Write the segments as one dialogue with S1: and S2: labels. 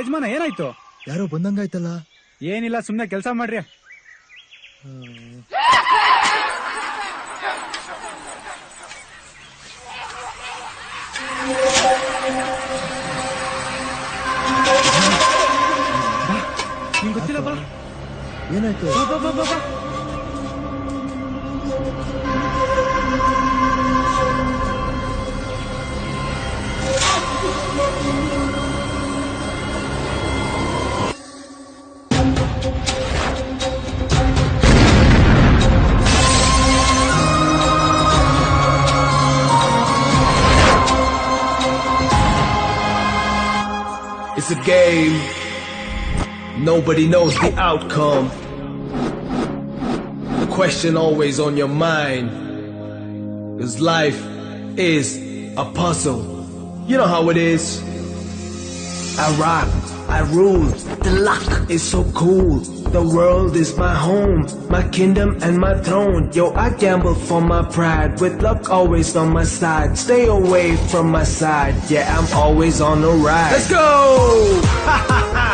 S1: ಯಜಮಾನ ಏನಾಯ್ತು?
S2: ಯಾರೋ ಬಂದಂಗಾಯ್ತಲ್ಲ.
S1: ಏನಿಲ್ಲ, ಸುಮ್ನೆ ಕೆಲಸ ಮಾಡ್ರಿ. ನಿಂಗೆ ಗೊತ್ತಿಲ್ಲ ಬಾ.
S2: ಏನಾಯ್ತು?
S3: It's a game. Nobody knows the outcome. The question always on your mind. 'Cause life is a puzzle. You know how it is. I rock, I rule. The luck is so cool. The world is my home, my kingdom and my throne. Yo, I gamble for my pride, with luck always on my side. Stay away from my side, yeah, I'm always on the ride. Let's go! Ha ha ha!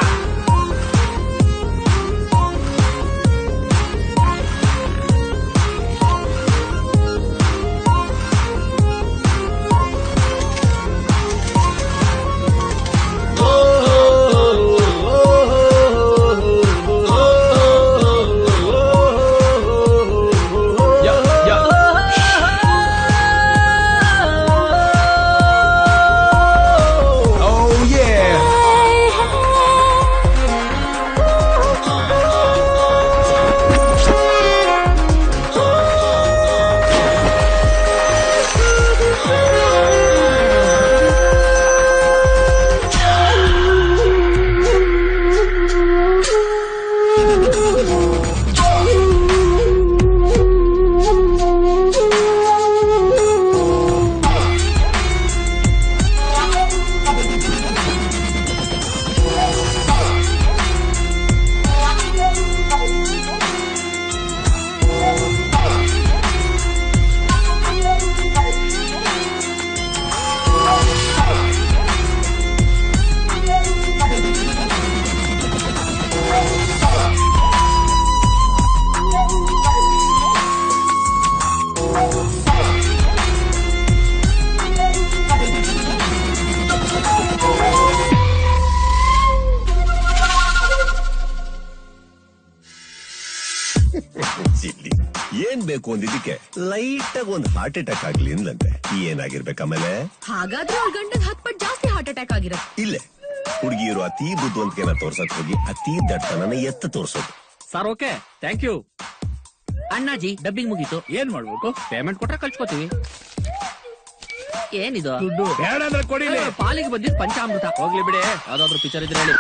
S4: Light ಆಗಿ ಒಂದು heart attack ಆಗ್ಲಿ ಅಂದ್ಲಂತೆ. ಏನಾಗಿರ್ಬೇಕು ಆಮೇಲೆ?
S5: ಹಾಗಾದ್ರೆ ಅವ್ರ ಗಂಡನ್ 10 ಪಟ್ಟು ಜಾಸ್ತಿ ಹಾರ್ಟ್ ಅಟ್ಯಾಕ್ ಆಗಿರತ್ತೆ.
S4: ಇಲ್ಲೇ ಹುಡುಗಿಯರು ಅತಿ ಬುದ್ಧಿವಂತಿಕೆನ ತೋರ್ಸಕ್ ಹೋಗಿ ಅತಿ ದಡ್ತನನ ಎತ್ತ ತೋರ್ಸೋದು.
S6: Sir okay, thank you. Annaji dubbing ಮುಗೀತು. ಏನ್ ಮಾಡ್ಬೇಕು? ಪೇಮೆಂಟ್ ಕೊಟ್ರೆ ಕಳ್ಸ್ಕೊತೀವಿ. ಏನಿದು?
S1: ದುಡ್ಡು ಬೇಡ ಅಂದ್ರೆ ಕೊಡಿ.
S6: ಪಾಲಿಗೆ ಬಂದಿದ್ ಪಂಚಾಮೃತ. ಹೋಗ್ಲಿ ಬಿಡಿ, ಯಾವ್ದಾದ್ರು ಪಿಕ್ಚರ್ ಇದ್ರೆ ಹೇಳಿ.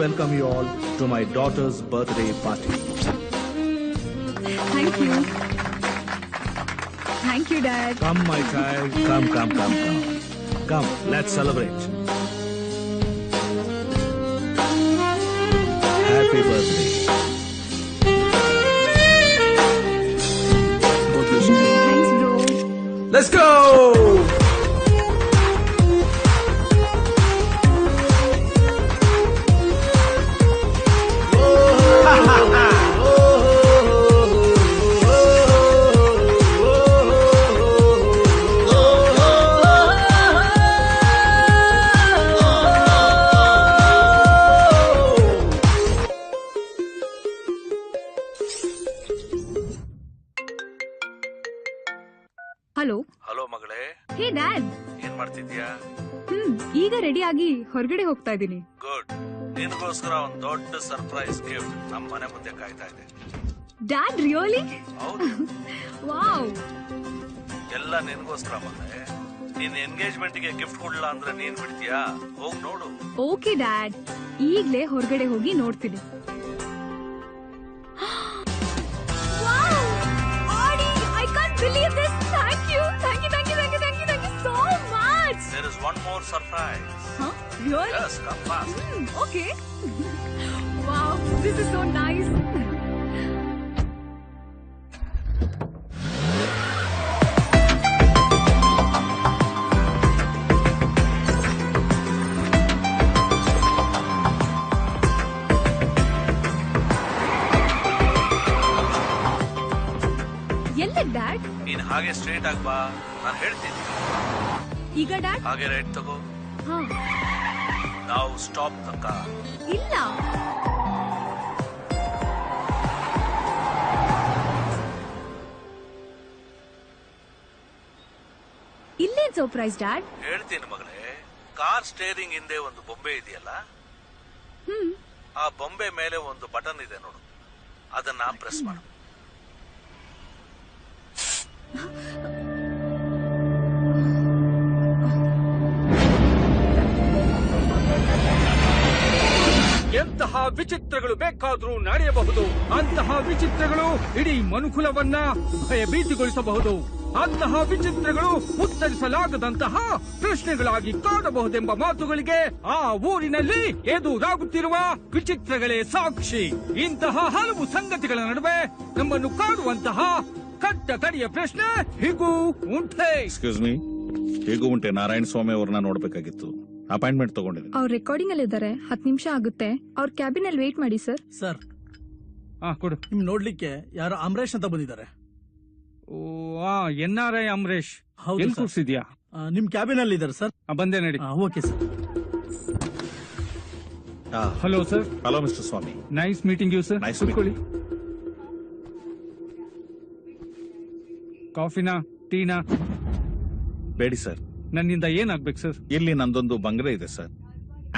S2: Welcome you all to my daughter's birthday party.
S5: Thank you. Thank you, Dad.
S2: Come, my child. Come. Come, let's celebrate. Happy birthday.
S5: Thanks, bro.
S3: Let's go!
S5: Hello
S2: hello ಮಗಳೇ,
S5: ಹೇ ಡ್ಯಾಡ್.
S2: ಏನ್ ಮಾಡ್ತಿದ್ಯಾ?
S5: ಈಗ ರೆಡಿ ಆಗಿ ಹೊರಗಡೆ ಹೋಗ್ತಾ ಇದ್ದೀನಿ.
S2: ಗುಡ್. ನಿನಗೋಸ್ಕರ ಒಂದ್ ದೊಡ್ಡ ಸರ್ಪ್ರೈಸ್ ಗಿಫ್ಟ್ ನಮ್ಮ ಮನೆ ಮುಂದೆ ಕಾಯ್ತಾ ಇದೆ.
S5: Dad really?
S2: ಹೌದು,
S5: ವಾವ್.
S2: ಎಲ್ಲ ನಿನಗೋಸ್ಕರ ಮಗಳೇ. ನಿನ್ ಎಂಗೇಜ್ಮೆಂಟ್ ಗೆ ಗಿಫ್ಟ್ ಕೊಡ್ಲಾ ಅಂದ್ರೆ ನೀನ್ ಬಿಡ್ತೀಯಾ? ಹೋಗ್ ನೋಡು.
S5: ಓಕೆ ಡ್ಯಾಡ್, ಈಗ್ಲೇ ಹೊರಗಡೆ ಹೋಗಿ ನೋಡ್ತೀನಿ. ವಾವ್! ಆಡಿ, I can't believe this. Thank you. Thank you, thank you, thank you, thank you, thank you so much.
S2: There is one more surprise.
S5: Huh? Really?
S2: Yes, come fast.
S5: Okay. Wow, this is so nice. ಎಲ್ಲ dad?
S2: ನೀನ್ ಹಾಗೆ straight ಆಗ್ ಬಾ, ನಾನು ಹೇಳ್ತೀನಿ.
S5: ಈಗ dad?
S2: ಹಾಗೆ right ತಗೋ.
S5: ಹಾ.
S2: Now stop the car.
S5: ಇಲ್ಲ. ಇಲ್ಲೇನ್ ಸರ್ಪ್ರೈಸ್ ಡ್ಯಾಡ್?
S2: ಹೇಳ್ತೀನಿ ಮಗಳೇ, ಕಾರ್ ಸ್ಟೇರಿಂಗ್ ಹಿಂದೆ ಒಂದು ಬೊಂಬೆ ಇದೆಯಲ್ಲ, ಆ ಬೊಂಬೆ ಮೇಲೆ ಒಂದು ಬಟನ್ ಇದೆ ನೋಡು, ಅದನ್ನ ಪ್ರೆಸ್ ಮಾಡು.
S1: ಎಂತಹ ವಿಚಿತ್ರಗಳು ಬೇಕಾದ್ರೂ ನಡೆಯಬಹುದು. ಅಂತಹ ವಿಚಿತ್ರಗಳು ಇಡೀ ಮನುಕುಲವನ್ನ ಭಯಭೀತಿಗೊಳಿಸಬಹುದು. ಅಂತಹ ವಿಚಿತ್ರಗಳು ಉತ್ತರಿಸಲಾಗದಂತಹ ಪ್ರಶ್ನೆಗಳಾಗಿ ಕಾಡಬಹುದೆಂಬ ಮಾತುಗಳಿಗೆ ಆ ಊರಿನಲ್ಲಿ ಎದುರಾಗುತ್ತಿರುವ ವಿಚಿತ್ರಗಳೇ ಸಾಕ್ಷಿ. ಇಂತಹ ಹಲವು ಸಂಗತಿಗಳ ನಡುವೆ ನಮ್ಮನ್ನು ಕಾಡುವಂತಹ ಕಟ್ಟ ಕಡೆಯ ಪ್ರಶ್ನೆ ಹೀಗೂ ಉಂಟೆ.
S7: ಎಕ್ಸ್ಕ್ಯೂಸ್ ಮೀ, ಹೀಗೂ ಉಂಟೆ. ನಾರಾಯಣ ಸ್ವಾಮಿ ಅವ್ರನ್ನ ನೋಡ್ಬೇಕಾಗಿತ್ತು. ಅಪಾಯಿಂಟ್ಮೆಂಟ್ ತಗೊಂಡಿದ್ದೀನಿ.
S5: ಅವ್ರ ರೆಕಾರ್ಡಿಂಗ್ ಅಲ್ಲಿ ಇದ್ದಾರೆ. 10 ನಿಮಿಷ ಆಗುತ್ತೆ. ಅವ್ರ ಕ್ಯಾಬಿನ್ ಅಲ್ಲಿ ವೇಟ್ ಮಾಡಿ ಸರ್.
S8: ಸರ್,
S1: ಕೊಡು.
S8: ನಿಮ್ ನೋಡ್ಲಿಕ್ಕೆ ಯಾರೋ ಅಮರೇಶ್ ಅಂತ ಬಂದಿದ್ದಾರೆ.
S1: NRI ಅಮರೇಶ್.
S8: ಹೌದು
S1: ಎಲ್ಲಿ
S8: ಸರ್.
S1: ಕೂರ್ಸಿದ್ಯಾ?
S8: ನಿಮ್ ಕ್ಯಾಬಿನ್ ಅಲ್ಲಿ ಇದ್ದಾರೆ ಸರ್.
S1: ಬಂದೆ ನಡಿ.
S8: Okay sir.
S1: Hello sir.
S7: Hello mister Swamy.
S1: Nice meeting you sir.
S7: Nice
S1: ಕುತ್ಕೊಳ್ಳಿ. ಕಾಫಿನಾ ಟೀನಾ?
S7: ಬೇಡಿ ಸರ್.
S1: ನನ್ನಿಂದ ಏನಾಗ್ಬೇಕು ಸರ್?
S7: ಇಲ್ಲಿ ನಂದೊಂದು ಬಂಗ್ಲೆ ಇದೆ ಸರ್,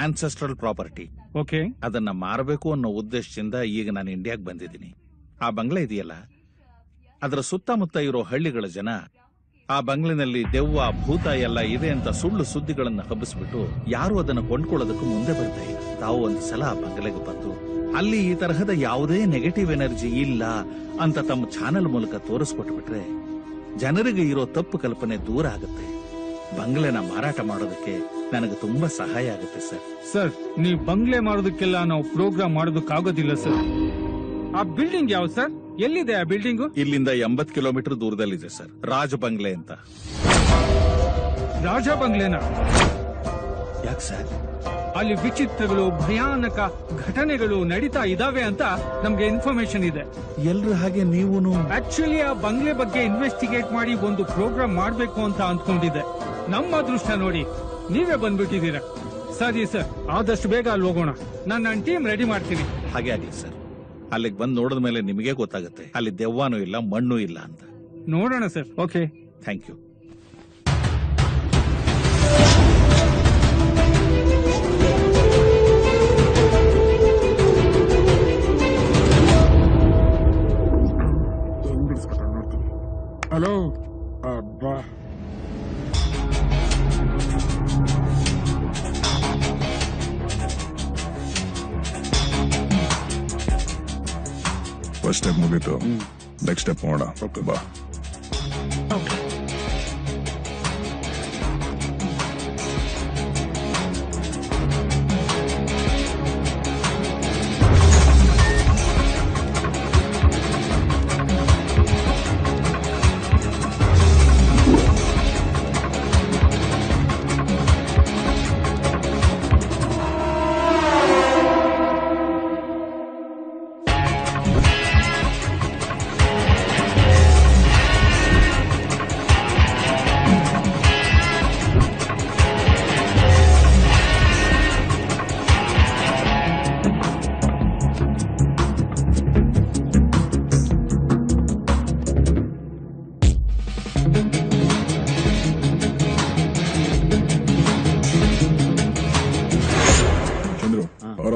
S7: ಆನ್ಸೆಸ್ಟ್ರಲ್ ಪ್ರಾಪರ್ಟಿ.
S1: ಓಕೆ.
S7: ಅದನ್ನ ಮಾರಬೇಕು ಅನ್ನೋ ಉದ್ದೇಶದಿಂದ ಈಗ ನಾನು ಇಂಡಿಯಾಗ್ ಬಂದಿದ್ದೀನಿ. ಆ ಬಂಗ್ಲೆ ಇದೆಯಲ್ಲ, ಅದರ ಸುತ್ತಮುತ್ತ ಇರೋ ಹಳ್ಳಿಗಳ ಜನ ಆ ಬಂಗ್ಲಿನಲ್ಲಿ ದೆವ್ವ ಭೂತ ಎಲ್ಲ ಇದೆ ಅಂತ ಸುಳ್ಳು ಸುದ್ದಿಗಳನ್ನ ಹಬ್ಬಿಸ್ಬಿಟ್ಟು ಯಾರು ಅದನ್ನ ಕೊಂಡ್ಕೊಳ್ಳೋದಕ್ಕೂ ಮುಂದೆ ಬರ್ತಾ ಇಲ್ಲ. ತಾವು ಒಂದು ಸಲ ಆ ಬಂಗ್ಲೆಗೆ ಬಂದು ಅಲ್ಲಿ ಈ ತರಹದ ಯಾವುದೇ ನೆಗೆಟಿವ್ ಎನರ್ಜಿ ಇಲ್ಲ ಅಂತ ತಮ್ಮ ಚಾನೆಲ್ ಮೂಲಕ ತೋರಿಸ್ಕೊಟ್ಬಿಟ್ರೆ ಜನರಿಗೆ ಇರೋ ತಪ್ಪು ಕಲ್ಪನೆ ದೂರ ಆಗುತ್ತೆ. ಬಂಗ್ಲೆನ ಮಾರಾಟ ಮಾಡೋದಕ್ಕೆ ನನಗೆ ತುಂಬಾ ಸಹಾಯ ಆಗುತ್ತೆ ಸರ್.
S1: ಸರ್, ನೀವು ಬಂಗ್ಲೆ ಮಾಡೋದಕ್ಕೆಲ್ಲ ನಾವು ಪ್ರೋಗ್ರಾಮ್ ಮಾಡೋದಕ್ಕಾಗೋದಿಲ್ಲ ಸರ್. ಆ ಬಿಲ್ಡಿಂಗ್ ಯಾವ ಸರ್? ಎಲ್ಲಿದೆ ಆ ಬಿಲ್ಡಿಂಗು?
S7: ಇಲ್ಲಿಂದ 80 ಕಿಲೋಮೀಟರ್ ದೂರದಲ್ಲಿದೆ ಸರ್, ರಾಜ ಬಂಗ್ಲೆ ಅಂತ.
S1: ರಾಜ ಬಂಗ್ಲೆನಾ?
S7: ಯಾಕೆ ಸರ್?
S1: ಅಲ್ಲಿ ವಿಚಿತ್ರಗಳು, ಭಯಾನಕ ಘಟನೆಗಳು ನಡೀತಾ ಇದಾವೆ ಅಂತ ನಮ್ಗೆ ಇನ್ಫಾರ್ಮೇಶನ್ ಇದೆ.
S7: ಎಲ್ರು ಹಾಗೆ ನೀವೂನು?
S1: ಆಕ್ಚುಲಿ ಆ ಬಂಗ್ಲೆ ಬಗ್ಗೆ ಇನ್ವೆಸ್ಟಿಗೇಟ್ ಮಾಡಿ ಒಂದು ಪ್ರೋಗ್ರಾಮ್ ಮಾಡ್ಬೇಕು ಅಂತ ಅಂದ್ಕೊಂಡಿದ್ದೆ. ನಮ್ಮ ಅದೃಷ್ಟ ನೋಡಿ ನೀವೇ ಬಂದ್ಬಿಟ್ಟಿದ್ದೀರಾ. ಸರಿ ಸರ್, ಆದಷ್ಟು ಬೇಗ ಅಲ್ಲಿ ಹೋಗೋಣ. ನನ್ನ ಟೀಮ್ ರೆಡಿ ಮಾಡ್ತೀನಿ.
S7: ಹಾಗೆ ಆಗ್ಲಿ ಸರ್. ಅಲ್ಲಿಗೆ ಬಂದು ನೋಡಿದ ಮೇಲೆ ನಿಮಗೆ ಗೊತ್ತಾಗುತ್ತೆ ಅಲ್ಲಿ ದೆವ್ವಾನೂ ಇಲ್ಲ ಮಣ್ಣು ಇಲ್ಲ ಅಂತ.
S1: ನೋಡೋಣ sir. Okay,
S7: thank you.
S1: Hello. ಅಬ್ಬಾ,
S9: ಫಸ್ಟ್ ಸ್ಟೆಪ್ ಮುಗೀತು, ನೆಕ್ಸ್ಟ್ ಸ್ಟೆಪ್ ಮಾಡೋಣ. ಬಾ.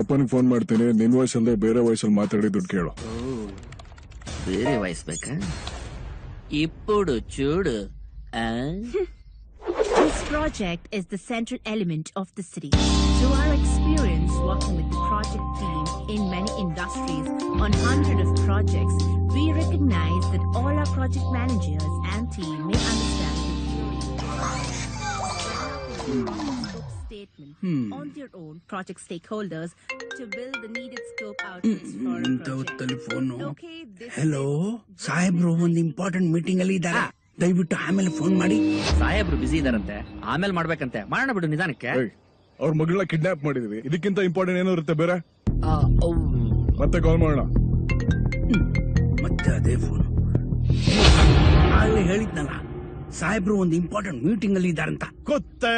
S9: ಅಪ್ಪನಿಗೆ ಫೋನ್ ಮಾಡ್ತೀನಿ, ನಿನ್ ವಯಸ್ಸಲ್ಲದೆ ಬೇರೆ ವಯಸ್ಸಲ್ಲಿ ಮಾತಾಡಿ ದುಡ್ಡು ಕೇಳು.
S6: ಬೇರೆ ವಯಸ್ಬೇಕಾ? ఇప్పుడు చూడు.
S10: This project is the central element of the city. Through our experience working with the project team in many industries on hundreds of projects, we recognize that all our project managers and team may understand the statement on their own project stakeholders to build the needed scope outputs for a project. Okay,
S8: hello ಸಾಹೇಬ್ರು ಒಂದು important meeting ಅಲ್ಲಿ ಇದ್ದಾರೆ, ದಯವಿಟ್ಟು ಆಮೇಲೆ phone ಮಾಡಿ.
S6: ಸಾಹೇಬ್ರು ಬಿಸಿ ಇದಾರಂತೆ, ಆಮೇಲೆ ಮಾಡ್ಬೇಕಂತೆ. ಮಾಡೋಣ ಬಿಡು ನಿಧಾನಕ್ಕೆ.
S9: ಅವ್ರ ಮಗಳನ್ನ ಕಿಡ್ನಾಪ್ ಮಾಡಿದೀವಿ, ಇದಕ್ಕಿಂತ ಇಂಪಾರ್ಟೆಂಟ್ ಏನೋ ಇರುತ್ತೆ ಬೇರೆ. ಮತ್ತೆ ಕಾಲ್ ಮಾಡೋಣ.
S8: ಮತ್ತೆ ಅದೇ ಫೋನ್. ಆಗಲೇ ಹೇಳಿದ್ನಲ್ಲ, ಸಾಹೇಬ್ರು ಒಂದು ಇಂಪಾರ್ಟೆಂಟ್ ಮೀಟಿಂಗ್ ಅಲ್ಲಿ ಇದ್ದಾರಂತ.
S4: ಗೊತ್ತೇ,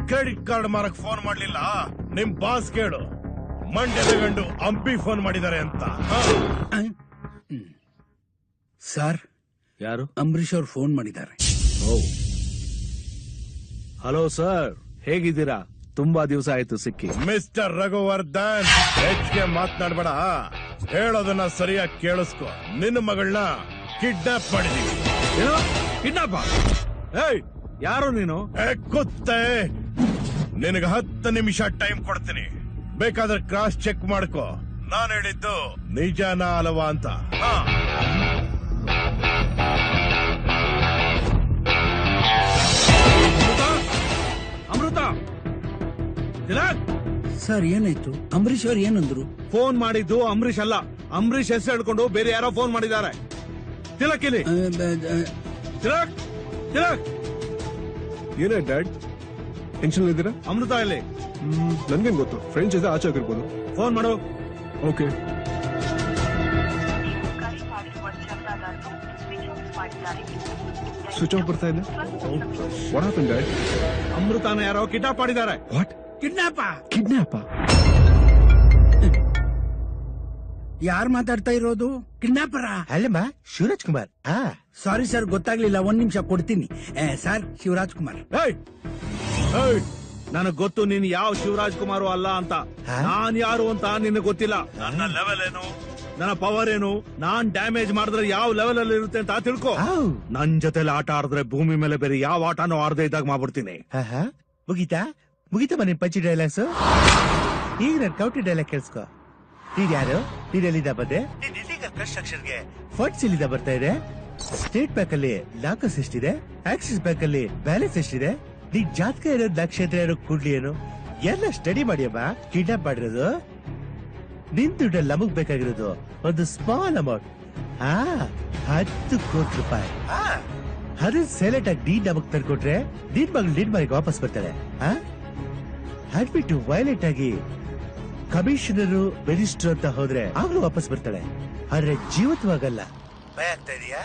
S4: ಕ್ರೆಡಿಟ್ ಕಾರ್ಡ್ ಮಾರಕ್ ಫೋನ್ ಮಾಡ್ಲಿಲ್ಲ, ನಿಮ್ ಬಾಸ್ ಕೇಳು. ಮಂಡ್ಯದ ಗಂಡು ಅಂಪಿ ಫೋನ್ ಮಾಡಿದ್ದಾರೆ ಅಂತ.
S8: ಸರ್,
S7: ಯಾರು?
S8: ಅಂಬರೀಶ್ ಅವ್ರು ಫೋನ್ ಮಾಡಿದ್ದಾರೆ.
S7: ಹಲೋ ಸರ್, ಹೇಗಿದ್ದೀರಾ? ತುಂಬಾ ದಿವಸ ಆಯ್ತು ಸಿಕ್ಕಿ.
S4: ಮಿಸ್ಟರ್ ರಘುವರ್ಧನ್, ಹೆಚ್ಚಿಗೆ ಮಾತನಾಡ್ಬೇಡ, ಹೇಳೋದನ್ನ ಸರಿಯಾಗಿ ಕೇಳಿಸ್ಕೊ. ನಿನ್ನ ಮಗಳನ್ನ ಕಿಡ್ನಾಪ್ ಮಾಡಿದೀವಿ.
S7: ಕಿಡ್ನಾಪ್? ಏಯ್, ಯಾರು ನೀನು?
S4: ಗೊತ್ತೇ, ನಿನಗೆ 10 ನಿಮಿಷ ಟೈಮ್ ಕೊಡ್ತೀನಿ, ಬೇಕಾದ್ರೆ ಕ್ರಾಸ್ ಚೆಕ್ ಮಾಡ್ಕೋ. ನಾನ್ ಹೇಳಿದ್ದು ನಿಜನಾ ಅಲ್ವಾ ಅಂತ.
S7: ಅಮೃತ,
S8: ಸರ್ ಏನಾಯ್ತು? ಅಂಬರೀಶ್ ಅವ್ರು ಏನಂದ್ರು?
S7: ಫೋನ್ ಮಾಡಿದ್ದು ಅಂಬರೀಶ್ ಅಲ್ಲ, ಅಂಬರೀಶ್ ಹೆಸರು ಹೇಳ್ಕೊಂಡು ಬೇರೆ ಯಾರೋ ಫೋನ್ ಮಾಡಿದ್ದಾರೆ. ತಿಲಕ್ ಇಲ್ಲಿ. ತಿಲಕ್, ತಿಲಕ್.
S9: ಏನೇ ಡ್ಯಾಡ್, ಟೆನ್ಷನ್ ಇದ್ದೀರಾ?
S7: ಅಮೃತ ಇಲ್ಲಿ.
S9: ನನ್ಗೇನ್ ಗೊತ್ತು, ಫ್ರೆಂಡ್ಸ್ ಜೊತೆ ಆಚೆ ಆಗಿರ್ಬೋದು.
S7: ಫೋನ್ ಮಾಡು.
S9: ಓಕೆ. ಸ್ವಿಚ್ ಆಫ್ ಬರ್ತಾ ಇದೆ. What happen dad?
S7: ಅಮೃತನ ಯಾರೋ ಕಿಡ್ನಾಪ್ ಮಾಡಿದ್ದಾರೆ.
S9: ವಾಟ್?
S8: ಕಿಡ್ನಾಪ? ಯಾರು ಮಾತಾಡ್ತಾ ಇರೋದು? ಕಿಡ್ನಾಪರ?
S3: ಅಲ್ಲಮ್ಮ, ಶಿವರಾಜ್ ಕುಮಾರ್.
S8: ಸಾರಿ ಸರ್, ಗೊತ್ತಾಗ್ಲಿಲ್ಲ. 1 ನಿಮಿಷ ಕೊಡ್ತೀನಿ. ಸರ್, ಶಿವರಾಜ್ ಕುಮಾರ್.
S7: ನನಗ್ ಗೊತ್ತು ನೀನ್ ಯಾವ ಶಿವರಾಜ್ ಕುಮಾರ್ ಅಲ್ಲ ಅಂತ. ನಾನ್ ಯಾರು ಅಂತ ನಿನಗೆ ಗೊತ್ತಿಲ್ಲ. ನನ್ನ ಲೆವೆಲ್ ಏನು, ನನ್ನ ಪವರ್ ಏನು, ನಾನ್ ಡ್ಯಾಮೇಜ್ ಮಾಡಿದ್ರೆ ಯಾವ ಲೆವೆಲ್ ಅಲ್ಲಿ ಇರುತ್ತೆ ಅಂತ ತಿಳ್ಕೊ. ನನ್ ಜೊತೆಲಿ ಆಟ ಆಡಿದ್ರೆ ಭೂಮಿ ಮೇಲೆ ಬೇರೆ ಯಾವ ಆಟನೂ ಆಡದೆ ಇದ್ದಾಗ ಮಾಡ್ಬಿಡ್ತೀನಿ.
S3: ಮುಗೀತಾ ಮನೆ ಪಂಚಿ ಡೈಲಾಗ್ಸ್. ಈಗ ನನ್ ಕೌಟಿ ಡೈಲಾಗ್ ಕೇಳಿಸ್ಕೊ. ನೀನ್ ಯಾರು? ನೀನ್ ಎಲ್ಲಿಂದ ಬಂದೆ? ಕನ್ಸ್ಟ್ರಕ್ಷನ್ಗೆ ಫಂಡ್ಸ್ ಇಲ್ಲಿಂದ ಬರ್ತಾ ಇದೆ. ಸ್ಟೇಟ್ ಬ್ಯಾಂಕ್ ಅಲ್ಲಿ ಲಾಕರ್ಸ್ ಎಷ್ಟಿದೆ? ಆಕ್ಸಿಸ್ ಬ್ಯಾಂಕ್ ಅಲ್ಲಿ ಬ್ಯಾಲೆನ್ಸ್ ಎಷ್ಟಿದೆ? ನೀನ್ ಜಾತಕ ಇರೋದು, ನಕ್ಷತ್ರ ಇರೋ ಕುಡ್ಲಿ ಏನು ಎಲ್ಲ ಸ್ಟಡಿ ಮಾಡಿಯಮ್ಮ. ಕಿಡ್ನಾಪ್ ಮಾಡಿರೋದು ನಿನ್ ದುಡ್ಡಲ್ಲಿ ನಮಗ್ ಬೇಕಾಗಿರೋದು ಒಂದು ಸ್ಮಾಲ್ ಅಮೌಂಟ್, 10 ಕೋಟಿ ರೂಪಾಯಿ. ಅದನ್ನ ಸೈಲೆಂಟ್ ಆಗಿ ನೀನ್ ನಮಗ್ ತಂದ್ಕೊಟ್ರೆ ನಿನ್ ಮಗಳು ನಿನ್ ಮನೆಗೆ ವಾಪಸ್ ಬರ್ತಾಳೆ. ಅದ್ಬಿಟ್ಟು ವೈಲೆಂಟ್ ಆಗಿ ಕಮಿಷನರು, ಮಿನಿಸ್ಟರ್ ಅಂತ ಹೋದ್ರೆ ಆಗ್ಲೂ ವಾಪಸ್ ಬರ್ತಾಳೆ. ಆದ್ರೆ ಜೀವಿತವಾಗಲ್ಲ. ಭಯ ಆಗ್ತಾ ಇದೆಯಾ?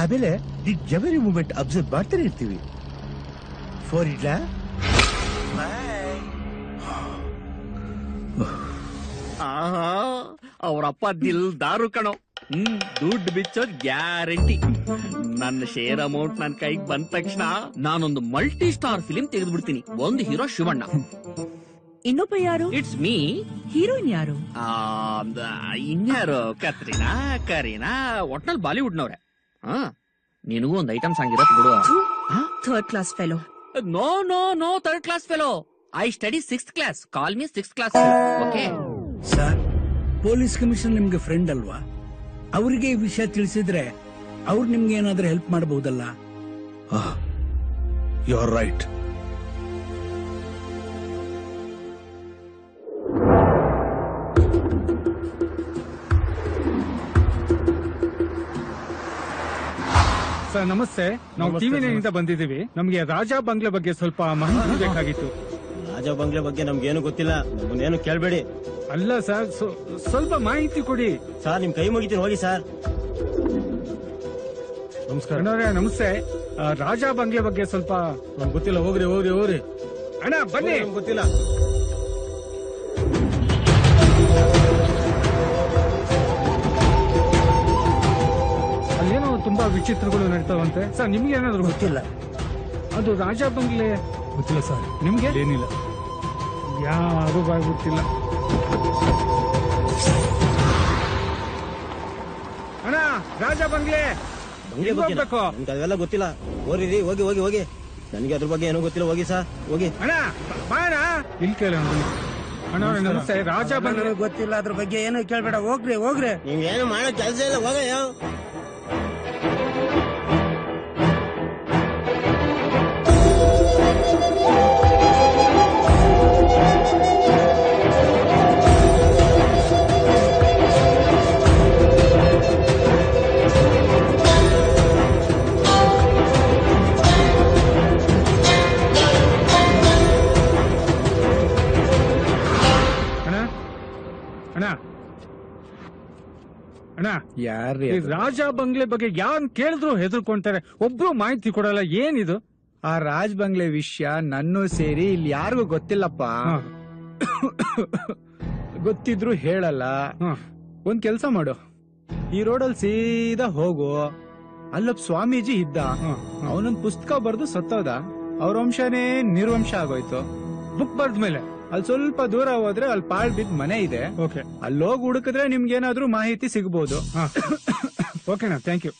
S3: ಆಮೇಲೆ ನೀನ್ ಎವರಿ ಮೂಮೆಂಟ್ ಅಬ್ಸರ್ವ್ ಮಾಡ್ತಾನೆ ಇರ್ತೀವಿ. ಫೋರ್ ಇಡ್ಲಾ?
S6: ಅವರಪ್ಪ ದಿಲ್ದಾರು ಕಣೋ. ದುಡ್ಡು ಬಿಚ್ಚೋದ್ ಗ್ಯಾರಂಟಿ. ನನ್ನ ಶೇರ್ ಅಮೌಂಟ್ ನನ್ ಕೈಗೆ ಬಂದ ತಕ್ಷಣ ನಾನೊಂದು ಮಲ್ಟಿ ಸ್ಟಾರ್ ಫಿಲಿಂ ತೆಗೆದು ಬಿಡ್ತೀನಿ. ಒಂದು ಹೀರೋ ಶಿವಣ್ಣ,
S10: ಇನ್ನೊಬ್ಬ ಯಾರು?
S6: It's me.
S10: ಹೀರೋಯಿನ್ ಯಾರು?
S6: ಇನ್ಯಾರು? ಕತ್ರಿನಾ, ಕರೀನಾ, ಒಟ್ನಲ್ಲಿ ಬಾಲಿವುಡ್ನವ್ರೆ. ನಿನಗೂ ಒಂದು ಐಟಮ್ ಸಾಂಗ್ ಇರತ್ ಬಿಡು.
S10: Third class fellow.
S6: No no no, third class fellow. I study 6th class. Call me 6th class. Okay
S8: sir, police commissioner ನಿಮ್ಗೆ ಫ್ರೆಂಡ್ ಅಲ್ವಾ? ಅವರಿಗೆ ಈ ವಿಷಯ ತಿಳಿಸಿದ್ರೆ ಅವ್ರು ನಿಮ್ಗೆ ಏನಾದ್ರೂ ಹೆಲ್ಪ್ ಮಾಡಬಹುದಲ್ಲ?
S7: You are right.
S1: ಸರ್ ನಮಸ್ತೆ, ನಾವು ಟಿವಿ9 ಬಂದಿದ್ದೀವಿ. ನಮ್ಗೆ ರಾಜಾ ಬಂಗ್ಲೆ ಬಗ್ಗೆ ಸ್ವಲ್ಪ ಮಾಹಿತಿ ಬೇಕಾಗಿತ್ತು.
S11: ರಾಜಾ ಬಂಗ್ಲೆ ಬಗ್ಗೆ ನಮ್ಗೇನು ಗೊತ್ತಿಲ್ಲ, ನಮ್ಮನ್ನೇನು ಕೇಳ್ಬೇಡಿ.
S1: ಅಲ್ಲ ಸರ್, ಸ್ವಲ್ಪ ಮಾಹಿತಿ ಕೊಡಿ
S11: ಸರ್. ನಿಮ್ ಕೈ ಮುಗಿತೀನಿ, ಹೋಗಿ ಸರ್.
S1: ನಮಸ್ಕಾರ ನಮಸ್ತೆ. ರಾಜಾ ಬಂಗ್ಲೆ ಬಗ್ಗೆ ಸ್ವಲ್ಪ
S11: ನಮ್ಗೆ ಗೊತ್ತಿಲ್ಲ. ಹೋಗ್ರಿ ಹೋಗ್ರಿ ಹೋಗ್ರಿ
S1: ಅಣ್ಣ, ಬನ್ನಿ.
S11: ಗೊತ್ತಿಲ್ಲ.
S1: ಅಲ್ಲೇನೋ ತುಂಬಾ ವಿಚಿತ್ರಗಳು ನಡೀತಾವಂತೆ ಸರ್. ನಿಮ್ಗೆ ಏನಾದ್ರು ಗೊತ್ತಿಲ್ಲ? ಅದು ರಾಜಾ ಬಂಗ್ಲೆ
S11: ಗೊತ್ತಿಲ್ಲ ಸರ್.
S1: ನಿಮ್ಗೆ ಏನಿಲ್ಲ? ಯಾರು ಗೊತ್ತಿಲ್ಲ. ಅಣ್ಣ ರಾಜ ಬಂಗ್ಲೆ
S11: ನಮ್ಗೆ ಗೊತ್ತಿಲ್ಲ ನಮ್ಗೆ ಅದೆಲ್ಲ ಗೊತ್ತಿಲ್ಲ. ಹೋಗಿ ಹೋಗಿ ಹೋಗಿ ಹೋಗಿ. ನನಗೆ ಅದ್ರ ಬಗ್ಗೆ ಏನೂ ಗೊತ್ತಿಲ್ಲ. ಹೋಗಿ ಸಾ ಹೋಗಿ.
S1: ಅಣ್ಣ ಬಾಣ ಇಲ್ಲಿ ಕೇಳ ಅಣ್ಣ ನಮಸ್ತೆ. ರಾಜ ಬಂಗ್ಲೆ
S8: ಗೊತ್ತಿಲ್ಲ ಅದ್ರ ಬಗ್ಗೆ ಏನು ಕೇಳ್ಬೇಡ. ಹೋಗ್ರಿ ಹೋಗ್ರಿ.
S11: ನೀವೇನು ಮಾಡೋ ಕೆಲಸ ಇಲ್ಲ. ಹೋಗಯ್ಯ.
S1: ಅಣ್ಣ
S8: ಯಾರ್ರಿ
S1: ಈ ರಾಜ ಬಂಗ್ಲೆ ಬಗ್ಗೆ ಯಾರು ಕೇಳಿದ್ರು ಹೆದರ್ಕೊಂತಾರೆ. ಒಬ್ರು ಮಾಹಿತಿ ಕೊಡಲ್ಲ. ಏನಿದು?
S12: ಆ ರಾಜ್ ಬಂಗ್ಲೆ ವಿಷಯ ನನ್ನೂ ಸೇರಿ ಇಲ್ಲಿ ಯಾರಿಗೂ ಗೊತ್ತಿಲ್ಲಪ್ಪ. ಗೊತ್ತಿದ್ರು ಹೇಳಲ್ಲ. ಒಂದ್ ಕೆಲ್ಸ ಮಾಡು, ಈ ರೋಡಲ್ಲಿ ಸೀದಾ ಹೋಗು. ಅಲ್ಲೊಬ್ಬ ಸ್ವಾಮೀಜಿ ಇದ್ದ. ಅವನೊಂದ್ ಪುಸ್ತಕ ಬರ್ದು ಸತ್ತೋದ. ಅವ್ರ ವಂಶನೇ ನಿರ್ವಂಶ ಆಗೋಯ್ತು.
S1: ಬುಕ್ ಬರ್ದ್ಮೇಲೆ
S12: ಅಲ್ಲಿ ಸ್ವಲ್ಪ ದೂರ ಹೋದ್ರೆ ಅಲ್ಲಿ ಪಾಳ್ ಬಿದ್ದ ಮನೆ ಇದೆ. ಅಲ್ಲಿ ಹೋಗಿ ಹುಡುಕಿದ್ರೆ ನಿಮ್ಗೇನಾದ್ರೂ ಮಾಹಿತಿ ಸಿಗ್ಬೋದು.
S1: ಓಕೆನಾ, ಥ್ಯಾಂಕ್ ಯು.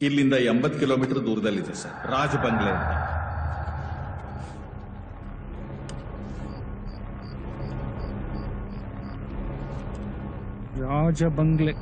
S7: ಇಲ್ಲಿಂದ 80 ಕಿಲೋಮೀಟರ್ ದೂರದಲ್ಲಿದೆ ಸರ್, ರಾಜ ಬಂಗ್ಲೆ ಅಂತ.
S1: ರಾಜ ಬಂಗ್ಲೆ.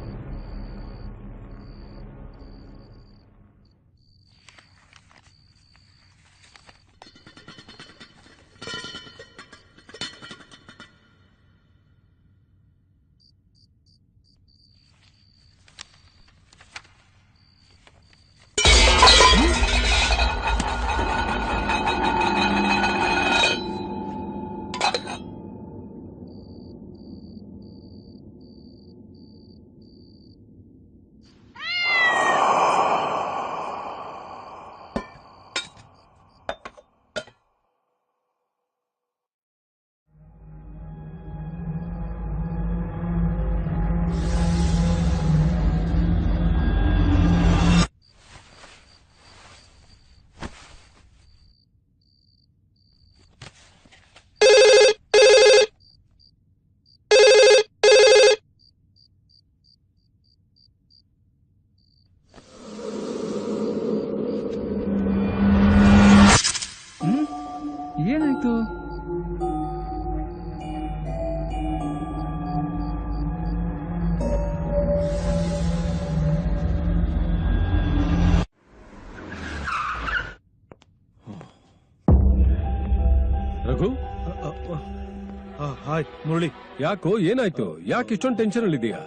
S13: ಹಾಯ್ ಮುರಳಿ.
S14: ಯಾಕೋ ಏನಾಯ್ತು? ಯಾಕೆ ಇಷ್ಟೊಂದು ಟೆನ್ಷನ್ ಅಲ್ಲಿ ಇದೆಯಾ?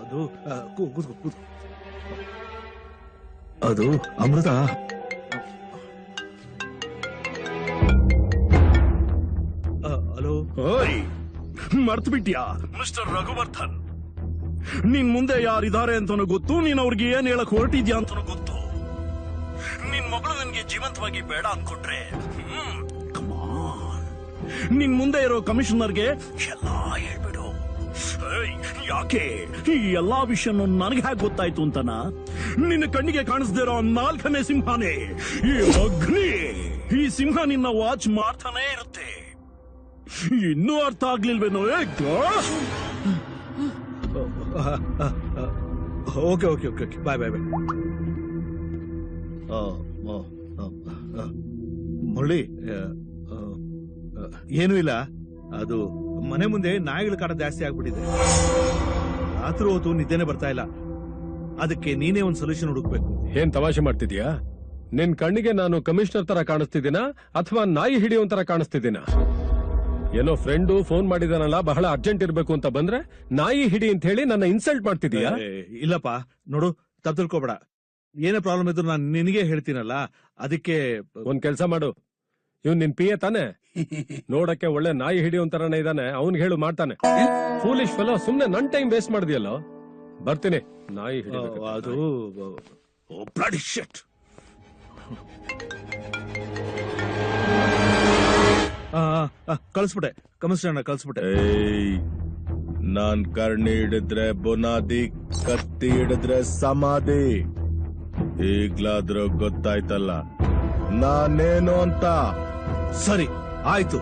S13: ಅದು ಕೂತ್ಕೋ. ಅದು ಅಮೃತ. ಹಲೋ.
S15: ಓಯ್, ಮರ್ತು ಬಿಟ್ಯಾ ಮಿಸ್ಟರ್ ರಘುವರ್ಧನ್? ನಿನ್ ಮುಂದೆ ಯಾರಿದ್ದಾರೆ ಅಂತಾನು ಗೊತ್ತು, ನೀನ್ ಅವ್ರಿಗೆ ಏನ್ ಹೇಳಕ್ ಹೊರಟಿದ್ಯಾ ಅಂತಾನು ಗೊತ್ತು. ನಿನ್ ಮಗಳು ನನ್ಗೆ ಜೀವಂತವಾಗಿ ಬೇಡ ಅನ್ಕೊಟ್ರೆ ನಿನ್ ಮುಂದೆ ಇರೋ ಕಮಿಷನರ್ಗೆ ಎಲ್ಲಾ ಹೇಳ್ಬಿಡು. ಯಾಕೆ ಈ ಎಲ್ಲಾ ವಿಷಯನೂ ನನಗೆ ಹೇಗೆ ಗೊತ್ತಾಯ್ತು ಅಂತನಾ? ನಿನ್ನ ಕಣ್ಣಿಗೆ ಕಾಣಿಸ್ದೇ ಇರೋ 4ನೇ ಸಿಂಹನೇ ಈ ಅಗ್ನಿ. ಈ ಸಿಂಹ ನಿನ್ನ ವಾಚ್ ಮಾಡ್ತಾನೆ ಇರುತ್ತೆ. ಇನ್ನೂ ಅರ್ಥ ಆಗ್ಲಿಲ್ವೇನೋ?
S13: Okay bye. ಮುರಳಿ, ಏನೂ ಇಲ್ಲ. ಅದು ಮನೆ ಮುಂದೆ ನಾಯಿಗಳ ಕಾಟ ಜಾಸ್ತಿ ಆಗ್ಬಿಟ್ಟಿದೆ. ರಾತ್ರಿ ಹೊತ್ತು ನಿದ್ದೆನೆ ಬರ್ತಾ ಇಲ್ಲ. ಅದಕ್ಕೆ ನೀನೇ ಒಂದು ಸೊಲ್ಯೂಷನ್ ಹುಡುಕ್ಬೇಕು.
S14: ಏನ್ ತಮಾಷೆ ಮಾಡ್ತಿದ್ಯಾ? ನಿನ್ ಕಣ್ಣಿಗೆ ನಾನು ಕಮಿಷನರ್ ತರ ಕಾಣಿಸ್ತಿದ್ದೀನಾ ಅಥವಾ ನಾಯಿ ಹಿಡಿಯೋನ್ ತರ ಕಾಣಿಸ್ತಿದ್ದೀನಾ? ಏನೋ ಫ್ರೆಂಡು ಫೋನ್ ಮಾಡಿದಾನಲ್ಲ, ಬಹಳ ಅರ್ಜೆಂಟ್ ಇರ್ಬೇಕು ಅಂತ ಬಂದ್ರೆ ನಾಯಿ ಹಿಡಿ ಅಂತ ಹೇಳಿ ನನ್ನ ಇನ್ಸಲ್ಟ್ ಮಾಡ್ತಿದೀಯಾ?
S13: ಇಲ್ಲಪ್ಪ, ನೋಡು, ತಪ್ಪು ತಿಳ್ಕೊಬೇಡ. ಏನೇ ಪ್ರಾಬ್ಲಮ್ ಇದ್ರು ನಾನು ನಿನಗೆ ಹೇಳ್ತೀನಲ್ಲ, ಅದಕ್ಕೆ
S14: ಒಂದ್ ಕೆಲ್ಸ ಮಾಡು. ಇವ್ನ್ ನಿನ್ ಪಿಯೆ ತಾನೆ? ನೋಡಕ್ಕೆ ಒಳ್ಳೆ ನಾಯಿ ಹಿಡಿಯೋನ್ ತರನೇ ಇದ್ದಾನೆ. ಅವ್ನ್ಗೆ ಹೇಳು, ಮಾಡ್ತಾನೆ. ಫೂಲಿಶ್ ಫೆಲೋ, ಸುಮ್ನೆ ನನ್ ಟೈಮ್ ವೇಸ್ಟ್ ಮಾಡಿದ್ಯಲ್ಲೋ. ಬರ್ತೀನಿ. ನಾಯಿ ಹಿಡಿಬೇಕು.
S13: ಅದು
S15: ಬ್ಲಡಿ ಶಿಟ್.
S13: ಕಳಿಸ್ಬಿಟ್ಟೆ, ಕಮಿಷನರ್ ಕಳಿಸ್ಬಿಟ್ಟೆ.
S4: ನಾನ್ ಕರ್ಣಿ ಹಿಡಿದ್ರೆ ಬುನಾದಿ, ಕತ್ತಿ ಹಿಡಿದ್ರೆ ಸಮಾಧಿ. ಈಗ್ಲಾದ್ರೂ ಗೊತ್ತಾಯ್ತಲ್ಲ ನಾನೇನು ಅಂತ.
S13: ಸರಿ ಆಯ್ತು,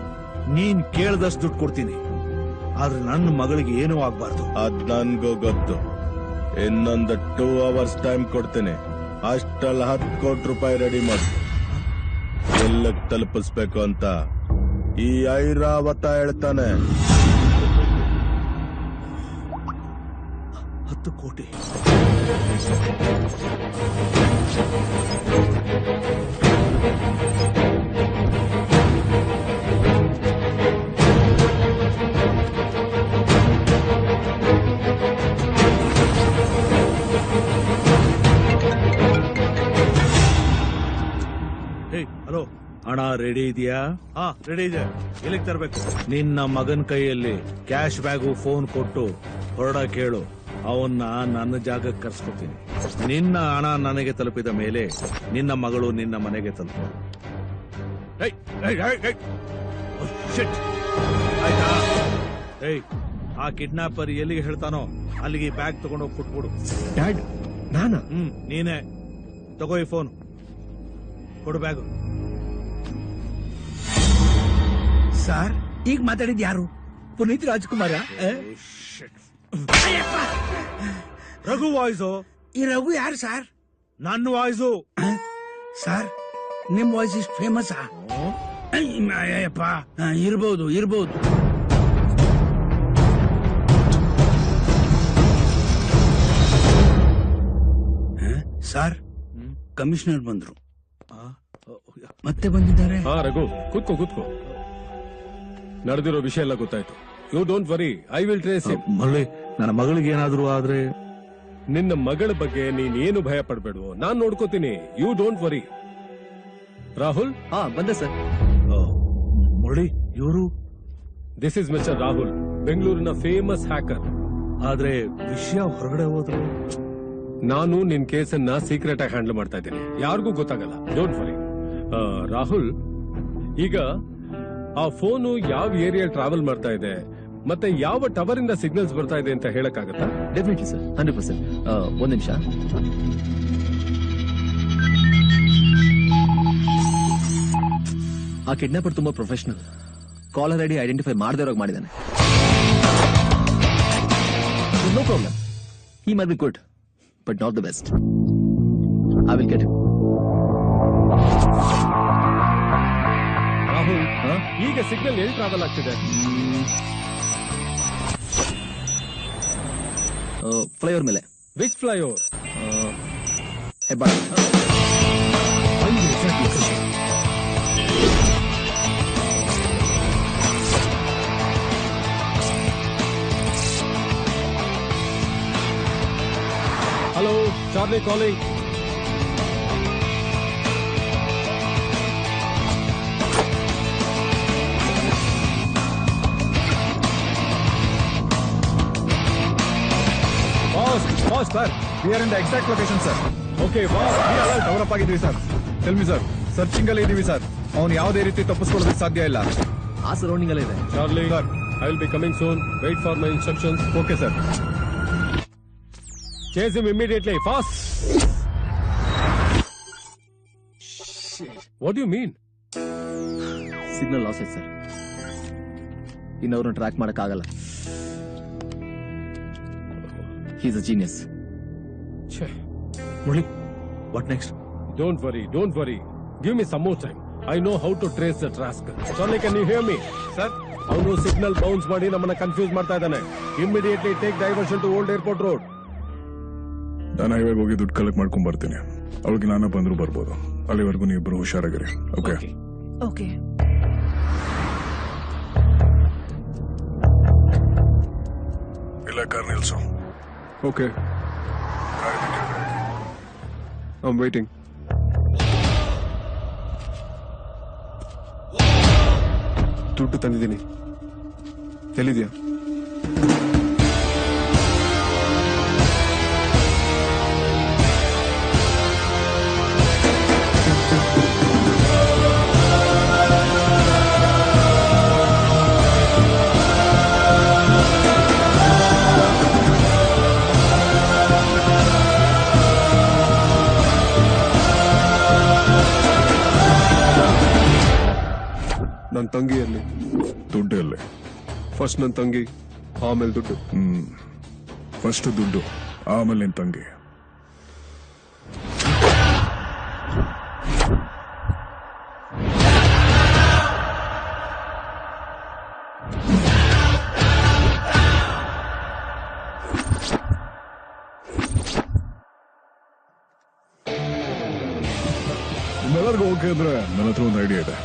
S13: ನೀನ್ ಕೇಳ್ದಷ್ಟು ದುಡ್ಡು ಕೊಡ್ತೀನಿ. ಆದ್ರೆ ನನ್ನ ಮಗಳಿಗೆ ಏನೂ ಆಗ್ಬಾರ್ದು.
S4: ಅದ್ ನನ್ಗೂ ಗೊತ್ತು. ಇನ್ನೊಂದು 2 hours ಟೈಮ್ ಕೊಡ್ತೀನಿ. ಅಷ್ಟಲ್ಲಿ 10 ಕೋಟಿ ರೂಪಾಯಿ ರೆಡಿ ಮಾಡಿ ಎಲ್ಲಕ್ ತಲುಪಿಸ್ಬೇಕು ಅಂತ ಈ ಐರಾವತ ಹೇಳ್ತಾನೆ.
S13: 10 ಕೋಟಿ. ಹಲೋ, ಹಣ ರೆಡಿ ಇದೆಯಾ? ರೆಡಿ ಇದೆ. ಎಲ್ಲಿಗೆ ತರಬೇಕು? ನಿನ್ನ ಮಗನ ಕೈಯಲ್ಲಿ ಕ್ಯಾಶ್ ಬ್ಯಾಗು ಫೋನ್ ಕೊಟ್ಟು ಹೊರಡ ಕೇಳು. ಅವನ್ನ ನನ್ನ ಜಾಗಕ್ಕೆ ಕರ್ಸ್ಕೊತೀನಿ. ನಿನ್ನ ಹಣ ನನಗೆ ತಲುಪಿದ ಮೇಲೆ ನಿನ್ನ ಮಗಳು ನಿನ್ನ ಮನೆಗೆ ತಲುಪ. ಆ ಕಿಡ್ನಾಪರ್ ಎಲ್ಲಿಗೆ ಹೇಳ್ತಾನೋ ಅಲ್ಲಿಗೆ ಬ್ಯಾಗ್ ತಗೊಂಡೋಗಿ ಕೊಟ್ಬಿಡು.
S14: ಡ್ಯಾಡ್, ನಾನಾ?
S13: ನೀನೇ. ತಗೋ ಈ ಫೋನ್, ಕೊಡು ಬ್ಯಾಗು.
S8: ಸರ್, ಈಗ ಮಾತಾಡಿದ್ ಯಾರು? ಪುನೀತ್ ರಾಜ್ಕುಮಾರ?
S13: ರಘು ವಾಯ್ಸು.
S8: ಈ ರಘು ಯಾರು ಸರ್?
S13: ನನ್ನ ವಾಯ್ಸು.
S8: ಸರ್, ನಿಮ್ ವಾಯ್ಸ್ ಇಷ್ಟು ಫೇಮಸ್? ಅಯ್ಯಪ್ಪ, ಇರ್ಬೋದು. ಸರ್, ಕಮಿಷನರ್ ಬಂದ್ರು, ಮತ್ತೆ ಬಂದಿದ್ದಾರೆ.
S14: ರಘು, ಕೂತ್ಕೋ. ನಡೆದಿರೋ ವಿಷಯ ಎಲ್ಲ ಗೊತ್ತಾಯ್ತು. You don't worry, I will trace him.
S13: ಮರಳಿ, ನನ್ನ ಮಗಳಿಗೆ ಏನಾದ್ರೂ ಆದ್ರೆ?
S14: ನಿನ್ನ ಮಗಳ ಬಗ್ಗೆ ನೀನ್ ಏನು ಭಯ ಪಡ್ಬೇಡುವ, ನಾನ್ ನೋಡ್ಕೋತೀನಿ. You don't worry. ರಾಹುಲ್?
S11: ಬಂದೆ ಸರ್.
S13: ಮುರಳಿ, ಇವರು?
S14: ದಿಸ್ ಇಸ್ ಮಿಸ್ಟರ್ ರಾಹುಲ್, ಬೆಂಗಳೂರಿನ ಫೇಮಸ್ ಹ್ಯಾಕರ್.
S13: ಆದ್ರೆ ವಿಷಯ ಹೊರಗಡೆ ಹೋದ್ರು
S14: ನಾನು ನಿನ್ ಕೇಸನ್ನ ಸೀಕ್ರೆಟ್ ಆಗಿ ಹ್ಯಾಂಡಲ್ ಮಾಡ್ತಾ ಇದ್ದೀನಿ. ಯಾರಿಗೂ ಗೊತ್ತಾಗಲ್ಲ. Don't worry. ರಾಹುಲ್, ಈಗ ಆ ಫೋನು ಯಾವ ಏರಿಯಾ ಟ್ರಾವೆಲ್ ಮಾಡ್ತಾ ಇದೆ ಮತ್ತೆ ಯಾವ ಟವರ್ ಇಂದ ಸಿಗ್ನಲ್ಸ್ ಬರ್ತಾ ಇದೆ ಅಂತ ಹೇಳಕ್ಕಾಗತ್ತಾ?
S11: Definitely sir, 100%. ಒಂದ್ ನಿಮಿಷ. ಆ ಕಿಡ್ನಾಪರ್ ತುಂಬಾ ಪ್ರೊಫೆಷನಲ್. ಕಾಲರ್ ಐಡಿ ಐಡೆಂಟಿಫೈ ಮಾಡದೇ ಇರೋಗ್ ಮಾಡಿದ್ದಾನೆ. No problem. He might be good but not the best. I will get him.
S14: Rahul, ಈಗ ಸಿಗ್ನಲ್ ಎಲ್ಲಿ ಟ್ರಾವೆಲ್ ಆಗ್ತಿದೆ?
S11: ಫ್ಲೈಓವರ್ ಮೇಲೆ.
S14: Which flyover?
S11: Hebbal.
S14: Charlie calling.
S9: Boss sir, we are in the exact location sir.
S14: Okay, boss.
S9: Develop ಆಗಿದ್ವಿ sir. Tell me sir, searching ಅಲ್ಲಿ ಇದೀವಿ sir. ಅವ್ನು ಯಾವುದೇ ರೀತಿ ತಪ್ಪಿಸ್ಕೊಳ್ಳೋದಕ್ಕೆ ಸಾಧ್ಯ ಇಲ್ಲ.
S11: ಆ ಸರೌಂಡಿಂಗ್ ಅಲ್ಲೇ ಇದೆ.
S14: Charlie, I will be coming soon. Wait for my instructions.
S9: Okay sir.
S14: Chase him immediately. Fast. What do you mean?
S11: Signal loss ಆಯ್ತು ಸರ್. ಇನ್ನವ್ರನ್ನ ಟ್ರ್ಯಾಕ್ ಮಾಡಕ್ಕಾಗಲ್ಲ. He's a genius.
S14: Murli, what next? Don't worry. Give me some more time. I know how to trace that rascal. Charlie, can you hear me?
S9: Sir?
S14: ಅವನು signal bounce ಮಾಡಿ ನಮ್ಮನ್ನ confuse ಮಾಡ್ತಾ ಇದ್ದಾನೆ. Immediately take diversion to Old Airport Road.
S9: ನಾನು ಹೈವೇಗೆ ಹೋಗಿ ದುಡ್ಡು collect ಮಾಡ್ಕೊಂಡ್ ಬರ್ತೀನಿ. ಅವಳಿಗೆ ನಾನು ಬಂದ್ರು ಬರ್ಬೋದು. ಅಲ್ಲಿವರೆಗೂ ನೀವು ಇಬ್ಬರು ಹುಷಾರಾಗಿರಿ. ಓಕೆ?
S5: ಓಕೆ.
S9: ಇಲ್ಲ ಕಾರ್ ನಿಲ್ಸು.
S14: Okay. I'm waiting. ದುಡ್ಡು ತಂದಿದ್ದೀನಿ. ಎಲ್ಲಿದ್ಯಾ? ನನ್ನ ತಂಗಿಯಲ್ಲಿ
S9: ದುಡ್ಡಲ್ಲಿ
S14: ಫಸ್ಟ್ ನನ್ನ ತಂಗಿ, ಆಮೇಲೆ ದುಡ್ಡು.
S9: ಫಸ್ಟ್ ದುಡ್ಡು, ಆಮೇಲೆ ನಿನ್ ತಂಗಿ. ನಿಮ್ಮೆಲ್ಲರಿಗೂ ಓಕೆ ಅಂದ್ರೆ ನನ್ನ ಹತ್ರ ಒಂದು ಐಡಿಯಾ ಇದೆ.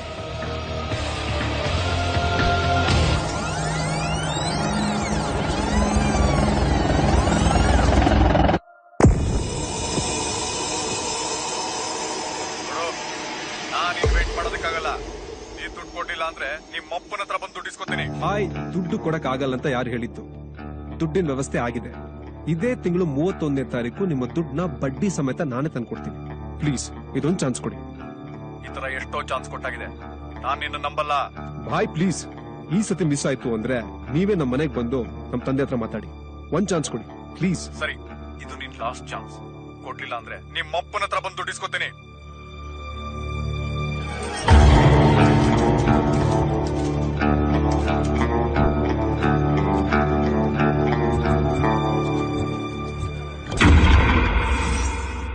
S14: ದುಡ್ಡು ಕೊಡಕ್ ಆಗಲ್ಲ ಅಂತ ಯಾರು ಹೇಳಿದ್ದು? ದುಡ್ಡಿನ ವ್ಯವಸ್ಥೆ ಆಗಿದೆ. ಇದೇ ತಿಂಗಳು 31ನೇ ತಾರೀಕು ನಿಮ್ಮ ದುಡ್ಡನ್ನ ಬಡ್ಡಿ ಸಮೇತ ನಾನೇ ತಂದ್ಕೊಡ್ತೀನಿ. ಪ್ಲೀಸ್ ಇದೊಂದು ಚಾನ್ಸ್ ಕೊಡಿ.
S9: ಈ ತರ ಎಷ್ಟೋ ಚಾನ್ಸ್ ಕೊಟ್ಟಾಗಿದೆ, ನಾನ್ ನಿನ್ನ ನಂಬಲ್ಲ.
S14: ಬಾಯ್ ಪ್ಲೀಸ್, ಈ ಸತಿ ಮಿಸ್ ಆಯ್ತು ಅಂದ್ರೆ ನೀವೇ ನಮ್ಮ ಮನೆಗೆ ಬಂದು ನಮ್ ತಂದೆ ಹತ್ರ ಮಾತಾಡಿ. ಒಂದ್ ಚಾನ್ಸ್ ಕೊಡಿ ಪ್ಲೀಸ್.
S9: ಸರಿ, ಇದು ನಿನ್ ಲಾಸ್ಟ್ ಚಾನ್ಸ್. ಕೊಡ್ಲಿಲ್ಲ ಅಂದ್ರೆ ನಿಮ್ಮ ಅಪ್ಪನ ಹತ್ರ ಬಂದು ದುಡ್ಡು ಇಸ್ಕೊತೀನಿ.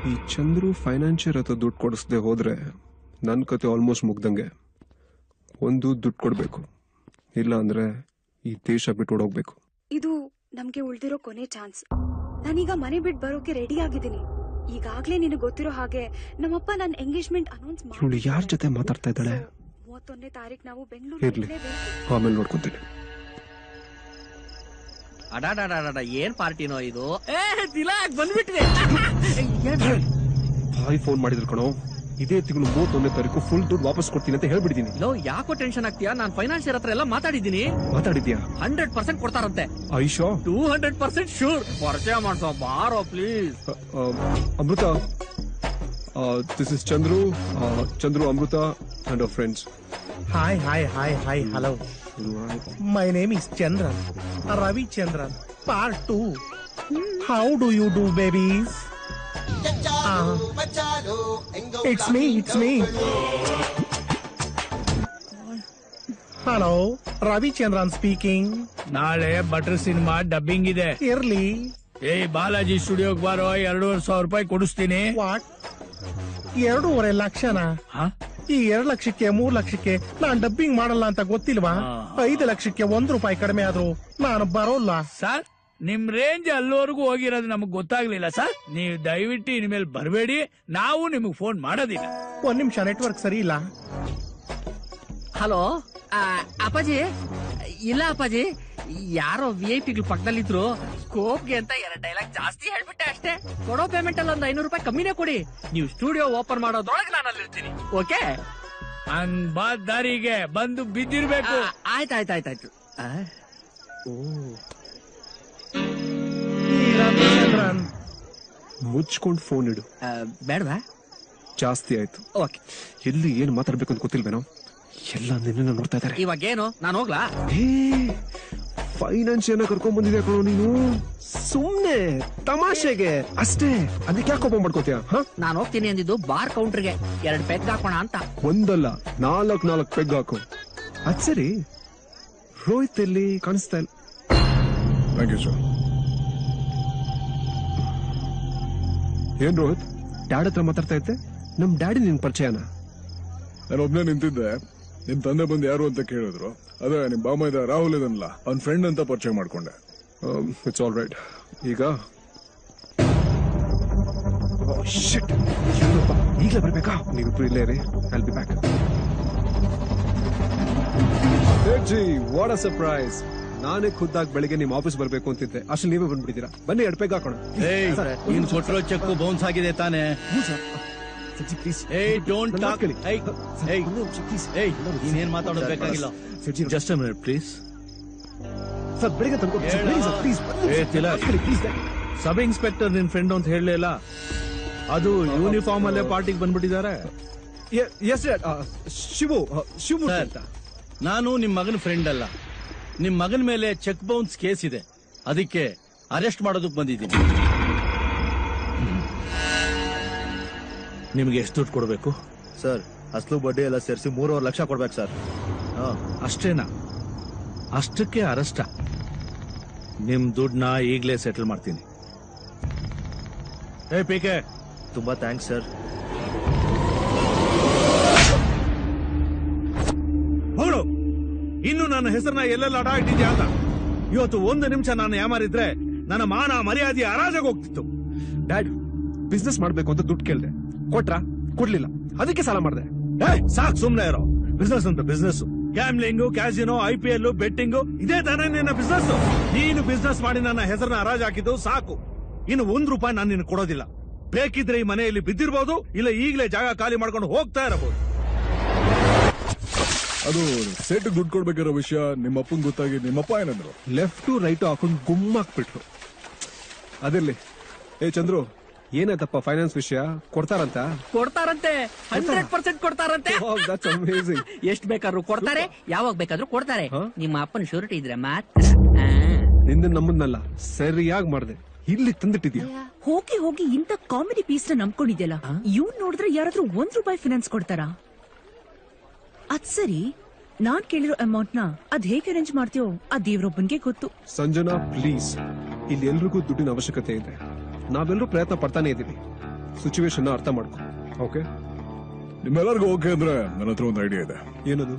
S14: ಈ ಚಂದ್ರು ಫೈನಾನ್ಷಿಯರ್ ಹತ್ರ ದುಡ್ಡು ಕೊಡಿಸದೆ ಹೋದ್ರೆ ನನ್ನ ಕತೆ ಆಲ್ಮೋಸ್ಟ್ ಮುಗ್ದಂಗೆ. ಒಂದು ದುಡ್ಡು ಕೊಡ್ಬೇಕು, ಇಲ್ಲ ಅಂದ್ರೆ ಈ ದೇಶ ಬಿಟ್ಟು ಓಡೋಗ್ಬೇಕು.
S5: ಇದು ನಮ್ಗೆ ಉಳ್ದಿರೋ ಕೊನೆ ಚಾನ್ಸ್. ನಾನೀಗ ಮನೆ ಬಿಟ್ಟು ಬರೋಕೆ ರೆಡಿ ಆಗಿದ್ದೀನಿ. ಈಗಾಗ್ಲೇ ನಿನಗೆ ಗೊತ್ತಿರೋ ಹಾಗೆ ನಮ್ಮಪ್ಪ ನನ್ನ ಎಂಗೇಜ್ಮೆಂಟ್ ಅನೌನ್ಸ್
S14: ಇವಳು ಯಾರ ಜೊತೆ ಮಾತಾಡ್ತಾ ಇದ್ದಾಳೆ?
S5: 31ನೇ ತಾರೀಕು ನಾವು
S14: ಇರ್ಲಿ, ಆಮೇಲೆ ನೋಡ್ಕೊಂತೀನಿ.
S6: ಅಡಾಡಾಡ ಏನ್ ಪಾರ್ಟಿನೋ ಇದು? ತಿಲಾಕ್ ಬಂದ್ಬಿಟ್ರೆ
S14: ಭಾಯ್ ಫೋನ್ ಮಾಡಿದ್ರು ಕಣೋ. ಇದೇ ತಿಂಗಳು 31ನೇ ತಾರೀಕು ಫುಲ್ ದುಡ್ಡು ವಾಪಸ್ ಕೊಡ್ತೀನಿ ಅಂತ ಹೇಳ್ಬಿಟ್ಟಿದ್ದೀನಿ.
S6: ಲೋ, ಯಾಕೋ ಟೆನ್ಷನ್ ಆಗ್ತೀಯಾ? ನಾನ್ ಫೈನಾನ್ಷಿಯರ್ ಹತ್ರ ಎಲ್ಲ ಮಾತಾಡಿದ್ದೀನಿ.
S14: ಮಾತಾಡಿದ್ಯಾ?
S6: 100% ಕೊಡ್ತಾರಂತೆ.
S14: ಐಶೋ
S6: 200% ಶೂರ್. ಪರಿಚಯ ಮಾಡ್ಸೋ ಬಾರೋ please.
S14: Amrita, this is Chandru, Amrita and our friends.
S16: Hi, hello. My name is Chandran, Ravi Chandran, part 2. How do you do, babies? It's me. Hello, Ravi Chandran speaking.
S8: ನಾಳೆ ಬಟರ್ ಸಿನಿಮಾ ಡಬ್ಬಿಂಗ್ ಇದೆ.
S16: ಇರ್ಲಿ.
S8: ಬಾಲಾಜಿ ಸ್ಟುಡಿಯೋಗೆ ಬಾರೋ, 2,500 ರೂಪಾಯಿ ಕೊಡಿಸ್ತೀನಿ.
S16: ವಾಟ್? 2.5 ಲಕ್ಷನಾ? ಈ 2 ಲಕ್ಷಕ್ಕೆ 3 ಲಕ್ಷಕ್ಕೆ ನಾನ್ ಡಬ್ಬಿಂಗ್ ಮಾಡಲ್ಲ ಅಂತ ಗೊತ್ತಿಲ್ವಾ? 5 ಲಕ್ಷಕ್ಕೆ 1 ರೂಪಾಯಿ ಕಡಿಮೆ ಆದ್ರೂ ನಾನು ಬರೋಲ್ಲ.
S8: ಸರ್, ನಿಮ್ ರೇಂಜ್ ಅಲ್ಲಿವರೆಗೂ ಹೋಗಿರೋದು ನಮಗ್ ಗೊತ್ತಾಗ್ಲಿಲ್ಲ ಸರ್. ನೀವು ದಯವಿಟ್ಟು ಇನ್ಮೇಲೆ ಬರಬೇಡಿ, ನಾವು ನಿಮಗ್ ಫೋನ್ ಮಾಡೋದಿಲ್ಲ.
S16: 1 ನಿಮಿಷ, ನೆಟ್ವರ್ಕ್ ಸರಿ ಇಲ್ಲ.
S6: ಹಲೋ ಅಪ್ಪಾಜಿ. ಇಲ್ಲ ಅಪ್ಪಾಜಿ, ಯಾರೋ VIP ಗಳು ಪಕ್ಕದಲ್ಲಿದ್ರು ಸ್ಕೋಪ್ಗೆ ಅಂತ 2 ಡೈಲಾಗ್ ಜಾಸ್ತಿ ಹೇಳ್ಬಿಟ್ಟೆ ಅಷ್ಟೇ. ಕೊಡೋ ಪೇಮೆಂಟ್ ಅಲ್ಲಿ ಒಂದು 500 ರೂಪಾಯಿ ಕಮ್ಮಿನೇ ಕೊಡಿ. ನೀವು ಸ್ಟುಡಿಯೋ ಓಪನ್ ಮಾಡೋದ್ರೊಳಗೆ ನಾನು ಅಲ್ಲಿರ್ತೀನಿ. ಓಕೆ?
S8: ಹಂಗ್ ಬಾ ದಾರಿಗೆ ಬಂದು ಬಿದ್ದಿರ್ಬೇಕು.
S6: ಆಯ್ತಾಯ್ತಾಯ್ತಾಯ್ತು.
S14: ಮುಚ್ಕೊಂಡು ಫೋನ್ ಇಡು.
S6: ಬೇಡವಾ?
S14: ಜಾಸ್ತಿ ಆಯ್ತು.
S6: ಓಕೆ.
S14: ಎಲ್ಲಿ ಏನ್ ಮಾತಾಡ್ಬೇಕು ಅಂತ ಗೊತ್ತಿಲ್ವೇನೋ, ಎಲ್ಲ ನಿನ್ನ ನೋಡ್ತಾ ಇದಾರೆ.
S6: ಇವಾಗ ಏನು, ನಾನು ಹೋಗ್ಲಾ?
S14: ಫೈನಾನ್ಷಿಯಲ್ ಕರ್ಕೊಂಡ್ ಬಂದಿದ್ಯಾ ಕಣೋ ನೀನು. ಸುಮ್ನೆ ತಮಾಷೆಗೆ ಅಷ್ಟೇ, ಅದಕ್ಕೆ ಯಾಕೆ ಕೋಪ ಮಾಡ್ಕೋತೀಯ?
S6: ನಾನು ಹೋಗ್ತೀನಿ ಅಂದಿದ್ದು ಬಾರ್ ಕೌಂಟರ್ಗೆ 2 ಪೆಗ್ ಹಾಕೋಣ ಅಂತ.
S14: ಒಂದಲ್ಲ 4 ಪೆಗ್ ಹಾಕು. ಅದ್ ಸರಿ, ರೋಹಿತ್ ಎಲ್ಲಿ ಕಾಣಿಸ್ತಾ ಇಲ್ಲ?
S9: Thank you sir.
S14: ಏನ್ ರೋಹಿತ್, ಡ್ಯಾಡ್ ಹತ್ರ ಮಾತಾಡ್ತಾ ಇದ್ದೆ? ನಮ್ ಡ್ಯಾಡಿ ನಿನ್ ಪರಿಚಯನ?
S9: ನಾನು ಒಬ್ನೇ ನಿಂತಿದ್ದೆ, ನಿಮ್ ತಂದೆ ಬಂದು ಯಾರು ಅಂತ ಕೇಳಿದ್ರು. ಅದೇ ನಿಮ್ ಬಾಮ ಇದ್ದ ರಾಹುಲ್ ಇದನ್ನಲ್ಲ, ಅವ್ನ ಫ್ರೆಂಡ್ ಅಂತ ಪರಿಚಯ ಮಾಡ್ಕೊಂಡೆ.
S14: It's all right. ಈಗ ಈಗಲೇ ಬರ್ಬೇಕಾ? ನೀವಿಬ್ರು ಇಲ್ಲೇ ರೀ, I'll be back. G, what a surprise. ನಾನೇ ಖುದ್ದಾಗಿ ಬೆಳಿಗ್ಗೆ ನಿಮ್ ಆಫೀಸ್ ಬರ್ಬೇಕು ಅಂತಿದ್ದೆ, ಅಷ್ಟು ನೀವೇ ಬಂದ್ಬಿಟ್ಟಿದ್ದೀರಾ. ಬನ್ನಿ, 2 ಪೆಗ್ ಹಾಕೋಣ.
S13: ನೀನ್ ಕೊಟ್ಟಿರೋ ಚೆಕ್ ಬೌನ್ಸ್ ಆಗಿದೆ ತಾನೆ? ನೀನೇನ್ ಮಾತಾಡೋದು ಬೇಕಾಗಿಲ್ಲ. Just a minute please.
S14: Sir, ಬೆಳಿಗ್ಗೆ ತಂದ್ಕೊಡಿ ಪ್ಲೀಸ್.
S13: ಸಬ್ ಇನ್ಸ್ಪೆಕ್ಟರ್ ನಿನ್ ಫ್ರೆಂಡ್ ಅಂತ ಹೇಳಲಿಲ್ಲ? ಅದು ಯೂನಿಫಾರ್ಮ್ ಅಲ್ಲೇ ಪಾರ್ಟಿಗೆ ಬಂದ್ಬಿಟ್ಟಿದ್ದಾರೆ.
S14: ಶಿವು ಅಂತ.
S13: ನಾನು ನಿಮ್ ಮಗನ ಫ್ರೆಂಡ್ ಅಲ್ಲ. ನಿಮ್ ಮಗನ ಮೇಲೆ ಚೆಕ್ ಬೌನ್ಸ್ ಕೇಸ್ ಇದೆ, ಅದಕ್ಕೆ ಅರೆಸ್ಟ್ ಮಾಡೋದಕ್ಕೆ ಬಂದಿದ್ದೀನಿ. ನಿಮ್ಗೆ ಎಷ್ಟು ದುಡ್ಡು ಕೊಡ್ಬೇಕು
S11: ಸರ್? ಅಸಲು ಬಡ್ಡಿ ಎಲ್ಲ ಸೇರಿಸಿ 3.5 ಲಕ್ಷ ಕೊಡ್ಬೇಕು ಸರ್.
S13: ಅಷ್ಟೇನಾ? ಅಷ್ಟಕ್ಕೆ ಅರೆಸ್ಟ? ನಿಮ್ ದುಡ್ಡನ್ನ ಈಗಲೇ ಸೆಟಲ್ ಮಾಡ್ತೀನಿ. ಪಿಕೆ,
S11: ತುಂಬಾ ಥ್ಯಾಂಕ್ಸ್ ಸರ್.
S13: ಅವಳು ಇನ್ನು ನನ್ನ ಹೆಸರನ್ನ ಎಲ್ಲೆಲ್ಲ ಅಡ ಇಟ್ಟಿದ್ಯಾ ಅಂತ. ಇವತ್ತು 1 ನಿಮಿಷ ನಾನು ಯಾಮಾರಿದ್ರೆ ನನ್ನ ಮಾನ ಮರ್ಯಾದೆ ಹರಾಜಾಗ ಹೋಗ್ತಿತ್ತು.
S14: ಡ್ಯಾಡ್, ಬಿಸ್ನೆಸ್ ಮಾಡ್ಬೇಕು ಅಂತ ದುಡ್ಡು ಕೇಳಿದೆ, ಕೊಟ್ರಾ? ಕೊಡ್ಲಿಲ್ಲ, ಅದಕ್ಕೆ ಸಾಲ ಮಾಡಿದೆ.
S13: ಸಾಕ್, ಸುಮ್ನೆ ಇರೋ. ಬಿಸ್ನೆಸ್ ಅಂತ business, gambling, casino, IPL, betting, ಇದೇ ತಾನೇ ನಿನ್ನ ಬಿಸ್ನೆಸ್. ನೀನು ಬಿಸ್ನೆಸ್ ಮಾಡಿ ನನ್ನ ಹೆಸರನ್ನ ಹರಾಜ್ ಹಾಕಿದ್ದು ಸಾಕು. ಇನ್ನು 1 ರೂಪಾಯಿ ನಾನು ನಿನ್ನ ಕೊಡೋದಿಲ್ಲ. ಬೇಕಿದ್ರೆ ಈ ಮನೆಯಲ್ಲಿ ಬಿದ್ದಿರ್ಬೋದು, ಇಲ್ಲ ಈಗಲೇ ಜಾಗ ಖಾಲಿ ಮಾಡ್ಕೊಂಡು ಹೋಗ್ತಾ ಇರಬಹುದು.
S9: ಅದು ಸೇಟಿಗೆ ದುಡ್ಡು ಕೊಡ್ಬೇಕಿರೋ ವಿಷಯ ನಿಮ್ಮ ಅಪ್ಪಂಗೆ ಗೊತ್ತಾಗಿ ನಿಮ್ಮಪ್ಪ ಏನಂದ್ರು?
S14: ಲೆಫ್ಟ್ ರೈಟ್ ಹಾಕೊಂಡು ಗುಮ್ಮಾಕ್ಬಿಟ್ರು. ಅದಿರ್ಲಿ. ಚಂದ್ರು, ಏನಾಯ್ತಪ್ಪ ಫೈನಾನ್ಸ್ ವಿಷಯ? ಕೊಡ್ತಾರಂತೆ
S6: 100% ಕೊಡ್ತಾರಂತೆ. ಎಷ್ಟ್ ಬೇಕಾದ್ರೂ ಕೊಡ್ತಾರೆ, ಯಾವಾಗ ಬೇಕಾದ್ರೂ ಕೊಡ್ತಾರೆ. ನಿಮ್ಮ ಅಪ್ಪನ ಶ್ಯೂರಿಟಿ ಇದ್ರೆ ಮಾತ್ರ.
S14: ನಿಂದ ನಮ್ಮನ್ನಲ್ಲ, ಸರಿಯಾಗಿ ಮಾಡ್ದೆ, ಇಲ್ಲಿ ತಂದಿಟ್ಟಿದ್ಯಾ.
S17: ಹೋಗಿ ಇಂತ ಕಾಮಿಡಿ ಪೀಸ್ ನ ನಂಬ್ಕೊಂಡಿದ್ಯಲ್ಲ. ಇವ್ ನೋಡಿದ್ರೆ ಯಾರಾದ್ರೂ 1 ರೂಪಾಯಿ ಫೈನಾನ್ಸ್ ಕೊಡ್ತಾರಾ? ಅದ್ ಸರಿ, ನಾನ್ ಕೇಳಿರೋ ಅಮೌಂಟ್ ನ ಅದ್ ಹೇಗೆ ಅರೇಂಜ್ ಮಾಡ್ತೀಯೋ ಆ ದೇವ್ರೊಬ್ಬನ್ಗೆ ಗೊತ್ತು.
S14: ಸಂಜನಾ ಪ್ಲೀಸ್, ಇಲ್ಲಿ ಎಲ್ರಿಗೂ ದುಡ್ಡಿನ ಅವಶ್ಯಕತೆ ಇದೆ. ನಾವೆಲ್ಲರೂ ಪ್ರಯತ್ನ ಪಡ್ತಾನೆ ಇದೀವಿ. ಸಿಚುವೇಶನ್ ಅರ್ಥ ಮಾಡ್ಕೊ. ಓಕೆ?
S9: ನಿಮ್ಮೆಲ್ಲರಿಗೂ ಓಕೆ ಅಂದ್ರೆ ನನ್ನ ಹತ್ರ ಒಂದು ಐಡಿಯಾ ಇದೆ.
S14: ಏನದು?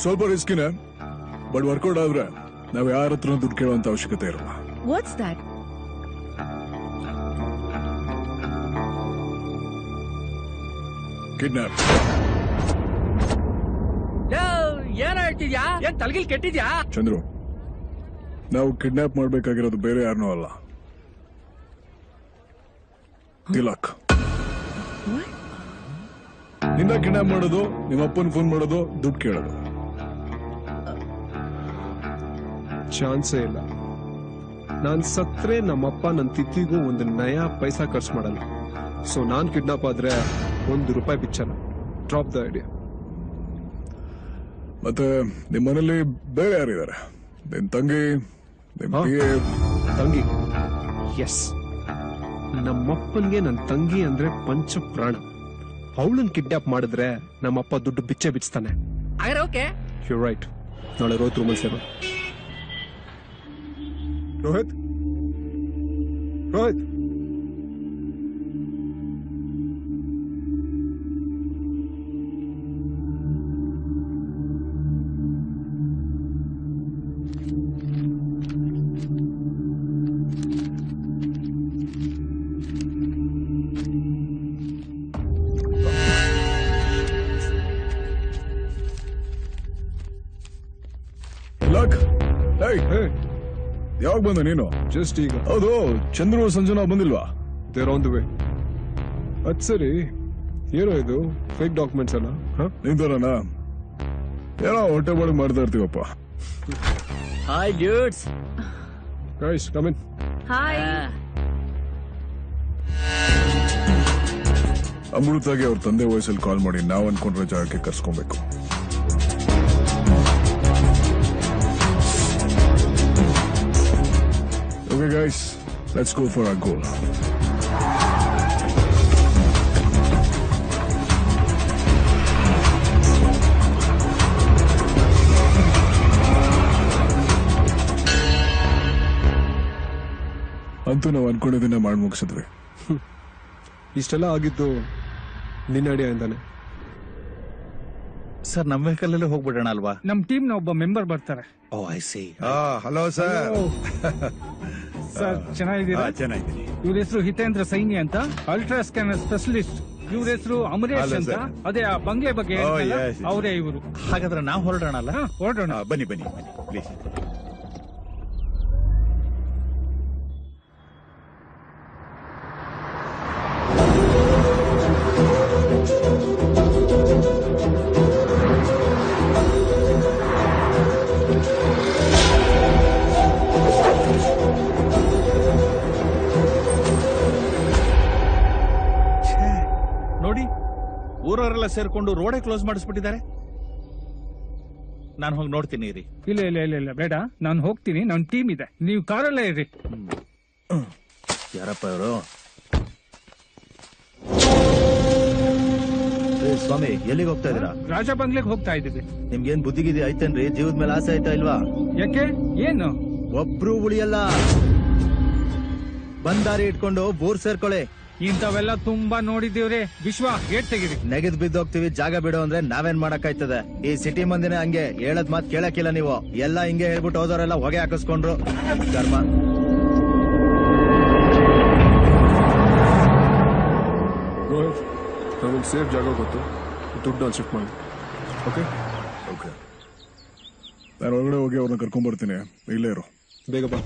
S9: ಸ್ವಲ್ಪ ರಿಸ್ಕಿನ, ಬಟ್ ವರ್ಕೌಟ್ ಆದ್ರೆ ನಾವ್ ಯಾರ ಹತ್ರ ದುಡ್ಡು ಕೇಳುವಂತ ಅವಶ್ಯಕತೆ ಇರಲ್ಲ.
S17: What's that?
S9: ಕಿಡ್ನಾಪ್.
S6: ಏನ್ ಹೇಳ್ತಿದ್ಯಾ? ಏನ್ ತಲೆಗಿಲ್ ಕೆಟ್ಟಿದ್ಯಾ?
S9: ಚಂದ್ರು, ನಾವು ಕಿಡ್ನಾಪ್ ಮಾಡ್ಬೇಕಾಗಿರೋದು ಬೇರೆ ಯಾರನ್ನೂ ಅಲ್ಲ, ತಿಲಕ್. ನಿನ್ನ ಕಿಡ್ನಾಪ್ ಮಾಡೋದು, ನಿಮ್ಮ ಅಪ್ಪನ ಫೋನ್ ಮಾಡೋದು, ದುಡ್ಡು ಕೇಳೋದು.
S14: ಚಾನ್ಸೇ ಇಲ್ಲ. ನಾನ್ ಸತ್ರೆ ನಮ್ಮಪ್ಪ ನನ್ನ ತಿಥಿಗೂ 1 ನಯಾ ಪೈಸಾ ಖರ್ಚು ಮಾಡಲ್ಲ. ಸೊ ನಾನ್ ಕಿಡ್ನಾಪ್ ಆದ್ರೆ 1 ರೂಪಾಯಿ ಬಿಚ್ಚಲ್ಲ. Drop the idea.
S9: ಮತ್ತೆ ನಿಮ್ಮ ಮನೇಲಿ ಬೇರೆ ಯಾರಿದ್ದಾರೆ? ನಿನ್ ತಂಗಿ,
S14: ತಂಗಿ? ಎಸ್, ನಮ್ಮಪ್ಪನ್ಗೆ ನನ್ನ ತಂಗಿ ಅಂದ್ರೆ ಪಂಚ ಪ್ರಾಣ. ಅವಳನ್ನ ಕಿಡ್ನಾಪ್ ಮಾಡಿದ್ರೆ ನಮ್ಮಪ್ಪ ದುಡ್ಡು ಬಿಚ್ಚಿಸ್ತಾನೆ. You right. ನಾಳೆ ರೋಹಿತ್ ರೂಮಲ್ಲಿ ಸೇರೋ. ರೋಹಿತ್, ರೋಹಿತ್,
S9: ಲಕ್ ಯಾವಾಗ ಬಂದ ನೀನು?
S14: ಜಸ್ಟ್ ಈಗ.
S9: ಹೌದು, ಚಂದ್ರು ಸಂಜನಾ ಬಂದಿಲ್ವಾ?
S14: They're on the way. ಅದ್ ಸರಿ, ಏನೋ ಇದು ಫೇಕ್ ಡಾಕ್ಯುಮೆಂಟ್ಸ್ ಅಲ್ಲ?
S9: ನಿಂತರಣ ಏನೋ ಹೊಟ್ಟೆ ಬಾಡಿ ಮಾಡ್ತಾ ಇರ್ತೀವಪ್ಪ.
S6: Hi dudes.
S14: Guys come in.
S17: Hi.
S9: ಅಮೃತಾಗೆ ಅವ್ರ ತಂದೆ ವಯಸ್ಸಲ್ಲಿ ಕಾಲ್ ಮಾಡಿ ನಾವ್ ಅನ್ಕೊಂಡ್ರೆ ಜಾಗಕ್ಕೆ ಕರ್ಸ್ಕೊಬೇಕು. Okay guys, let's go for our goal. ಅಂತೂ ನಾವು ಅನ್ಕೊಂಡಿದ್ದನ್ನ ಮಾಡಿ ಮುಗಿಸಿದ್ವಿ.
S14: ಇಷ್ಟೆಲ್ಲ ಆಗಿದ್ದು ನಿನ್ನ ಐಡಿಯಾ ಇಂದಾನೆ.
S7: ಸರ್ ನಮ್ಮ ವೆಹಿಕಲ್ ಅಲ್ಲೇ ಹೋಗ್ಬಿಡೋಣ ಅಲ್ವಾ?
S1: ನಮ್ ಟೀಮ್ ನ ಒಬ್ಬ ಮೆಂಬರ್ ಬರ್ತಾರೆ.
S7: Oh I see.
S18: Hello sir.
S1: Sir ಚೆನ್ನಾಗಿದ್ದೀರಾ?
S18: ಚೆನ್ನಾಗಿದ್ದೀನಿ.
S1: ಇವ್ರ ಹೆಸರು ಹಿತೇಂದ್ರ ಸೈನಿ ಅಂತ, ಅಲ್ಟ್ರಾ ಸ್ಕ್ಯಾನರ್ ಸ್ಪೆಷಲಿಸ್ಟ್. ಇವ್ರ ಹೆಸರು ಅಮರೇಶ್ ಅಂತ, ಅದೇ ಆ ಬಂಗ್ಲೆ ಬಗ್ಗೆ ಅವರೇ ಇವರು.
S7: ಹಾಗಾದ್ರೆ ನಾವು ಹೊರಡೋಣ ಅಲ್ಲ?
S1: ಹೊರಡೋಣ.
S18: ಬನ್ನಿ ಬನ್ನಿ ಬನ್ನಿ ಪ್ಲೀಸ್.
S7: ನೋಡಿ, ಊರವರೆಲ್ಲ ಸೇರ್ಕೊಂಡು ರೋಡೇ ಕ್ಲೋಸ್ ಮಾಡಿಸ್ಬಿಟ್ಟಿದ್ದಾರೆ. ನಾನು ಹೋಗಿ ನೋಡ್ತೀನಿ ರೀ.
S1: ಇಲ್ಲ ಇಲ್ಲ ಇಲ್ಲ ಇಲ್ಲ ಬೇಡ, ನಾನು ಹೋಗ್ತೀನಿ. ನನ್ನ ಟೀಮ್ ಇದೆ, ನೀವು ಕಾರಲ್ಲೇ ಇರ್ರಿ.
S18: ಯಾರಪ್ಪ ಇವರು? ಸ್ವಾಮಿ ಎಲ್ಲಿಗೆ ಹೋಗ್ತಾ ಇದೀರಾ?
S1: ರಾಜ ಬಂಗ್ಲೆಗೆ ಹೋಗ್ತಾ ಇದ್ದೀವಿ.
S18: ನಿಮ್ಗೇನ್ ಬುದ್ಧಿಗಿದಿ ಐತೇನ್ರಿ? ಜೀವದ ಮೇಲೆ ಆಸೆ ಆಯ್ತಾ ಇಲ್ವಾ?
S1: ಯಾಕೆ? ಏನು?
S18: ಒಬ್ರು ಉಳಿಯಲ್ಲ, ಬಂದಾರಿ ಇಟ್ಕೊಂಡು ಬೋರ್ ಸೇರ್ಕೊಳ್ಳಿ.
S1: ಇಂಥವೆಲ್ಲ ತುಂಬಾ ನೋಡಿದೀವ್ರಿ. ವಿಶ್ವ ಗೇಟ್ ತೆಗಿರಿ.
S18: ನೆಗೆದ್ ಬಿದ್ದೋಗ್ತಿವಿ, ಜಾಗ ಬಿಡು ಅಂದ್ರೆ ನಾವೇನ್ ಮಾಡಕ್ಕಾಯ್ತದೆ? ಈ ಸಿಟಿ ಮಂದಿನೇ ಹಂಗೆ, ಹೇಳದ್ ಮಾತ್ ಕೇಳಕ್ಕಿಲ್ಲ ನೀವು. ಎಲ್ಲ ಹಿಂಗೆ ಹೇಳ್ಬಿಟ್ಟು ಹೋದವರೆಲ್ಲ ಹೊಗೆ ಹಾಕಿಸ್ಕೊಂಡ್ರು. ಕರ್ಮ.
S14: ರೋಹಿತ್, ನಮಗೆ ಸೇಫ್ ಜಾಗ ಗೊತ್ತು, ದುಡ್ಡು ಅಲ್ಲಿ ಶಿಫ್ಟ್ ಮಾಡಿ. ಓಕೆ
S9: ಓಕೆ, ನಾನು ಒಳಗಡೆ ಹೋಗಿ ಅವ್ರನ್ನ ಕರ್ಕೊಂಡ್ ಬರ್ತೀನಿ. ಇಲ್ಲೇ ಇರು.
S14: ಬೇಗ ಬಾ.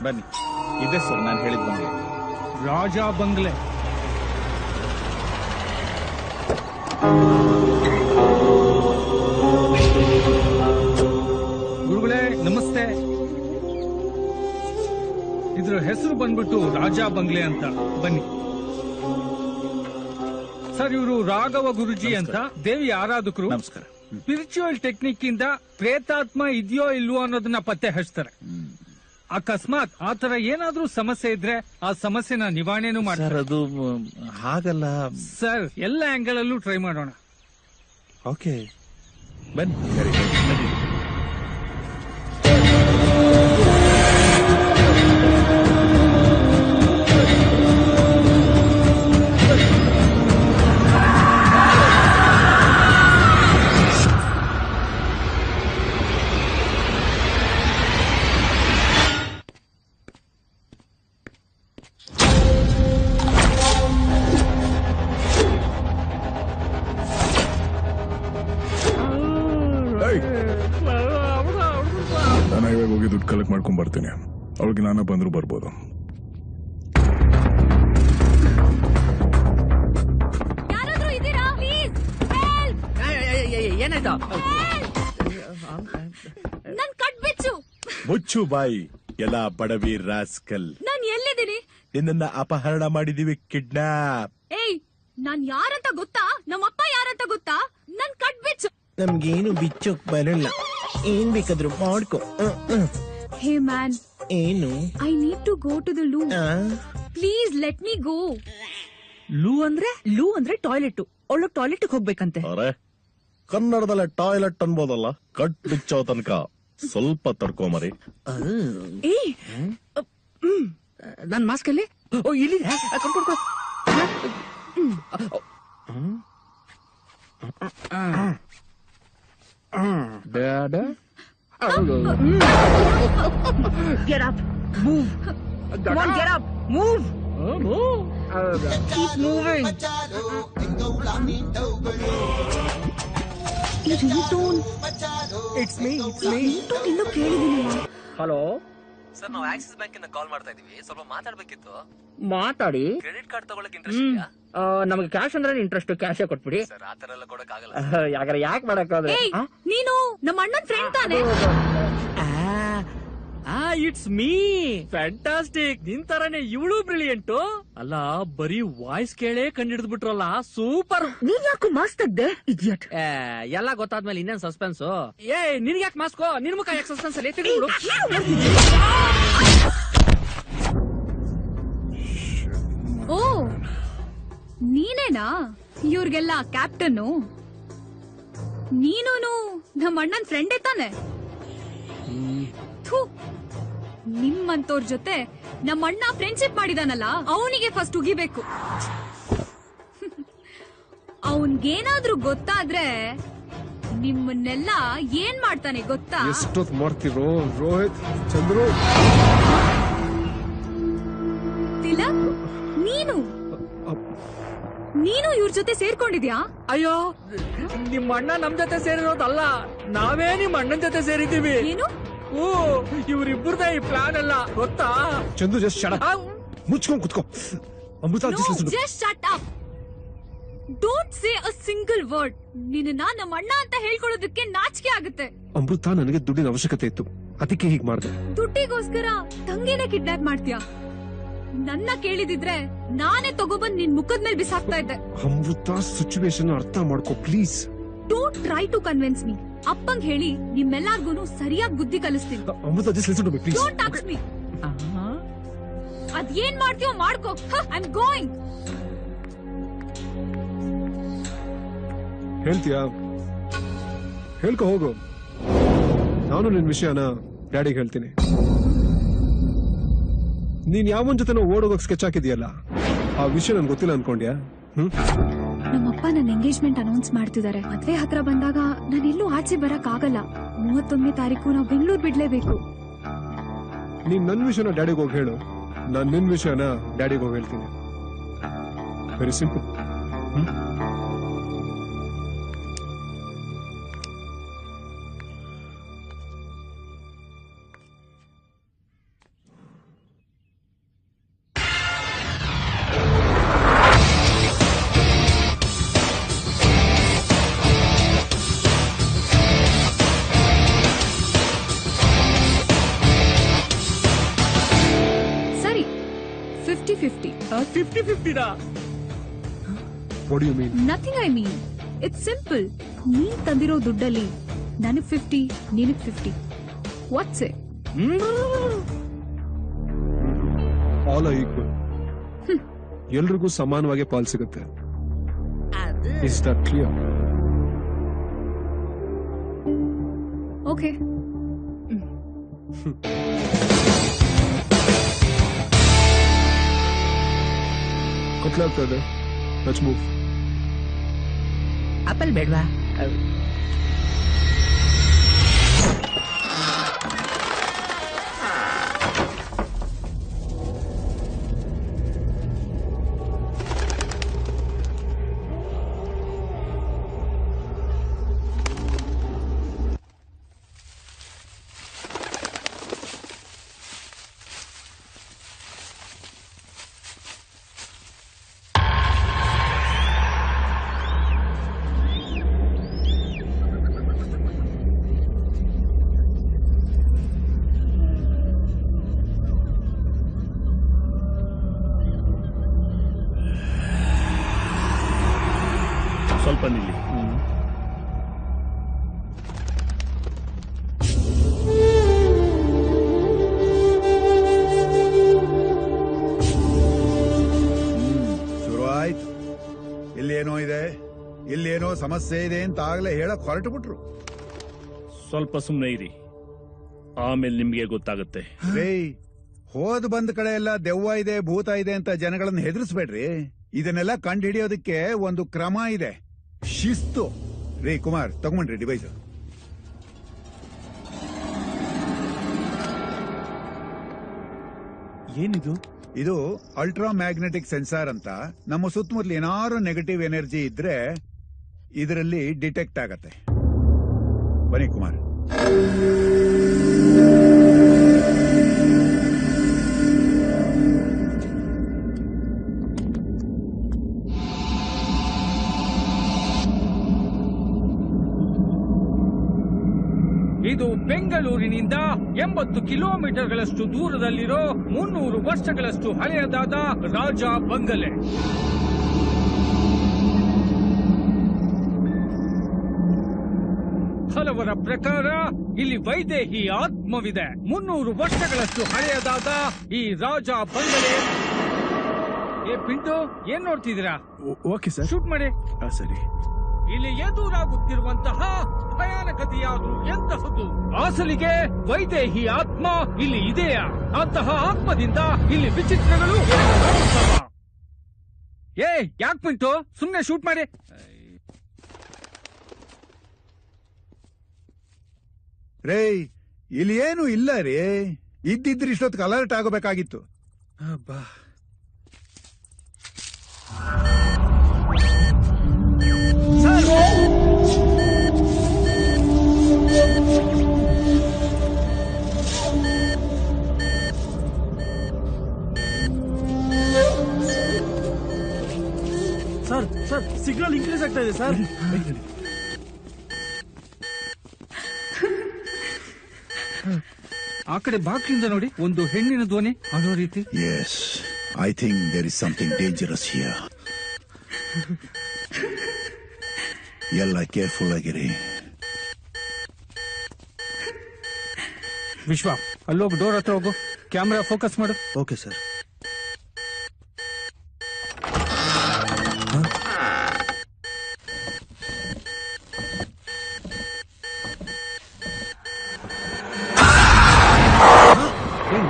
S7: ಬನ್ನಿ, ಇದೆ ಸರ್ ನಾನು ಹೇಳಿದ ಬಂಗ್ಲೆ.
S1: ರಾಜ ಬಂಗ್ಲೆ. ಗುರುಗಳೇ ನಮಸ್ತೆ. ಇದ್ರ ಹೆಸರು ಬಂದ್ಬಿಟ್ಟು ರಾಜ ಬಂಗ್ಲೆ ಅಂತ. ಬನ್ನಿ ಸರ್, ಇವರು ರಾಘವ ಗುರುಜಿ ಅಂತ, ದೇವಿ ಆರಾಧಕರು.
S7: ನಮಸ್ಕಾರ.
S1: ಸ್ಪಿರಿಚುವಲ್ ಟೆಕ್ನಿಕ್ ಇಂದ ಪ್ರೇತಾತ್ಮ ಇದೆಯೋ ಇಲ್ವೋ ಅನ್ನೋದನ್ನ ಪತ್ತೆ ಹಚ್ತಾರೆ. ಅಕಸ್ಮಾತ್ ಆತರ ಏನಾದ್ರೂ ಸಮಸ್ಯೆ ಇದ್ರೆ ಆ ಸಮಸ್ಯೆನ ನಿವಾರಣೆನೂ ಮಾಡ್ತಾರೆ.
S7: ಅದು ಹಾಗಲ್ಲ
S1: ಸರ್, ಎಲ್ಲ ಆಂಗಲ್ ಅಲ್ಲೂ ಟ್ರೈ ಮಾಡೋಣ.
S7: ಓಕೆ ಬನ್ನಿ.
S9: ನಾನು ಇವಾಗ ಹೋಗಿ ದುಡ್ಡು ಕಲೆಕ್ಟ್ ಮಾಡ್ಕೊಂಡ್ ಬರ್ತೀನಿ. ಅವಳಿಗೆ ನಾನ ಬಂದ್ರು ಬರ್ಬೋದು.
S6: ಏನಾಯ್ತು?
S5: ನನ್ ಕಟ್ಬಿಚ್ಚು.
S4: ಮುಚ್ಚು ಬಾಯಿ, ಎಲ್ಲ ಬಡವಿ ರಾಸ್ಕಲ್.
S5: ನಾನ್ ಎಲ್ಲಿದ್ದೀನಿ?
S4: ನಿನ್ನ ಅಪಹರಣ ಮಾಡಿದೀವಿ, ಕಿಡ್ನಾಪ್.
S5: ಏಯ್, ನಾನ್ ಯಾರಂತ ಗೊತ್ತಾ? ನಮ್ಮಪ್ಪ ಯಾರಂತ ಗೊತ್ತಾ? ನನ್ ಕಟ್ಬಿಚ್ಚು.
S11: ನಮ್ಗೇನು ಬಿಚ್ಚೋಕ್ ಬರಲ್ಲ, ಏನ್ ಬೇಕಾದ್ರೂ ಮಾಡ್ಕೊ.
S5: ಹೇ ಮ್ಯಾನ್,
S11: ಏನು?
S5: I need to go to the loo. Please let me go.
S17: Loo ಅಂದ್ರೆ ಟಾಯ್ಲೆಟ್. ಅವಳು ಟಾಯ್ಲೆಟ್ ಹೋಗ್ಬೇಕಂತೆ.
S4: ಅರೆ, ಕನ್ನಡದಲ್ಲೇ ಟಾಯ್ಲೆಟ್ ಅನ್ಬೋದಲ್ಲ. ಕಟ್ ಬಿಚ್ಚೋ ತನಕ ಸ್ವಲ್ಪ ತಡ್ಕೊಂಬರಿ.
S6: ನನ್ ಮಾಸ್ಕ್ ಅಲ್ಲಿ ಇಲ್ಲಿದೆ.
S12: Dad?
S17: Get up. Move. Come on, get up. Move. Keep moving. ಈ ರಿಂಗ್ಟೋನ್
S16: ಇಟ್ಸ್ ಮೀ
S17: ರಿಂಗ್ಟೋನ್ ಎಲ್ಲೋ ಕೇಳಿದೀನಲ್ಲ.
S6: ಹಲೋ
S19: ಸರ್, ನಾವು ಆಕ್ಸಿಸ್ ಬ್ಯಾಂಕ್ ಇಂದ ಕಾಲ್ ಮಾಡ್ತಾ ಇದೀವಿ. ಸ್ವಲ್ಪ ಮಾತಾಡ್ಬೇಕಿತ್ತು.
S6: ಮಾತಾಡಿ.
S19: ಕ್ರೆಡಿಟ್ ಕಾರ್ಡ್ ತಗೊಳಕ್ ಇಂಟ್ರೆಸ್ಟ್ ಇದೆಯಾ?
S6: ನಮಗೆ ಕ್ಯಾಶ್ ಅಂದ್ರೆ ಇಂಟ್ರೆಸ್ಟ್, ಕ್ಯಾಶೇ ಕೊಟ್ಬಿಡಿ.
S19: ಸರ್, ಆತರ ಎಲ್ಲ ಕೊಡಕ್ ಆಗಲ್ಲ.
S6: ಯಾಕಂದ್ರೆ ಯಾಕೆ ಮಾಡಕ್ಕಾದ್ರೆ
S17: ನೀನು ನಮ್ಮ ಅಣ್ಣನ್ ಫ್ರೆಂಡ್ ತಾನೆ?
S6: It's me. ಫ್ಯಾಂಟಾಸ್ಟಿಕ್. ನಿನ್ ತರಾನೇ ಇವಳು ಬ್ರಿಲಿಯಂಟು. ಅಲ್ಲ, ಬರೀ ವಾಯ್ಸ್ ಕೇಳೇ ಕಂಡಿಡಿದ್ ಬಿಟ್ರಲ್ಲ, ಸೂಪರ್.
S17: ನೀನ್ ಯಾಕೋ ಮಾಸ್ಕ್ ತೆಗ್ದೆ ಇಡಿಯಟ್?
S6: ಎಲ್ಲ ಗೊತ್ತಾದ್ಮೇಲೆ ಇನ್ನೇನ್ ಸಸ್ಪೆನ್ಸ್? ನಿನ್ಗೆ ಯಾಕೆ ಮಾಸ್ಕೋ? ನಿನ್ ಮುಖ ಯಾಕೆ ಸಸ್ಪೆನ್ಸ್ ಅಲ್ಲಿ ತೆಗೆದು?
S5: ಓ, ನೀನೇನಾ ಇವ್ರಿಗೆಲ್ಲ ಕ್ಯಾಪ್ಟನ್ನು? ನೀನು ನಮ್ಮ ಅಣ್ಣನ್ ಫ್ರೆಂಡೇ ತಾನೆ? ನಿಮ್ಮಂತವ್ರ ಜೊತೆ ನಮ್ಮ ಅಣ್ಣ ಫ್ರೆಂಡ್ಶಿಪ್ ಮಾಡಿದಾನಲ್ಲ, ಅವನಿಗೆ ಫಸ್ಟ್ ಉಗಿಬೇಕು. ಅವನ್ಗೇನಾದ್ರೂ ಗೊತ್ತಾದ್ರೆ ನಿಮ್ಮನ್ನೆಲ್ಲ ಏನ್ ಮಾಡ್ತಾನೆ ಗೊತ್ತಾ?
S14: ಎಷ್ಟೊತ್ತು ಮಾಡ್ತಿರೋ ರೋಹಿತ್, ಚಂದ್ರು.
S5: ತಿಲಕ್, ನೀನು ಇವ್ರ ಜೊತೆ ಸೇರ್ಕೊಂಡಿದ್ಯಾ?
S6: ಅಯ್ಯೋ, ನಿಮ್ಮ ಅಣ್ಣ ನಮ್ ಜೊತೆ ಸೇರಿರೋದಲ್ಲ, ನಾವೇ ನಿಮ್ಮ ಅಣ್ಣನ ಜೊತೆ ಸೇರಿದ್ದೀವಿ.
S5: ಏನು?
S6: ಓ, ಇವ್ರಿಬ್ಬರದ ಈ ಪ್ಲಾನ್ ಅಲ್ಲ ಗೊತ್ತಾ?
S14: Chandu, just shut up. ಮುಚ್ಕೊಂಡ್ ಕುತ್ಕೋ. Amrutha,
S5: just shut up. Don't say a single word. ನಿನ್ನ ನಮ್ಮ ಅಣ್ಣ ಅಂತ ಹೇಳ್ಕೊಳ್ಳೋದಕ್ಕೆ ನಾಚಿಕೆ ಆಗುತ್ತೆ.
S14: ಅಮೃತ, ನನಗೆ ದುಡ್ಡಿನ ಅವಶ್ಯಕತೆ ಇತ್ತು, ಅದಕ್ಕೆ ಹೀಗ್ ಮಾಡ್ದೆ.
S5: ದುಡ್ಡಿಗೋಸ್ಕರ ತಂಗಿನೇ ಕಿಡ್ನಾಪ್ ಮಾಡ್ತೀಯಾ? ನನ್ನ ಕೇಳಿದಿದ್ರೆ ನಾನೇ ತಗೊಬಂದ್ ನಿನ್ ಮುಖದ ಮೇಲೆ ಬಿಸಾಕ್ತಾ ಇದ್ದೆ.
S14: ಅಮೃತ, ಸಿಚುವೇಶನ್ ಅರ್ಥ ಮಾಡ್ಕೋ please.
S5: Don't try to convince me. ಅಪ್ಪಂಗ್ ಹೇಳಿ ನಿಮ್ಮೆಲ್ಲಾರ್ಗೂನು ಸರಿಯಾಗಿ ಬುದ್ಧಿ ಕಲಿಸ್ತೀನಿ.
S14: ಅಮೃತ, just listen to me, please.
S5: Don't touch me. ಅದ್ ಏನ್ ಮಾಡ್ತೀಯೋ ಮಾಡ್ಕೋ. I'm going.
S14: ಹೇಳ್ತೀಯಾ? ಹೇಳ್ಕೊ ಹೋಗು. ನಾನು ನಿನ್ ವಿಷಯನ ಡ್ಯಾಡಿಗೆ ಹೇಳ್ತೀನಿ. ನೀನ್ ಯಾವನ್ ಜೊತೆ ಓಡೋಗಕ್ ಸ್ಕೆಚ್ ಹಾಕಿದ್ಯಲ್ಲ, ಆ ವಿಷಯ ನನ್ಗೆ ಗೊತ್ತಿಲ್ಲ ಅನ್ಕೊಂಡ್ಯಾ?
S5: ನಮ್ಮಪ್ಪ ನನ್ನ ಎಂಗೇಜ್ಮೆಂಟ್ ಅನೌನ್ಸ್ ಮಾಡ್ತಿದ್ದಾರೆ. ಮದ್ವೆ ಹತ್ರ ಬಂದಾಗ ನಾನೆಲ್ಲೂ ಆಚೆ ಬರಕ್ ಆಗಲ್ಲ. 31ನೇ ತಾರೀಕು ನಾವು ಬೆಂಗಳೂರು ಬಿಡ್ಲೇಬೇಕು.
S14: ನೀನ್ ನನ್ ವಿಷಯನ ಡ್ಯಾಡಿಗೆ ಹೋಗಿ ಹೇಳು, ನಾನ್ ನಿನ್ ವಿಷಯನ ಡ್ಯಾಡಿಗೆ ಹೋಗಿ ಹೇಳ್ತೀನಿ. Very simple.
S5: ಸರಿ, 50-50.
S6: 50-50 ನಾ?
S14: What do you mean?
S5: Nothing I mean. It's simple. ನೀನ್ ತಂದಿರೋ ದುಡ್ಡಲ್ಲಿ ನನಗ್ 50, ನಿನಗ್ 50. What's it?
S14: All are equal. ಎಲ್ರಿಗೂ ಸಮಾನವಾಗಿ ಪಾಲ್ ಸಿಗುತ್ತೆ. Is that clear?
S5: Okay.
S14: ಕತ್ಲಾಗ್ತಾ ಇದೆ. Let's move.
S6: ಆಪಲ್ ಬೇಡ್ವಾ?
S15: ಸ್ವಲ್ಪ ನಿಲ್ಲಿ.
S20: ಶುರು ಆಯ್ತು. ಇಲ್ಲೇನೋ ಇದೆ, ಇಲ್ಲೇನೋ ಸಮಸ್ಯೆ ಇದೆ ಅಂತ ಆಗ್ಲೇ ಹೇಳಕ್ ಹೊರಟು ಬಿಟ್ರು.
S15: ಸ್ವಲ್ಪ ಸುಮ್ನೆ ಇರಿ, ಆಮೇಲೆ ನಿಮ್ಗೆ ಗೊತ್ತಾಗುತ್ತೆ.
S20: ಹೋದ್ ಬಂದ ಕಡೆ ಎಲ್ಲ ದೆವ್ವ ಇದೆ, ಭೂತ ಇದೆ ಅಂತ ಜನಗಳನ್ನ ಹೆದರ್ಸ್ಬೇಡ್ರಿ. ಇದನ್ನೆಲ್ಲ ಕಂಡು ಹಿಡಿಯೋದಕ್ಕೆ ಒಂದು ಕ್ರಮ ಇದೆ. ಶಿಸ್ತು. ರೇ ಕುಮಾರ್ ತಗೊಂಡ್ರಿ ಡಿವೈಸ್.
S12: ಏನಿದು?
S20: ಇದು ಅಲ್ಟ್ರಾ ಮ್ಯಾಗ್ನೆಟಿಕ್ ಸೆನ್ಸಾರ್ ಅಂತ. ನಮ್ಮ ಸುತ್ತಮುತ್ತಲು ಏನಾದ್ರು ನೆಗೆಟಿವ್ ಎನರ್ಜಿ ಇದ್ರೆ ಇದರಲ್ಲಿ ಡಿಟೆಕ್ಟ್ ಆಗತ್ತೆ. ಬನ್ನಿ ಕುಮಾರ್.
S1: ಇದು ಬೆಂಗಳೂರಿನಿಂದ 80 ಕಿಲೋಮೀಟರ್ಗಳಷ್ಟು ದೂರದಲ್ಲಿರೋ 300 ವರ್ಷಗಳಷ್ಟು ಹಳೆಯದಾದ ರಾಜ ಬಂಗಲೆ. ಹಲವರ ಪ್ರಕಾರ ಇಲ್ಲಿ ವೈದೇಹಿ ಆತ್ಮವಿದೆ. 300 ವರ್ಷಗಳಷ್ಟು ಹಳೆಯದಾದ ಈ ರಾಜ ಬಂಗಲೆ. ಏ ಪಿಂಟು, ಏನ್ ನೋಡ್ತಿದ್ದೀರಾ?
S12: ಓಕೆ ಸರ್,
S1: ಶೂಟ್ ಮಾಡಿ.
S12: ಸರಿ.
S1: ಇಲ್ಲಿ ಎದುರಾಗುತ್ತಿರುವಂತಹ ಭಯಾನಕತೆಯಾದ್ರೂ ಎಂತಹದ್ದು? ಅಸಲಿಗೆ ವೈದೇಹಿ ಆತ್ಮ ಇಲ್ಲಿ ಇದೆಯಾ? ಅಂತಹ ಆತ್ಮದಿಂದ ಇಲ್ಲಿ ವಿಚಿತ್ರಗಳು. ಏ ಯಾಕೆ ಪಿಂಟು, ಸುಮ್ನೆ ಶೂಟ್ ಮಾಡಿ.
S20: ರೇ ಇಲ್ಲಿ ಏನು ಇಲ್ಲ ರೇ. ಇದ್ದಿದ್ರೆ ಇಷ್ಟೊತ್ತು ಅಲರ್ಟ್ ಆಗಬೇಕಾಗಿತ್ತು.
S15: ಸರ್ ಸರ್ ಸಿಗ್ನಲ್ ಇನ್ಕ್ರೀಸ್ ಆಗ್ತಾ ಇದೆ ಸರ್.
S1: ಆ ಕಡೆ ಬಾಕ್ಲಿಂದ ನೋಡಿ, ಒಂದು ಹೆಣ್ಣಿನ ಧ್ವನಿ ಅಳೋ ರೀತಿ.
S20: Yes, I think there is something dangerous here. ಎಲ್ಲ ಕೇರ್ಫುಲ್ ಆಗಿರಿ.
S1: ವಿಶ್ವ, ಅಲ್ಲೋಗಿ ಡೋರ್ ಹತ್ರ ಹೋಗು. ಕ್ಯಾಮ್ರಾ ಫೋಕಸ್ ಮಾಡು.
S11: Okay sir.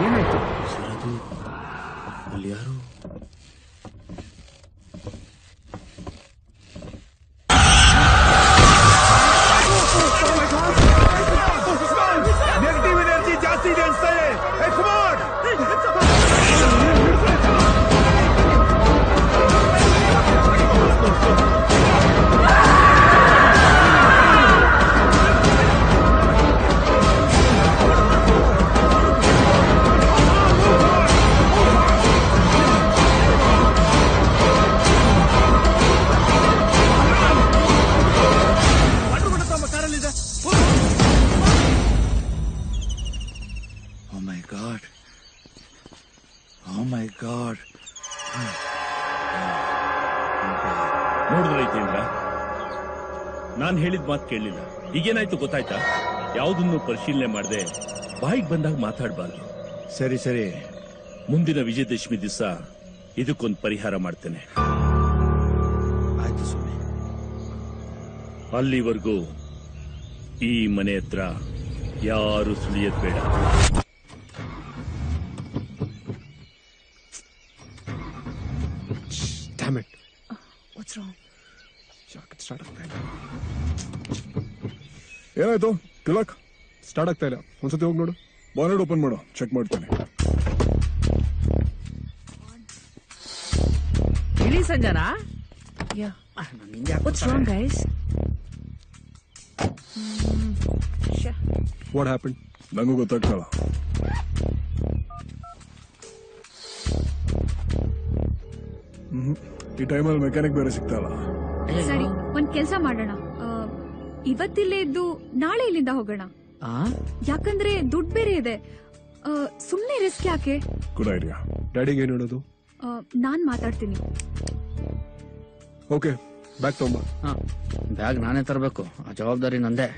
S1: ಏನಾಯ್ತು?
S11: ಅಲ್ಲಿ ಯಾರು?
S20: ನೆಗೆಟಿವ್ ಎನರ್ಜಿ ಜಾಸ್ತಿ ಇದೆ ಅನ್ಸ್ತಾ ಇದೆ. ಕುಮಾರ್
S15: ನೋಡಿದ್ರೈತೇನ್ರ, ನಾನ್ ಹೇಳಿದ ಮಾತು ಕೇಳಲಿಲ್ಲ. ಈಗೇನಾಯ್ತು ಗೊತ್ತಾಯ್ತಾ? ಯಾವುದನ್ನು ಪರಿಶೀಲನೆ ಮಾಡದೆ ಬಾಯಿಗೆ ಬಂದಾಗ ಮಾತಾಡಬಾರ್ದು.
S20: ಸರಿ ಸರಿ,
S15: ಮುಂದಿನ ವಿಜಯದಶಮಿ ದಿವಸ ಇದಕ್ಕೊಂದು ಪರಿಹಾರ ಮಾಡ್ತೇನೆ.
S11: ಆಯ್ತು ಸ್ವಾಮಿ.
S15: ಅಲ್ಲಿವರೆಗೂ ಈ ಮನೆ ಹತ್ರ ಯಾರು ಸುಳಿಯೋದ್ ಬೇಡ.
S12: Damn it.
S17: What's wrong?
S12: Start ಆಗ್ತಾ ಇಲ್ಲ. ಏನಾಯ್ತು ತಿಲಕ್? ಸ್ಟಾರ್ಟ್ ಆಗ್ತಾ ಇಲ್ಲ. ಒಂದ್ಸತಿ ಹೋಗಿ ನೋಡು. ಬಾನೆಟ್ ಓಪನ್ ಮಾಡು, ಚೆಕ್ ಮಾಡ್ತೇನೆ.
S6: ಇಳಿ Sanjana.
S17: Yeah. What's wrong, guys? Sure.
S12: What happen?
S9: ನಂಗೂ ಗೊತ್ತಾಗ್ತಲ್ಲ. ಈ ಟೈಮಲ್ಲಿ ಮೆಕ್ಯಾನಿಕ್ ಬೇರೆ ಸಿಗ್ತಲ್ಲ.
S5: ಸರಿ, ಒಂದ್ ಕೆಲ್ಸ ಮಾಡೋಣ. ಇವತ್ತಿಲ್ಲೇ ಇದ್ದು ನಾಳೆ ಇಲ್ಲಿಂದ ಹೋಗೋಣ. ಯಾಕಂದ್ರೆ ದುಡ್ಡು ಬೇರೆ ಇದೆ. ಸುಮ್ನೆ ರಿಸ್ಕ್ ಯಾಕೆ?
S9: Good idea.
S12: ಡ್ಯಾಡಿಗೆ ಏನ್ ಹೇಳೋದು?
S5: ನಾನ್ ಮಾತಾಡ್ತೀನಿ.
S12: ಓಕೆ, ಬ್ಯಾಗ್ ತಗೊಂಬ.
S6: ಬ್ಯಾಗ್ ನಾನೇ ತರಬೇಕು, ಆ ಜವಾಬ್ದಾರಿ ನಂದೇ.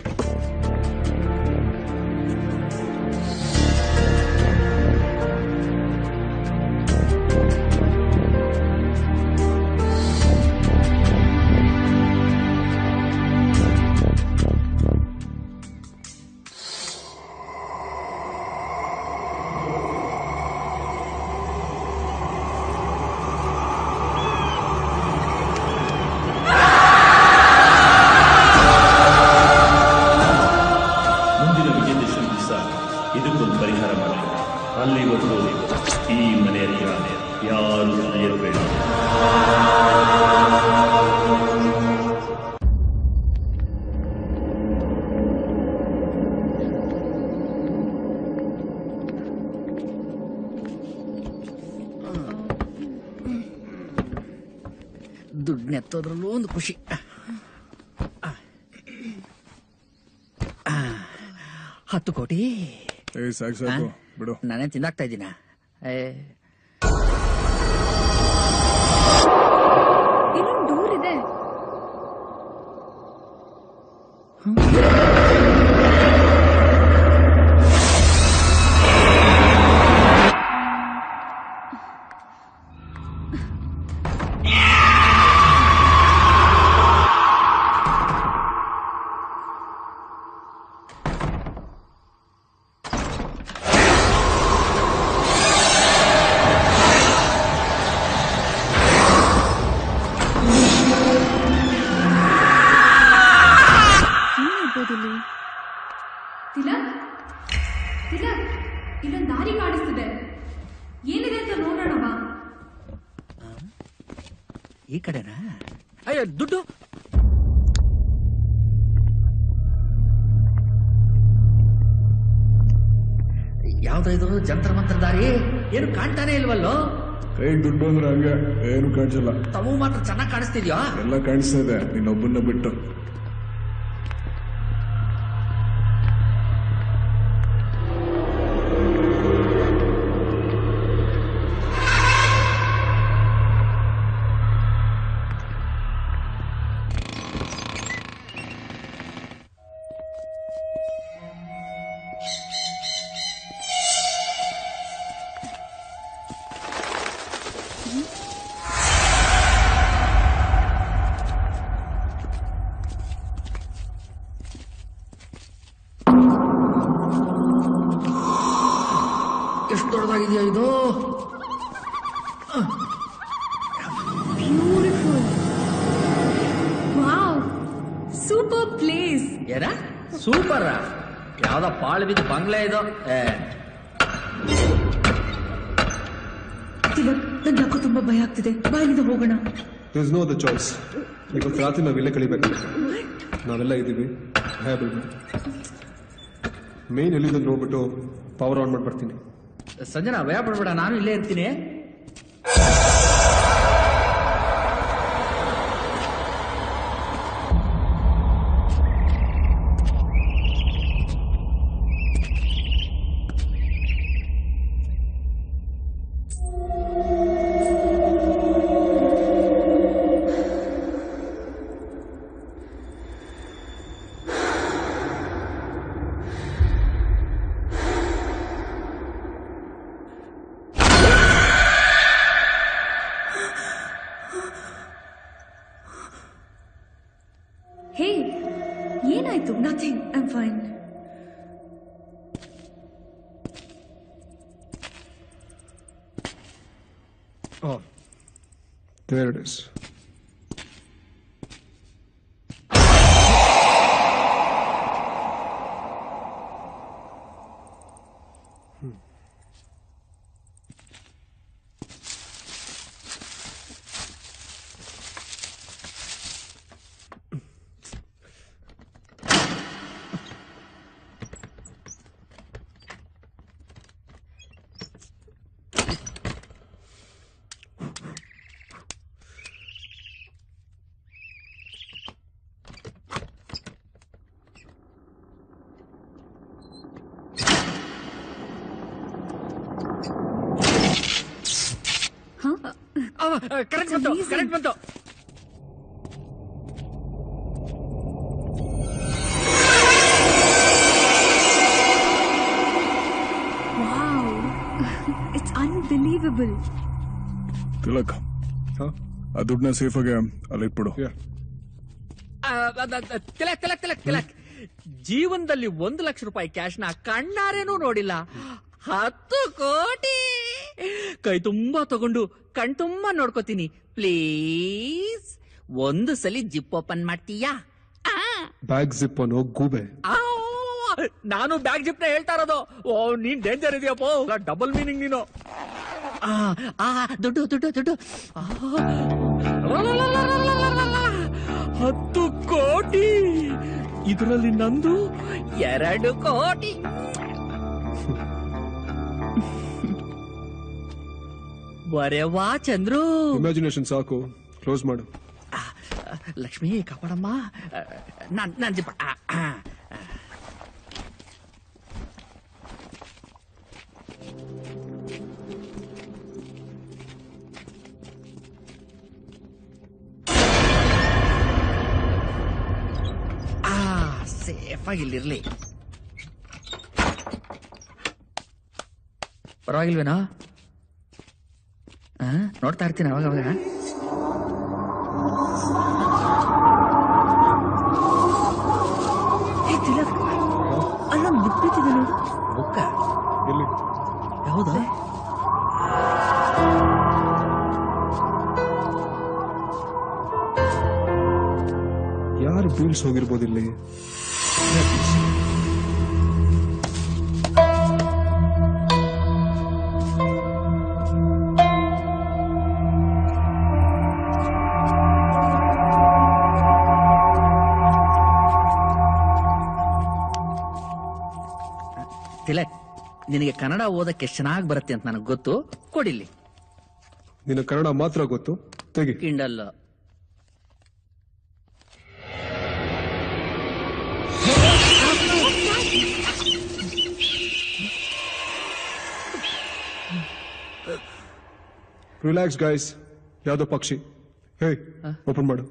S6: ಹತ್ತೋದ್ರಲ್ಲೂ ಒಂದು ಖುಷಿ. ಹತ್ತು ಕೋಟಿ
S9: ಸಾಕು ಬಿಡು.
S6: ನಾನೇ ತಿಂದಾಕ್ತಾ ಇದ್ದೀನ.
S5: ಇನ್ನೊಂದು ಡೋರ್ ಇದೆ. ಇಲ್ಲೊಂದು ದಾರಿ ಕಾಣಿಸ್ತಿದೆ. ಏನಿದೆ ಅಂತ ನೋಡೋಣವಾ?
S6: ಈ ಕಡೆನಾ? ಅಯ್ಯೋ ದುಡ್ಡು. ಯಾವ್ದು ಇದು ಜಂತ್ರ ಮಂತ್ರ ದಾರಿ? ಏನು ಕಾಣ್ತಾನೆ ಇಲ್ವಲ್ಲೋ?
S9: ಕೈಗೆ ದುಡ್ಡು ಅಂದ್ರೆ ಹಂಗೆ ಏನು ಕಾಣಿಸಲ್ಲ.
S6: ತಮು ಮಾತ್ರ ಚೆನ್ನಾಗಿ ಕಾಣಿಸ್ತಿದ್ಯಾ?
S9: ಎಲ್ಲ ಕಾಣಿಸ್ತಾ ಇದೆ, ನೀನೊಬ್ಬನ್ನ ಬಿಟ್ಟು.
S6: ಎಷ್ಟು ದೊಡ್ಡದಾಗಿದೆಯಾ ಇದು?
S5: ಬ್ಯೂಟಿಫುಲ್. Wow, super place.
S6: ಏನ ಸೂಪರ್? ಯಾವ್ದ ಪಾಳು ಬಿದ್ದು ಬಂಗ್ಲೆ ಇದು?
S17: ನನ್ಗೆ ಯಾಕೋ ತುಂಬಾ ಭಯ ಆಗ್ತಿದೆ. ಬಾಯಿಲಿಂದ ಹೋಗೋಣ.
S21: There's no other choice. ಇವತ್ತು ರಾತ್ರಿ ನಾವಿಲ್ಲೇ ಕಳಿಬೇಕು. ನಾವೆಲ್ಲ ಇದ್ದೀವಿ. ಮೇನ್ ಎಲ್ಲಿಂದ ನೋಡ್ಬಿಟ್ಟು ಪವರ್ ಆನ್ ಮಾಡ್ಬರ್ತೀನಿ.
S6: ಸಂಜನಾ ಭಯ ಪಡ್ಬೇಡ, ನಾನು ಇಲ್ಲೇ ಇರ್ತೀನಿ.
S5: ಹೇ, ಏನಾಯ್ತು? Nothing, I am fine.
S21: Oh, there it is.
S6: Current ಬಂತು, ಕರೆಂಟ್ ಬಂತು.
S5: Wow, it's unbelievable.
S9: ತಿಲಕ್, ಆ ದುಡ್ಡನ್ನ ಸೇಫ್ ಆಗಿ ಅಲ್ಲಿ ಇಟ್ಬಿಡು.
S6: ತಿಲಕ್ ತಿಲಕ್ ತಿಲಕ್ ತಿಲಕ್, ಜೀವನದಲ್ಲಿ 1 ಲಕ್ಷ ರೂಪಾಯಿ ಕ್ಯಾಶ್ ನ ಕಣ್ಣಾರೇನೂ ನೋಡಿಲ್ಲ. 10 ಕೋಟಿ ಕೈ ತುಂಬಾ ತಗೊಂಡು ಕಣ್ ತುಂಬಾ ನೋಡ್ಕೋತೀನಿ. ಪ್ಲೀಸ್ ಒಂದು ಸಲಿ ಜಿಪ್ ಓಪನ್ ಮಾಡ್ತೀಯಾ?
S21: ಬ್ಯಾಗ್ ಜಿಪ್ ಅನ್ನೋ ಗೂಬೆ.
S6: ನಾನು ಬ್ಯಾಗ್ ಜಿಪ್ ನ ಹೇಳ್ತಾ ಇರೋದು. ಓ, ನೀನ್ ಡೇಂಜರ್ ಇದೆಯಪ್ಪ, ಡಬಲ್ ಮೀನಿಂಗ್ ನೀನು. ದುಡ್ಡು ದುಡ್ಡು ದುಡ್ಡು. 10 ಕೋಟಿ, ಇದರಲ್ಲಿ ನಂದು 2 ಕೋಟಿ. ಬರೆವಾ ಚಂದ್ರು.
S21: ಇಮ್ಯಾಜಿನೇಷನ್ ಸಾಕು, ಕ್ಲೋಸ್ ಮಾಡು.
S6: ಲಕ್ಷ್ಮಿ ಕಾಪಾಡಮ್ಮ. ನಾನ್ ಜಿಪ್ಪ. ಸೇಫ್ ಆಗಿ ಇಲ್ಲಿರ್ಲಿ. ಪರವಾಗಿಲ್ವೇನೋ? ನೋಡ್ತಾ ಇರ್ತೀನಿ ಅವಾಗ ಅವಾಗ.
S17: ಅಲ್ಲೊಂದು ಬುಕ್ ಬಿಟ್ಟಿದೆ ನೋಡು.
S6: ಬುಕ್ಕ ಯಾವುದು?
S21: ಯಾರು ಬೀಳ್ಸ್ ಹೋಗಿರ್ಬೋದು ಇಲ್ಲಿ.
S6: ತಿಲಕ್, ನಿನಗೆ ಕನ್ನಡ ಓದಕ್ಕೆ ಚೆನ್ನಾಗಿ ಬರುತ್ತೆ ಅಂತ ನನಗೆ ಗೊತ್ತು. ಕೊಡಿಲ್ಲಿ.
S21: ನಿನ್ನ ಕನ್ನಡ ಮಾತ್ರ ಗೊತ್ತು, ತೆಗಿ.
S6: ಕಿಂಡಲ್.
S21: Relax guys. ಯಾವ್ದೋ ಪಕ್ಷಿ. ಹೇ, ಓಪನ್ ಮಾಡು.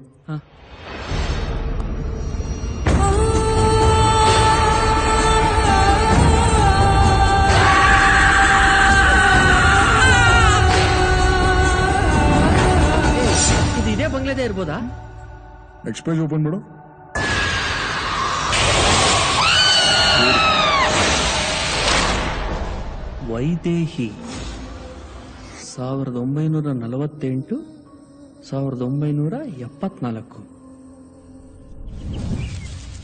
S6: ಇದು ಇದೇ ಬಂಗ್ಲೆದೇ ಇರ್ಬೋದಾ?
S21: ನೆಕ್ಸ್ಟ್ ಪೇಜ್ ಓಪನ್ ಮಾಡು.
S6: ವೈದೇಹಿ 1948 1974.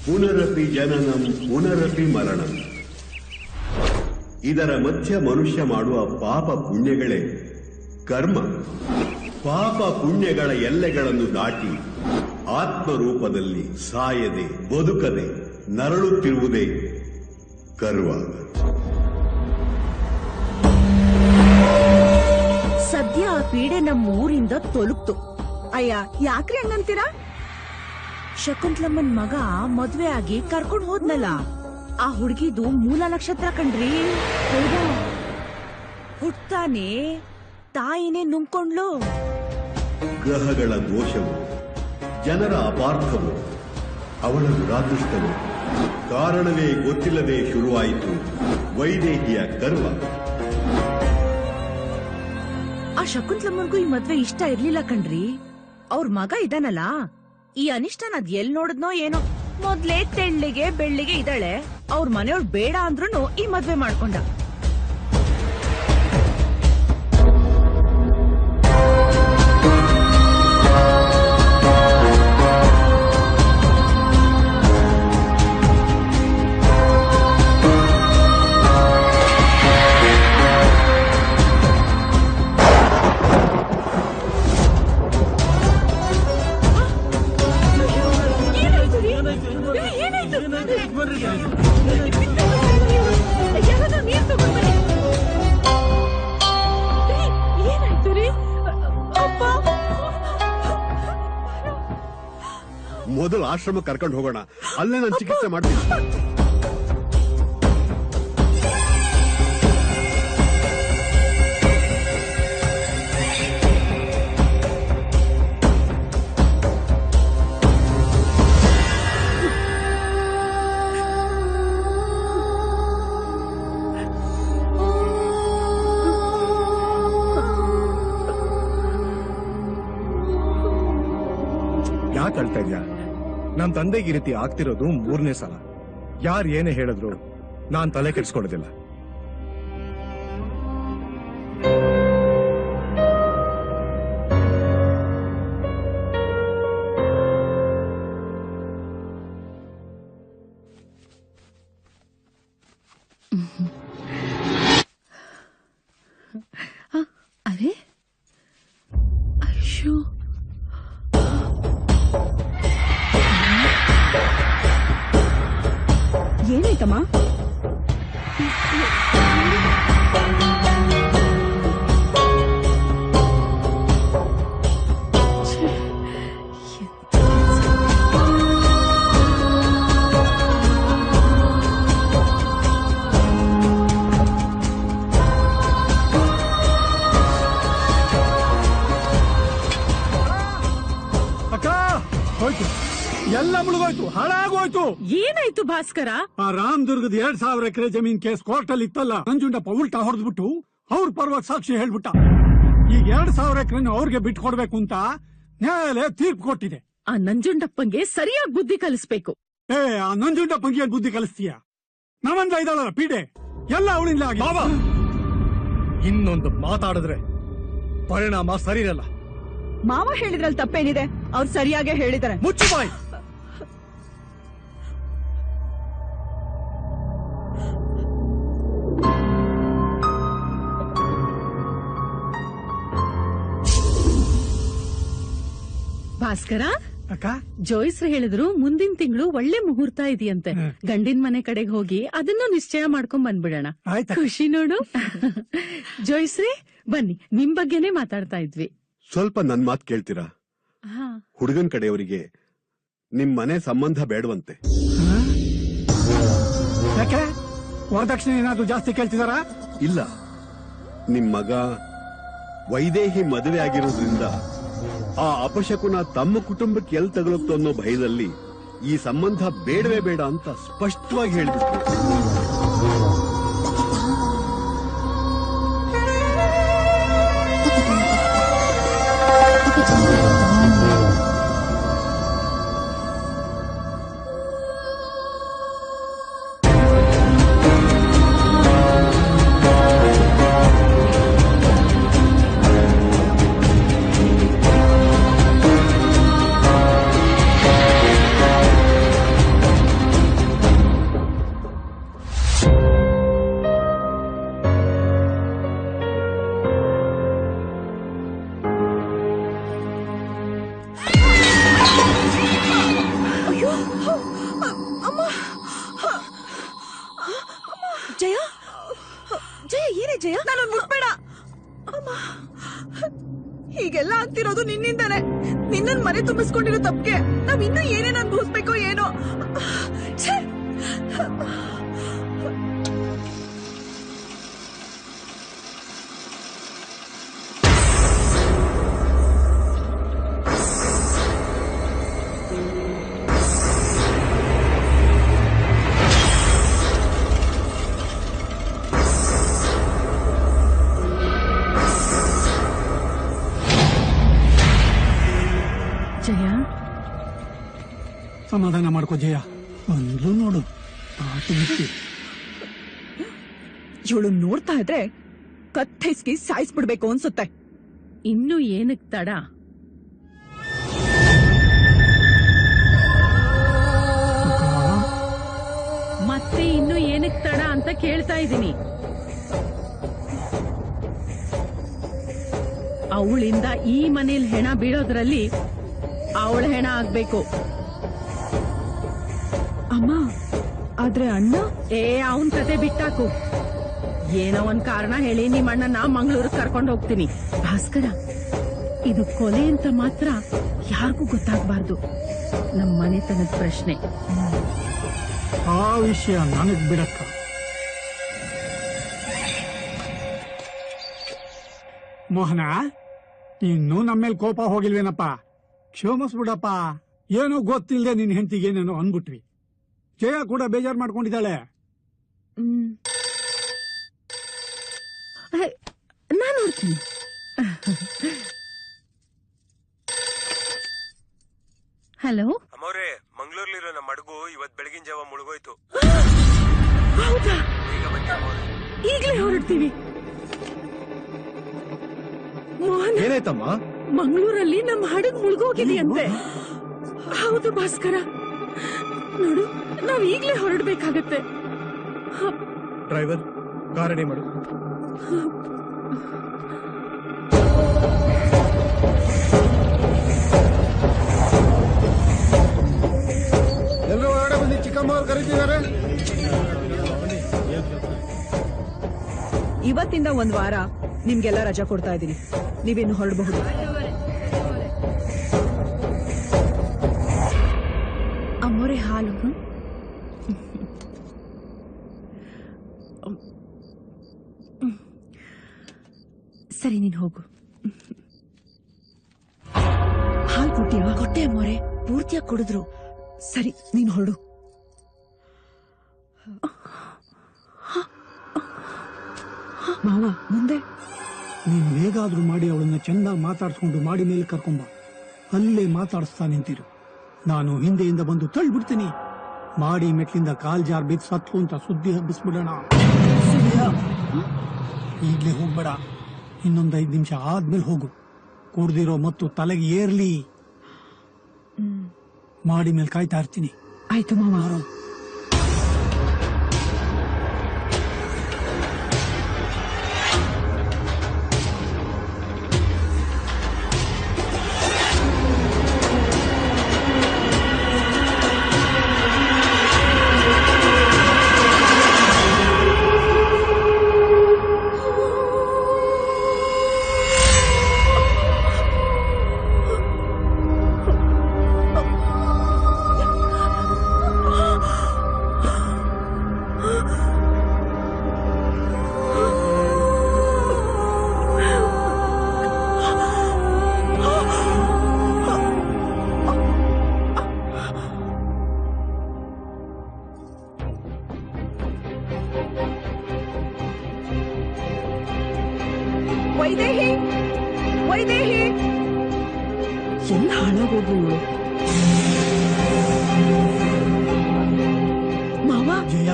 S2: ಪುನರಪಿ ಜನನಂ ಪುನರಪಿ ಮರಣಂ. ಇದರ ಮಧ್ಯ ಮನುಷ್ಯ ಮಾಡುವ ಪಾಪ ಪುಣ್ಯಗಳೇ ಕರ್ಮ. ಪಾಪ ಪುಣ್ಯಗಳ ಎಲ್ಲೆಗಳನ್ನು ದಾಟಿ ಆತ್ಮರೂಪದಲ್ಲಿ ಸಾಯದೆ ಬದುಕದೆ ನರಳುತ್ತಿರುವುದೇ ಕರ್ವ.
S17: ಸದ್ಯ ಆ ಪೀಡೆ ನಮ್ಮ ಊರಿಂದ ತೊಲಗ್ತು. ಅಯ್ಯ, ಯಾಕ್ರಿ ಹಂಗಂತೀರಾ? ಶಕುಂತಲಮ್ಮನ್ ಮಗ ಮದ್ವೆ ಆಗಿ ಕರ್ಕೊಂಡ್ ಹೋದ್ನಲ್ಲ, ಆ ಹುಡುಗಿದು ಮೂಲ ನಕ್ಷತ್ರ ಕಣ್ರಿ. ಹೌದಾ? ಹುಟ್ತಾನೆ ತಾಯಿನೇ ನುಂಗ್ಕೊಂಡ್ಲು.
S2: ಗ್ರಹಗಳ ದೋಷವು, ಜನರ ಅಪಾರ್ಥವು, ಅವಳ ದುರಾದೃಷ್ಟವು ಕಾರಣವೇ ಗೊತ್ತಿಲ್ಲದೆ ಶುರುವಾಯಿತು ವೈದೇಹಿಯ ಕರ್ವ.
S17: ಆ ಶಕುಂತಲಮ್ಮನ್ಗೂ ಈ ಮದ್ವೆ ಇಷ್ಟ ಇರ್ಲಿಲ್ಲ ಕಣ್ರಿ. ಅವ್ರ ಮಗ ಇದಾನಲ್ಲ, ಈ ಅನಿಷ್ಟನ ಅದ್ ಎಲ್ ನೋಡಿದ್ನೋ ಏನೋ. ಮೊದ್ಲೇ ತೆಳ್ಳಿಗೆ ಬೆಳ್ಳಿಗೆ ಇದ್ದಾಳೆ. ಅವ್ರ ಮನೆಯವ್ರು ಬೇಡ ಅಂದ್ರೂ ಈ ಮದ್ವೆ ಮಾಡ್ಕೊಂಡ.
S2: ಮೊದಲು ಆಶ್ರಮ ಕರ್ಕೊಂಡು ಹೋಗೋಣ, ಅಲ್ಲೇ ನಾನು ಚಿಕಿತ್ಸೆ ಮಾಡ್ತೀನಿ.
S16: ಯಾಕೆ ಅಳ್ತಾ ಇದ್ಯಾ? ನಮ್ ತಂದೆಗೆ ಈ ರೀತಿ ಆಗ್ತಿರೋದು 3ನೇ ಸಲ. ಯಾರು ಏನೇ ಹೇಳಿದ್ರು ನಾನ್ ತಲೆ ಕೆಡ್ಸ್ಕೊಳ್ಳೋದಿಲ್ಲ.
S17: ಅರೆ ಅಯ್ಯೋ, ಏನಾಯ್ತಮ್ಮ?
S3: ಎಲ್ಲ ಮುಳುಗೋಯ್ತು, ಹಾಳಾಗೋಯ್ತು.
S17: ಏನಾಯ್ತು ಭಾಸ್ಕರ?
S3: ಆ ರಾಮದುರ್ಗದ 2000 ಎಕರೆ ಜಮೀನ್ ಕೇಸ್ ಕೋರ್ಟ್ ಅಲ್ಲಿ ಇತ್ತಲ್ಲ, ನಂಜುಂಡಪ್ಪ ಉಲ್ಟಾ ಹೊಡೆದ್ಬಿಟ್ಟು ಅವ್ರ ಪರವಾಗಿ ಸಾಕ್ಷಿ ಹೇಳ್ಬಿಟ್ಟ. ಈಗ 2000 ಎಕರೆ ಅವ್ರಿಗೆ ಬಿಟ್ಕೊಡ್ಬೇಕು ಅಂತ ನ್ಯಾಯಾಲಯ ತೀರ್ಪು ಕೊಟ್ಟಿದೆ.
S17: ಆ ನಂಜುಂಡಪ್ಪಂಗೆ ಸರಿಯಾಗಿ ಬುದ್ಧಿ ಕಲಿಸ್ಬೇಕು.
S3: ಆ ನಂಜುಂಡಪ್ಪಂಗೆ ಬುದ್ಧಿ ಕಲಿಸ್ತೀಯ? ನಮ್ಮಂದ ಇದ್ದಾಳಲ್ಲ ಪೀಡೆ, ಎಲ್ಲ ಅವಳಿಂದ ಆಗಿ.
S12: ಇನ್ನೊಂದು ಮಾತಾಡಿದ್ರೆ ಪರಿಣಾಮ ಸರಿ ಇರಲ್ಲ.
S17: ಮಾವ ಹೇಳಿದ್ರಲ್ಲಿ ತಪ್ಪೇನಿದೆ? ಅವ್ರು ಸರಿಯಾಗೇ ಹೇಳಿದಾರೆ.
S12: ಮುಚ್ಚು ಬಾಯ್.
S17: ಭಾಸ್ಕರ,
S3: ಅಕ್ಕ,
S17: ಜೋಯಿಸ್ರು ಹೇಳಿದ್ರು ಮುಂದಿನ ತಿಂಗಳು ಒಳ್ಳೆ ಮುಹೂರ್ತ ಇದೆಯಂತೆ. ಗಂಡಿನ ಮನೆ ಕಡೆಗೆ ಹೋಗಿ ಅದನ್ನು ನಿಶ್ಚಯ ಮಾಡ್ಕೊಂಡ್ ಬಂದ್ಬಿಡೋಣ. ಖುಷಿ ನೋಡು. ಜೋಯಿಸ್ರಿ ಬನ್ನಿ, ನಿಮ್ ಬಗ್ಗೆನೆ ಮಾತಾಡ್ತಾ ಇದ್ವಿ.
S2: ಸ್ವಲ್ಪ ನನ್ ಮಾತ್ ಕೇಳ್ತೀರಾ? ಹುಡುಗನ್ ಕಡೆಯವರಿಗೆ ನಿಮ್ ಮನೆ ಸಂಬಂಧ ಬೇಡವಂತೆ.
S3: ಯಾಕೆ? ವರದಕ್ಷಿಣೆ ಏನಾದ್ರು ಜಾಸ್ತಿ ಕೇಳ್ತಿದಾರಾ?
S2: ಇಲ್ಲ, ನಿಮ್ ಮಗ ವೈದೇಹಿ ಮದುವೆ ಆಗಿರೋದ್ರಿಂದ ಆ ಅಪಶಕುನ ತಮ್ಮ ಕುಟುಂಬಕ್ಕೆ ಎಲ್ ತಗಲುತ್ತೋ ಅನ್ನೋ ಭಯದಲ್ಲಿ ಈ ಸಂಬಂಧ ಬೇಡವೇ ಬೇಡ ಅಂತ ಸ್ಪಷ್ಟವಾಗಿ ಹೇಳಿಬಿಟ್ರು.
S17: ಜಯ, ಜಯ, ಏನೇ ಜಯ? ನಾನು ಮುಟ್ಬೇಡ. ಹೀಗೆಲ್ಲ ಆಗ್ತಿರೋದು ನಿನ್ನಿಂದಾನೆ. ನಿನ್ನನ್ ಮನೆ ತುಂಬಿಸ್ಕೊಂಡಿರೋ ತಪ್ಪಿಗೆ ನಾವ್ ಇನ್ನೂ ಏನೇನ್ ಅನ್ಭವಿಸ್ಬೇಕೋ ಏನೋ. ಜಯ,
S3: ಸಮಾಧಾನ ಮಾಡ್ಕೋ ಜಯ. ಒಂದು ನೋಡು, ಆಟ ಬಿಟ್ಟು
S17: ಇವಳು ನೋಡ್ತಾ ಇದ್ರೆ ಕತ್ತೈಸ್ಗಿ ಸಾಯಿಸ್ಬಿಡ್ಬೇಕು ಅನ್ಸುತ್ತೆ. ಇನ್ನು ಏನಕ್ ತಡ? ಮತ್ತೆ ಇನ್ನು ಏನಕ್ ತಡ ಅಂತ ಕೇಳ್ತಾ ಇದ್ದೀನಿ. ಅವಳಿಂದ ಈ ಮನೇಲಿ ಹೆಣ ಬೀಳೋದ್ರಲ್ಲಿ ಅವಳ ಹೆಣ ಆಗ್ಬೇಕು. ಅಮ್ಮ, ಆದ್ರೆ ಅಣ್ಣ? ಅವನ್ ಕತೆ ಬಿಟ್ಟಾಕು. ಏನೋ ಒಂದ್ ಕಾರಣ ಹೇಳಿ ನಿಮ್ ಅಣ್ಣನ ಮಂಗಳೂರಿಗೆ ಕರ್ಕೊಂಡು ಹೋಗ್ತೀನಿ. ಭಾಸ್ಕರ, ಇದು ಕೊಲೆ ಅಂತ ಮಾತ್ರ ಯಾರಿಗೂ ಗೊತ್ತಾಗಬಾರ್ದು. ನಮ್ ಮನೆತನದ ಪ್ರಶ್ನೆ.
S3: ಆ ವಿಷಯ ನನಗ್ ಬಿಡಕ್ಕ. ಮೋಹನ, ಇನ್ನೂ ನಮ್ಮೇಲೆ ಕೋಪ ಹೋಗಿಲ್ವೇನಪ್ಪ? ಕ್ಷಮಿಸ್ಬಿಡಪ್ಪ. ಏನೋ ಗೊತ್ತಿಲ್ಲದೆ ನಿನ್ ಹೆಂಡತಿಗೆ ಏನೇನೋ ಅನ್ಬಿಟ್ವಿ. ಜಯ ಕೂಡ ಬೇಜಾರ್ ಮಾಡ್ಕೊಂಡಿದ್ದಾಳೆ.
S17: ನಾನು ನೋಡ್ತೀನಿ. ಹಲೋ
S21: ಅಮ್ಮವ್ರೆ, ಮಂಗಳೂರ್ಲಿರೋ ನಮ್ಮ ಹಡಗು ಇವತ್ ಬೆಳಗಿನ ಜಾವ ಮುಳುಗೋಯ್ತು.
S17: ಹೌದಾ? ಈಗಲೇ ಹೊರಡ್ತೀವಿ. ಮೋಹನ್,
S12: ಏನಾಯ್ತಮ್ಮ?
S17: ಮಂಗಳೂರಲ್ಲಿ ನಮ್ಮ ಹಡಗು ಮುಳುಗೋಗಿದೆಯಂತೆ. ಹೌದು ಭಾಸ್ಕರ, ನೋಡು, ನಾವ್ ಈಗ್ಲೇ ಹೊರಡ್ಬೇಕಾಗತ್ತೆ.
S12: ಡ್ರೈವರ್, ಕಾರ್ ರೆಡಿ ಮಾಡು.
S16: ಎಲ್ಲರೂ ಹೊರಗಡೆ ಬಂದು ಚಿಕ್ಕಮ್ಮ ಅವ್ರು ಕರೀತಿದ್ದಾರೆ.
S17: ಇವತ್ತಿಂದ ಒಂದ್ ವಾರ ನಿಮ್ಗೆಲ್ಲ ರಜಾ ಕೊಡ್ತಾ ಇದ್ದೀನಿ. ನೀವಿನ್ನು ಹೊರಡಬಹುದು. ಅಮ್ಮೋರೆ, ಹಾಲು. ಸರಿ, ನೀನ್ ಹೋಗು. ಹಾಲು ಕೊಟ್ಟಿಯಾ? ಕೊಟ್ಟೆ ಅಮ್ಮೋರೆ, ಪೂರ್ತಿಯಾಗಿ ಕುಡಿದ್ರು. ಸರಿ, ನೀನು ಹೊರಡು. ಮಾವ, ಮುಂದೆ
S3: ನೀನ್ ಹೇಗಾದ್ರೂ ಮಾಡಿ ಅವಳನ್ನ ಚೆಂದ ಮಾತಾಡ್ಸ್ಕೊಂಡು ಮಾಡಿ ಮೇಲೆ ಕರ್ಕೊಂಬ. ಅಲ್ಲೇ ಮಾತಾಡಿಸ್ತಾ ನಿಂತಿರು. ನಾನು ಹಿಂದೆಯಿಂದ ಬಂದು ತಳ್ಳಿಬಿಡ್ತೀನಿ. ಮಾಡಿ ಮೆಟ್ಲಿಂದ ಕಾಲ್ ಜಾರ್ ಬಿದ್ದು ಸತ್ತು ಅಂತ ಸುದ್ದಿ ಹಬ್ಬಿಸ್ಬಿಡೋಣ. ಈಗ್ಲೇ ಹೋಗ್ಬೇಡ, ಇನ್ನೊಂದ್ 5 ನಿಮಿಷ ಆದ್ಮೇಲೆ ಹೋಗು. ಕುಡ್ದಿರೋ ಮತ್ತು ತಲೆಗೆ ಏರ್ಲಿ. ಮಾಡಿ ಮೇಲೆ ಕಾಯ್ತಾ ಇರ್ತೀನಿ.
S17: ಆಯ್ತು ಮಾವ. ವೈದೇಹಿ, ವೈದೇಹಿ, ಎಲ್ಲ ಹಾಳಾಗೋದು. ಮಾವ,
S3: ಜಯ,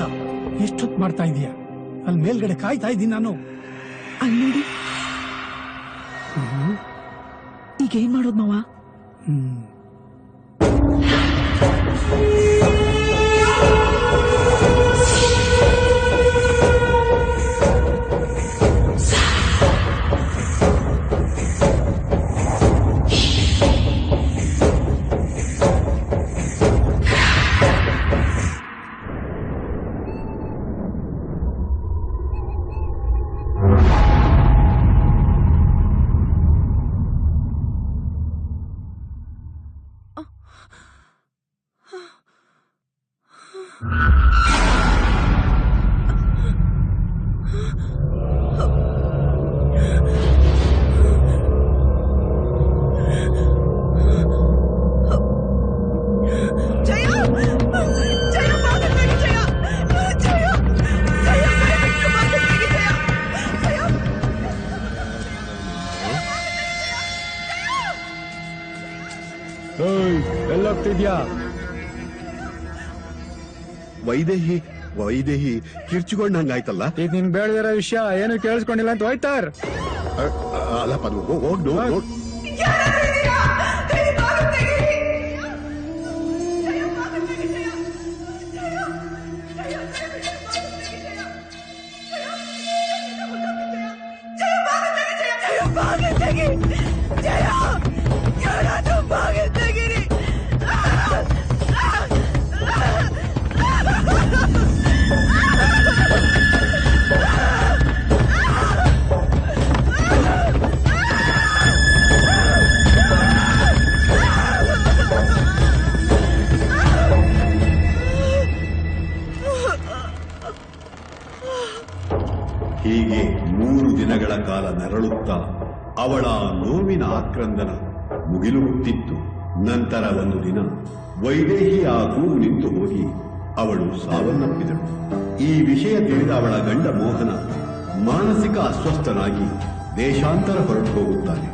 S3: ಎಷ್ಟೊತ್ತು ಮಾಡ್ತಾ ಇದೀಯ? ಅಲ್ಲಿ ಮೇಲ್ಗಡೆ ಕಾಯ್ತಾ ಇದ್ದೀನಿ ನಾನು.
S17: ಅಲ್ಲಿ ನೋಡಿ. ಈಗ ಏನ್ ಮಾಡೋದು ಮಾವ?
S12: ಎಲ್ಲೋಗ್ತಿದ್ಯಾ?
S2: ವೈದೇಹಿ ವೈದೇಹಿ ಕಿರ್ಚಿಕೊಂಡಂಗಾಯ್ತಲ್ಲ.
S12: ಇದು ನಿನ್ ಬೇಡದಿರೋ ವಿಷಯ, ಏನು ಕೇಳಿಸ್ಕೊಂಡಿಲ್ಲ ಅಂತ ಹೋಯ್ತಾರ್.
S2: ಅಲ್ಲಪ್ಪ, ಹೋಗ್ ನೋಡ್. ಹೀಗೆ 3 ದಿನಗಳ ಕಾಲ ನರಳುತ್ತಾ ಅವಳ ನೋವಿನ ಆಕ್ರಂದನ ಮುಗಿಲು ಮುಟ್ಟಿತ್ತು. ನಂತರ ಒಂದು ದಿನ ವೈದೇಹಿ ಆ ಕೂಗು ನಿಂತು ಹೋಗಿ ಅವಳು ಸಾವನ್ನಪ್ಪಿದಳು. ಈ ವಿಷಯ ತಿಳಿದ ಅವಳ ಗಂಡ ಮೋಹನ ಮಾನಸಿಕ ಅಸ್ವಸ್ಥನಾಗಿ ದೇಶಾಂತರ ಹೊರಟು ಹೋಗುತ್ತಾನೆ.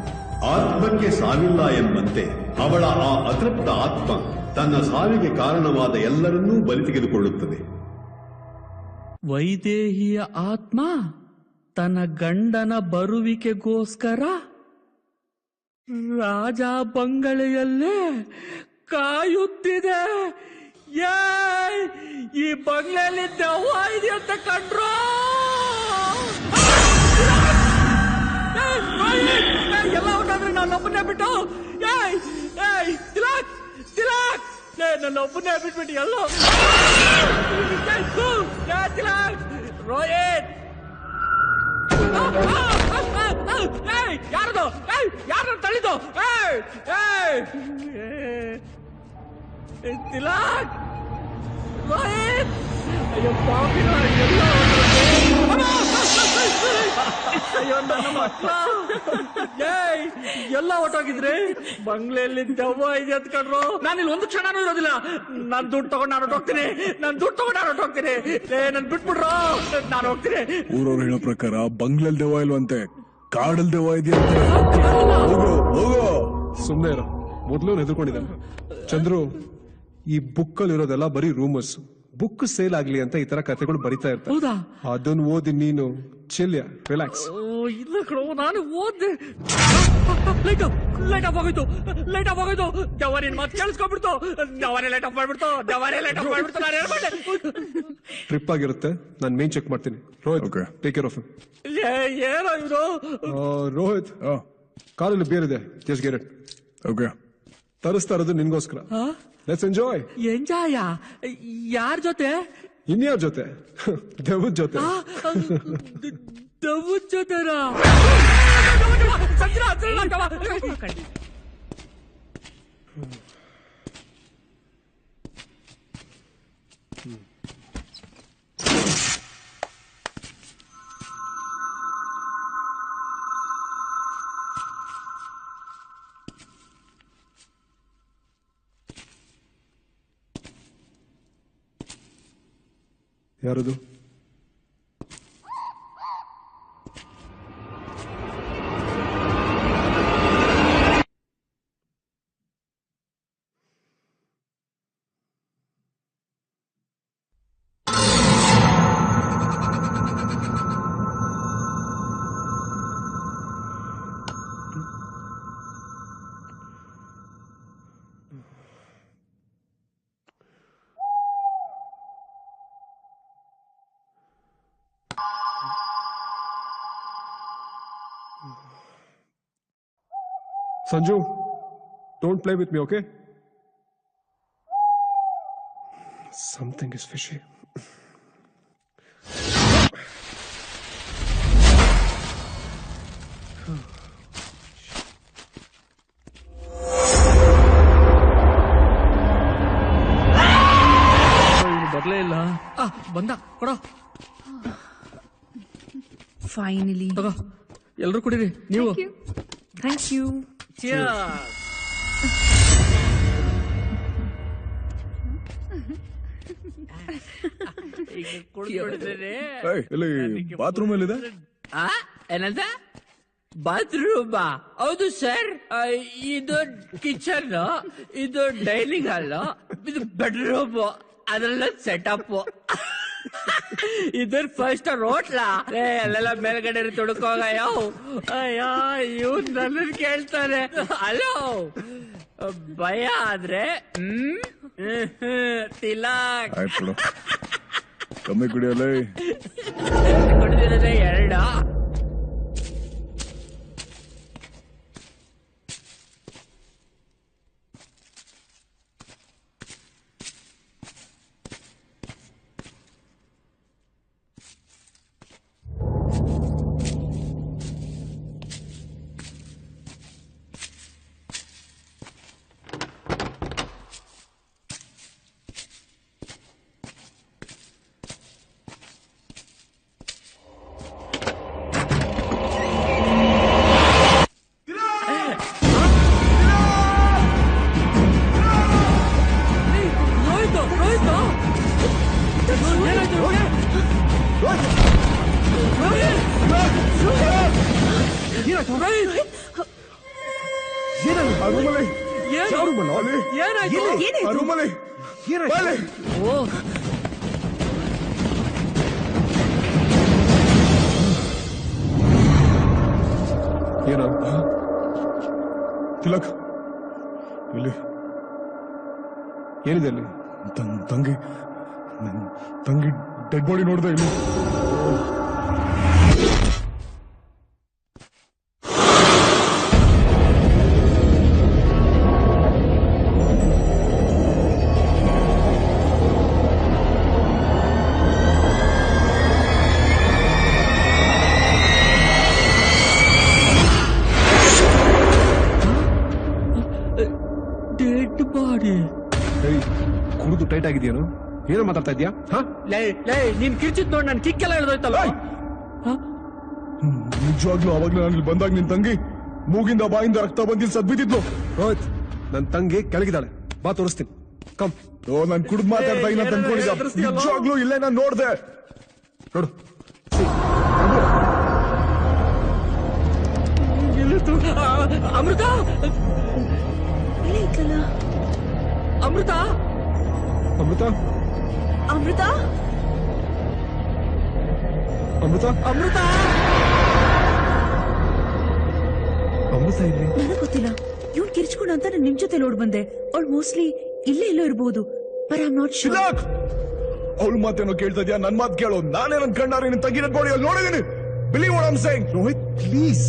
S2: ಆತ್ಮಕ್ಕೆ ಸಾವಿಲ್ಲ ಎಂಬಂತೆ ಅವಳ ಆ ಅತೃಪ್ತ ಆತ್ಮ ತನ್ನ ಸಾವಿಗೆ ಕಾರಣವಾದ ಎಲ್ಲರನ್ನೂ ಬಲಿ ತೆಗೆದುಕೊಳ್ಳುತ್ತದೆ.
S6: ವೈದೇಹಿಯ ಆತ್ಮ ತನ್ನ ಗಂಡನ ಬರುವಿಕೆಗೋಸ್ಕರ ರಾಜ ಬಂಗಲೆಯಲ್ಲೇ ಕಾಯುತ್ತಿದೆ. ಈ ಬಂಗ್ಲೆಯಲ್ಲಿ ದೆವ್ವ ಇದೆ ಅಂತ ಕಂಡ್ರು. ಎಲ್ಲ ಹೊರಟಾದ್ರೆ ನಾನೊಬ್ಬನೇ ಬಿಟ್ಟು ತಿಲಾಕ್ ತಿಲಾಕ್ ನನ್ನ ಒಬ್ಬನೇ ಬಿಟ್ಬಿಟ್ಟು ಎಲ್ಲೋ ತಿಲಾಕ್ ರೋಹಿತ್ ಯಾರದು ಯಾರ ತಳಿದು ತಿಲಾಕ್ ರೋಹಿತ್ ಅಯ್ಯೋ ಪಾಪಿನ ಎಲ್ಲ ಅಯ್ಯೋ ನನ್ನ ಮಕ್ಕಳ ಎಲ್ಲ ಹೊಟ್ಟೋಗಿದ್ರೆ ಬಂಗ್ಲೆಯಲ್ಲಿ ದೆವ್ವ ಇದೆ ಅಂತ ಕಂಡ್ರು. ನಾನು ಇಲ್ಲಿ ಒಂದು ಕ್ಷಣನೂ ಇರೋದಿಲ್ಲ. ನಾನ್ ದುಡ್ಡು ತಗೊಂಡು ನಾನು ಹೊಟ್ಟೋಗ್ತೀನಿ. ನನ್ ಬಿಟ್ಬಿಡ್ರು, ನಾನು ಹೋಗ್ತೀನಿ.
S9: ಊರವ್ರು ಹೇಳೋ ಪ್ರಕಾರ ಬಂಗ್ಲೆಲ್ ದೆವ್ವ ಇಲ್ವಂತೆ, ಕಾಡಲ್ ದೆವ್ವ ಇದೆಯಾ.
S21: ಸುಮ್ನೆ ಇರೋ, ಮೊದ್ಲು ಹೆದರ್ಕೊಂಡಿದ್ದಾನೆ. ಚಂದ್ರು, ಈ ಬುಕ್ ಅಲ್ಲಿ ಇರೋದೆಲ್ಲ ಬರೀ ರೂಮರ್ಸ್. ಬುಕ್ ಸೇಲ್ ಆಗ್ಲಿ ಅಂತ ಈ ತರ ಕಥೆಗಳು ಬರಿತಾ ಇರ್ತಾರೆ. ಅದನ್ನ ಓದಿ ನೀನು ಚಿಲ್ಯ, ರಿಲ್ಯಾಕ್ಸ್.
S6: ಇಲ್ಲ ಕಣೋ, ನಾನು ಓದ್ದೆ. ಲೈಟ್ ಆಫ್ ಆಗೋಯ್ತು. ದೆವ್ವ ನಿನ್ ಮಾತು ಕೇಳಿಸ್ಕೊಂಡ್ಬಿಡ್ತು. ದೆವ್ವನೇ ಲೈಟ್ ಆಫ್ ಮಾಡ್ಬಿಡ್ತು. ನಾನು ಏನ್ ಮಾಡ್ದೆ?
S21: ಟ್ರಿಪ್ ಆಗಿರುತ್ತೆ, ನಾನು ಮೇನ್ ಚೆಕ್ ಮಾಡ್ತೀನಿ. Rohit, take care of him.
S6: ಏನೋ ಇದು?
S21: ರೋಹಿತ್, ಕಾರಲ್ಲಿ ಬೇರ್ ಇದೆ, ಜಸ್ಟ್ ಗೆಟ್ ಇಟ್.
S9: ಓಕೆ,
S21: ತರಿಸ್ತಾ ಇರೋದು ನಿನ್ಗೋಸ್ಕರ. Let's enjoy.
S6: ಎಂಜಾಯ? ಯಾರ ಜೊತೆ?
S21: ಇನ್ಯಾರ ಜೊತೆ? ದೆವ್ವದ ಜೊತೆ.
S6: ದೆವ್ವದ ಜೊತೆನಾ?
S21: ಯಾರದು? Sanju, don't play with me, okay? Something is fishy.
S6: ಬರ್ಲೇ ಇಲ್ಲ. ಬಂದ, ಕೊಡೋ.
S17: ಫೈನಲಿ
S6: ತಗೋ, ಎಲ್ರು ಕುಡೀರಿ. ನೀವು
S17: ಥ್ಯಾಂಕ್ ಯು.
S9: ಬಾತ್ರೂಮ್ ಎಲ್ಲಿದೆ?
S6: ಏನಂತ? ಬಾತ್ರೂಮ್? ಹೌದು ಸರ್, ಇದು ಕಿಚನ್, ಇದು ಡೈನಿಂಗ್ ಹಾಲ್, ಇದು ಬೆಡ್ರೂಮ್, ಅದೆಲ್ಲ ಸೆಟಪ್. ಇದ್ರ ಫಸ್ಟ್ ಹೋಟ್ಲಾ? ಅಲ್ಲೆಲ್ಲ ಮೇಲ್ಗಡೆ ತೊಡ್ಕೋಗಯ್ಯೋ. ಅಯ್ಯೋ, ಇವ್ ನನ್ನ ಕೇಳ್ತಾರೆ. ಹಲೋ, ಭಯ ಆದ್ರೆ ತಿಲಾಕ್
S9: ಕಮ್ಮಿ ಕುಡಿಯಲ್ಲ.
S6: ಕುಡಿದಿರೋದೇ 2.
S21: ಏನೋ ತಿಲಕ್, ಇಲ್ಲಿ ಏನಿದೆ? ಅಲ್ಲಿ
S9: ತಂಗಿ ಡೆಡ್ ಬಾಡಿ ನೋಡ್ದೆ ಇಲ್ಲಿ.
S6: Dead body?
S21: ಕುಡಿದು ಟೈಟ್ ಆಗಿದೆಯೇನು? ಏನೋ ಮಾತಾಡ್ತಾ ಇದ್ಯಾ?
S6: ನೀನ್ ಕಿರ್ಚಿದ್ ನೋಡಿ ನನ್ ಕಿಕ್ಕೆಲ್ಲ ಹೇಳ್ದೋಯ್ತಲ್ಲ.
S9: ನಿಜವಾಗ್ಲೂ ಅವಾಗ ನಾನು ಇಲ್ಲಿ ಬಂದಾಗ ನಿನ್ ತಂಗಿ ಮೂಗಿಂದ ಬಾಯಿಂದ ರಕ್ತ ಬಂದಿಲ್ ಸದ್ಬಿದ್ದಿದ್ಲು.
S21: ರೋಹಿತ್, ನನ್ ತಂಗಿ ಕೆಳಗಿದ್ದಾಳೆ, ಬಾ ತೋರಿಸ್ತೀನಿ. ಕಮ್.
S9: ಓ, ನಾನ್ ಕುಡ್ದು ಮಾತಾಡ್ತಾ ಇಲ್ಲ ಅಂತ ಅನ್ಕೊಂಡಿದ್ದ. ನಿಜವಾಗ್ಲೂ ಇಲ್ಲೇ ನಾನ್ ನೋಡ್ದೆ.
S21: ನೋಡು.
S6: ಅಮೃತ, ಅಮೃತ,
S21: ಅಮೃತ,
S17: ಅಮೃತ,
S21: ಅಮೃತ,
S6: ಅಮೃತ,
S21: ಅಮೃತ ಇಲ್ಲಿ.
S17: ನನಗ್ ಗೊತ್ತಿಲ್ಲ. ಇವ್ನ್ ಕಿರ್ಚ್ಕೊಂಡ ಅಂತ ನಾನು ನಿಮ್ ಜೊತೆ ನೋಡ್ ಬಂದೆ. ಅವಳು ಮೋಸ್ಟ್ಲಿ ಇಲ್ಲೇ ಎಲ್ಲೋ ಇರ್ಬೋದು. But I am not sure.
S9: ಅವಳು ಮಾತೇನೋ ಕೇಳ್ತಾ ಇದ್ಯಾ? ನನ್ ಮಾತು ಕೇಳೋ. ನಾನೇ ನನ್ ಕಣ್ಣಾರೆ ನಿನ್ ತಂಗಿನ ಗೋಡಿ ಅಲ್ಲಿ ನೋಡಿದೀನಿ. Believe what I am saying.
S21: Rohit, please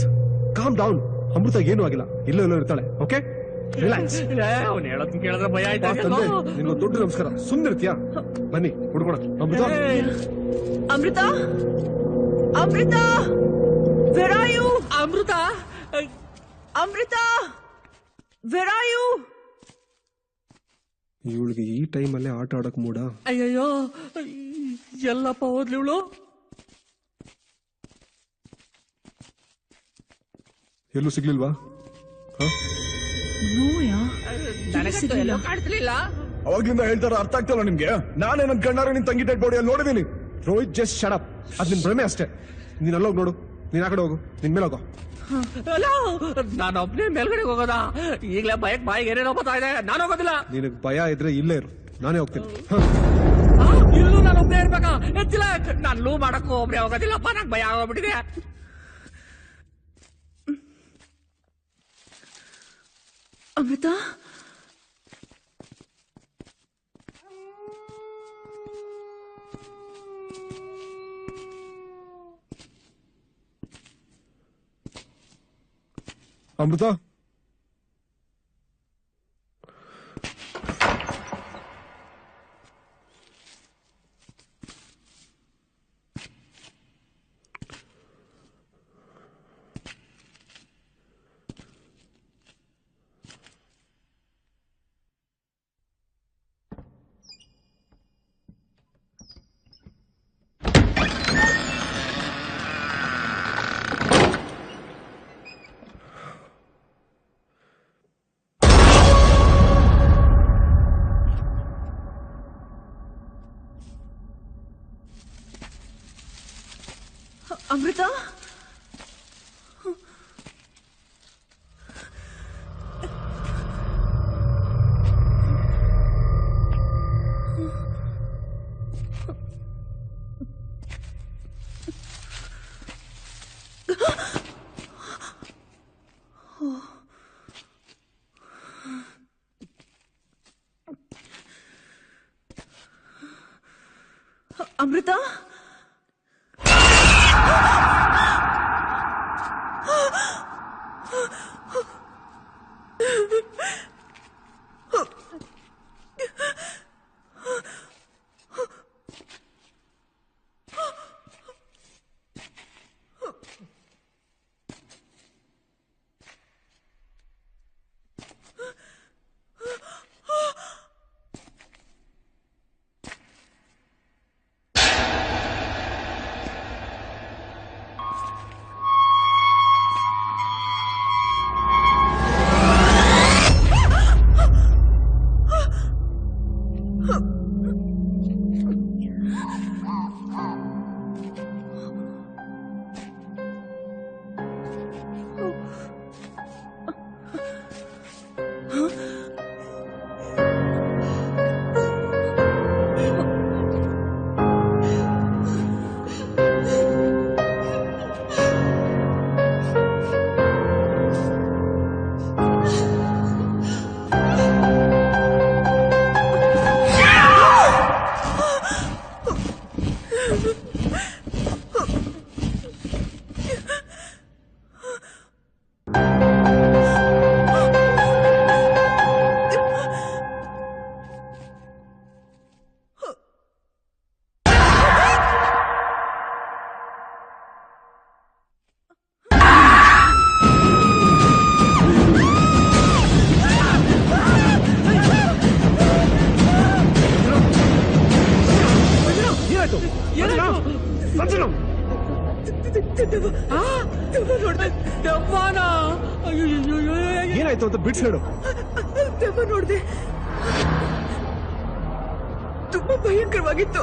S21: calm down. Amrutha ಏನೂ ಆಗಿಲ್ಲ, ಇಲ್ಲೋ ಎಲ್ಲೋ ಇರ್ತಾಳೆ. Okay, relax.
S6: ಅವ್ನು ಹೇಳೋದ್ ಕೇಳಿದ್ರೆ ಭಯ ಆಯ್ತಾ?
S21: ನಿಮ್ಗೆ ದೊಡ್ಡ ನಮಸ್ಕಾರ. ಸುಂದರ್ತಿಯಾ? ಬನ್ನಿ ಹುಡ್ಕೋಣ. Amrutha,
S17: Amrutha, Amrutha, where are you?
S6: Amrutha,
S17: Amrutha, where are you?
S21: ಇವಳಿಗೆ ಈ ಟೈಮಲ್ಲೇ ಆಟ ಆಡಕ್ ಮೂಡ.
S6: ಅಯ್ಯಯ್ಯೋ, ಎಲ್ಲಪ್ಪ ಹೋದ್ಲಿ ಇವಳು.
S21: ಎಲ್ಲೂ ಸಿಗ್ಲಿಲ್ವಾ?
S6: ಎಲ್ಲೋ ಕಾಣಿಸ್ಲಿಲ್ಲ.
S9: ಅವಾಗ್ಲಿಂದ ಹೇಳ್ತಾರ, ಅರ್ಥ ಆಗ್ತಲ್ಲ ನಿಮ್ಗೆ? ನಾನೇ ನನ್ ಕಣ್ಣಾರೆ ನಿನ್ ತಂಗಿ ಡೆಡ್ ಬಾಡಿ ಅಲ್ಲಿ ನೋಡಿದೀನಿ.
S21: Rohit, just shut up. ಅದ್ ನಿನ್ ಭ್ರಮೆ ಅಷ್ಟೇ. ನೀನ್ ಅಲ್ಲೋಗ್ ನೋಡು. ನೀನ್ ಆ ಕಡೆ ಹೋಗು, ನಿನ್ ಮೇಲೆ ಹೋಗೋ.
S6: ನಾನು ಒಬ್ಬನೇ ಮೇಲ್ಗಡೆ ಹೋಗೋದಾ? ಈಗಲೇ ಬಾಯಿಗೆ ಏನೇನೋ ಬರ್ತಾ ಇದೆ. ನಾನು ಹೋಗೋದಿಲ್ಲ.
S21: ನಿನಗ್ ಭಯ ಇದ್ರೆ ಇಲ್ಲೇ ಇರು, ನಾನೇ ಹೋಗ್ತೀನಿ.
S6: ಇಲ್ಲೂ ನಾನು ಒಬ್ಬನೇ ಇರ್ಬೇಕಾ? ಎತ್ತಿಲ್ಲ, ನಾನು ಲೂ ಮಾಡಕ್ಕೂ ಒಬ್ಬನೇ ಹೋಗೋದಿಲ್ಲಪ್ಪ. ನಂಗೆ ಭಯ ಆಗೋಗ್ಬಿಟ್ಟಿದೆ.
S17: ಅಮೃತ,
S21: ಅಮೃತ,
S17: ಅಮೃತ, ಅಮೃತ,
S21: ಏನಾಯ್ತು ಅಂತ ಬಿಡ್ಸ್ ಹೇಳು.
S17: ದೆವ್ವ ನೋಡ್ದೆ, ತುಂಬಾ ಭಯಂಕರವಾಗಿತ್ತು.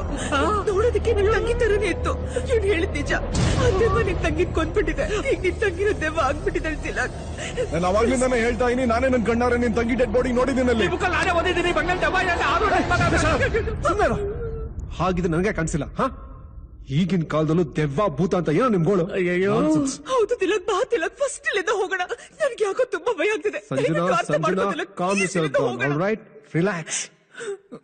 S17: ನೋಡೋದಕ್ಕೆ ನಿನ್ ತಂಗಿ ತರನೇ ಇತ್ತು. ಇವ್ನು ಹೇಳಿದ್ ನಿಜ, ಆ ದೆವ್ವ ನಿನ್ ತಂಗಿ ಕೊಂದ್ಬಿಟ್ಟಿದೆ. ಈಗ ನಿನ್ ತಂಗಿನ ದೆವ್ವ ಆಗ್ಬಿಟ್ಟಿದೆ ತಿಲಕ್.
S21: ನಾನು ಅವಾಗ್ಲಿಂದಾನೆ ಹೇಳ್ತಾ ಇದೀನಿ, ನಾನೇ ನನ್ ಕಣ್ಣಾರೆ ನಿನ್ ತಂಗಿ ಡೆಡ್ ಬಾಡಿ ನೋಡಿದ್ದೀನಲ್ಲಿ. ಹಾಗಿದ್ರೆ ನನಗೆ ಕಾಣಿಸಿಲ್ಲ. ಈಗಿನ ಕಾಲದಲ್ಲೂ ದೆವ್ವ ಭೂತ ಅಂತ ಏನೋ ನಿಮ್ಗೋಳು.
S17: ಹೌದು ತಿಲಕ್, ಬಾ ತಿಲಕ್, ಫಸ್ಟ್ ಇಲ್ಲಿಂದ ಹೋಗೋಣ. ನನ್ಗೆ ಯಾಕೋ ತುಂಬಾ ಭಯ ಆಗ್ತಿದೆ.
S21: Right, relax.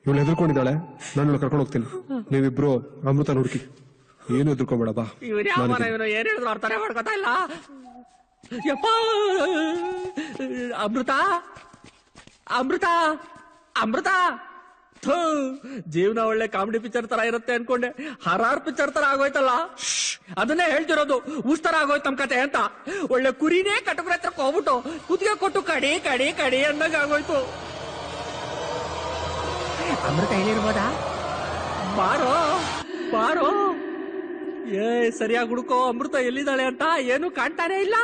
S21: ಇವಳು ಹೆದರ್ಕೊಂಡಿದ್ದಾಳೆ, ನಾನು ಕರ್ಕೊಂಡು ಹೋಗ್ತೀನಿ. ನೀವಿಬ್ರು ಅಮೃತ ಹುಡುಕಿ, ಏನು ಹೆದರ್ಕೊಂಬೇಡ. ಬಾ.
S6: ಇವನು ಏನ್ ಹೇಳಿದ್ರು ಅರ್ಥ ಮಾಡ್ಕೊತಾ ಇಲ್ಲ. ಯಪ್ಪ, ಅಮೃತ ಅಮೃತ ಅಮೃತ. ಜೀವನ ಒಳ್ಳೆ ಕಾಮಿಡಿ ಪಿಕ್ಚರ್ ತರ ಇರುತ್ತೆ ಅನ್ಕೊಂಡೆ, ಹರಾರ್ ಪಿಕ್ಚರ್ ತರ ಆಗೋಯ್ತಲ್ಲ. ಅದನ್ನೇ ಹೇಳ್ತಿರೋದು, ಉಸ್ ತರ ಆಗೋಯ್ತು ನಮ್ ಕತೆ ಅಂತ. ಒಳ್ಳೆ ಕುರಿನೇ ಕಟಕರ ಹತ್ರಕ್ಕೆ ಹೋಗ್ಬಿಟ್ಟು ಕುತ್ತಿಗೆ ಕೊಟ್ಟು ಕಡಿ ಕಡಿ ಕಡಿ ಅಂದಾಗ ಆಗೋಯ್ತು. ಅಮೃತ ಹೇಳಿರ್ಬೋದಾ? ಬಾರೋ ಬಾರೋ. ಸರಿಯಾಗಿ ಹುಡುಕೋ, ಅಮೃತ ಎಲ್ಲಿದ್ದಾಳೆ ಅಂತ. ಏನು ಕಾಣ್ತಾನೆ ಇಲ್ಲ.